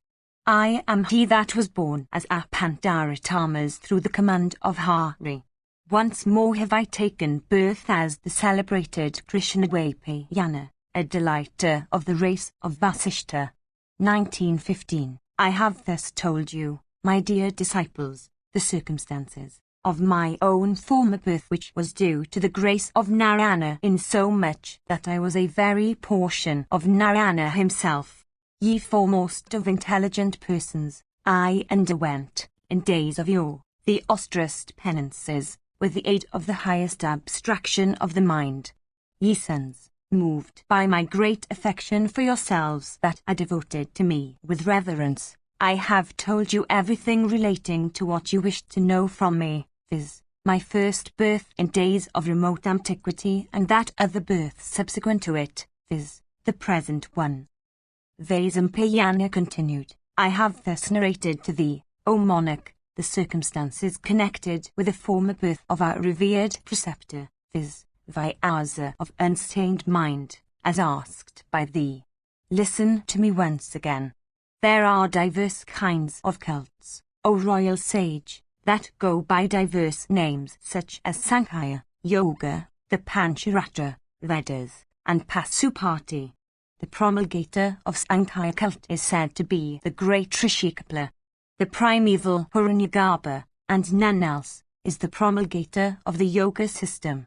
[SPEAKER 1] I am he that was born as Apantaradamas through the command of Hari. Once more have I taken birth as the celebrated Krishnavapayana, a delighter of the race of Vasishta. 1915. I have thus told you, my dear disciples, the circumstances of my own former birth, which was due to the grace of Narayana, in so much that I was a very portion of Narayana himself. Ye foremost of intelligent persons, I underwent, in days of yore, the austerest penances, with the aid of the highest abstraction of the mind. Ye sons, moved by my great affection for yourselves that are devoted to me with reverence, I have told you everything relating to what you wished to know from me, viz., my first birth in days of remote antiquity and that other birth subsequent to it, viz., the present one. Vaisampayana continued, I have thus narrated to thee, O monarch, the circumstances connected with the former birth of our revered preceptor, viz., Vyasa of unstained mind, as asked by thee. Listen to me once again. There are diverse kinds of cults, O royal sage, that go by diverse names such as Sankhya, Yoga, the Pancharatra, Vedas, and Pasupati. The promulgator of Sankhya cult is said to be the great Rishikapla. The primeval Hiranyagarbha, and none else, is the promulgator of the yoga system.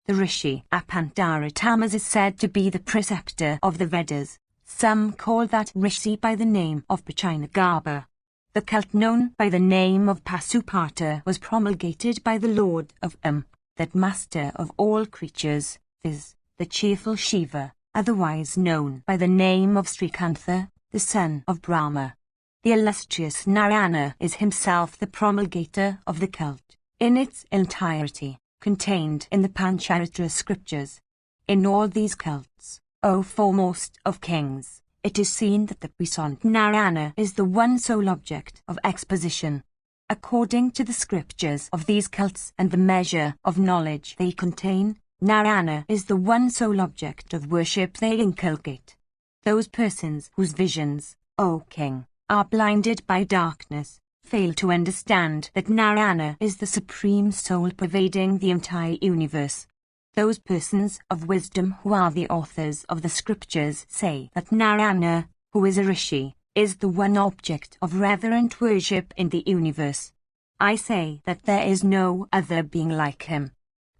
[SPEAKER 1] The Rishi Apantaradamas is said to be the preceptor of the Vedas. Some call that Rishi by the name of Pachinagarbha. The cult known by the name of Pasupata was promulgated by the Lord of that master of all creatures, viz., the cheerful Shiva, otherwise known by the name of Srikantha, the son of Brahma. The illustrious Narayana is himself the promulgator of the cult, in its entirety, contained in the Pancharatra scriptures. In all these cults, O foremost of kings, it is seen that the puissant Narayana is the one sole object of exposition. According to the scriptures of these cults and the measure of knowledge they contain, Narayana is the one sole object of worship they inculcate. Those persons whose visions, O king, are blinded by darkness, fail to understand that Narayana is the supreme soul pervading the entire universe. Those persons of wisdom who are the authors of the scriptures say that Narayana, who is a rishi, is the one object of reverent worship in the universe. I say that there is no other being like him.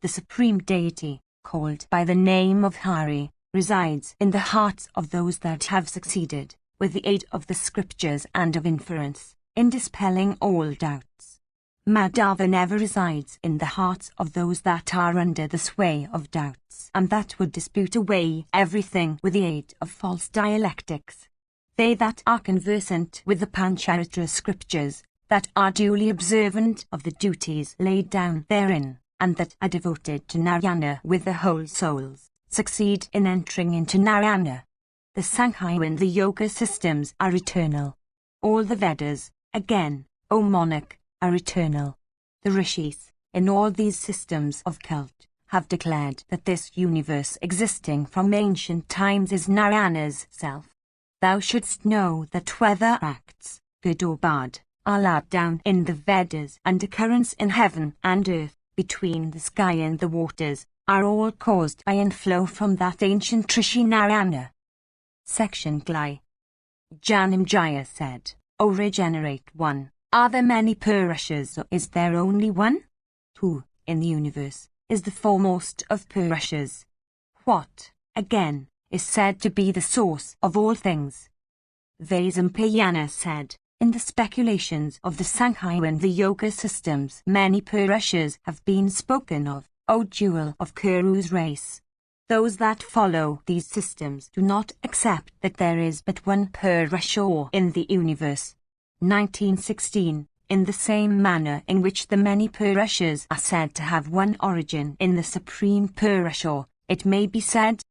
[SPEAKER 1] The supreme deity, called by the name of Hari, resides in the hearts of those that have succeeded, with the aid of the scriptures and of inference, in dispelling all doubts. Madhava never resides in the hearts of those that are under the sway of doubts and that would dispute away everything with the aid of false dialectics. They that are conversant with the Pancharatra scriptures, that are duly observant of the duties laid down therein, and that are devoted to Narayana with their whole souls, succeed in entering into Narayana. The Sankhya and the Yoga systems are eternal. All the Vedas, again, O monarch, are eternal. The Rishis, in all these systems of cult, have declared that this universe existing from ancient times is Narayana's self. Thou shouldst know that whether acts, good or bad, are laid down in the Vedas, and occurrence in heaven and earth, between the sky and the waters, are all caused by and flow from that ancient Rishi Narayana. Section Glai. Janamjaya said, O regenerate one, are there many Purushas or is there only one? Who, in the universe, is the foremost of Purushas? What, again, is said to be the source of all things? Vaisampayana said, in the speculations of the Sankhya and the Yoga systems many Purushas have been spoken of, O jewel of Kuru's race. Those that follow these systems do not accept that there is but one Purusha in the universe. 1916. In the same manner in which the many Purushas are said to have one origin in the Supreme Purusha, it may be said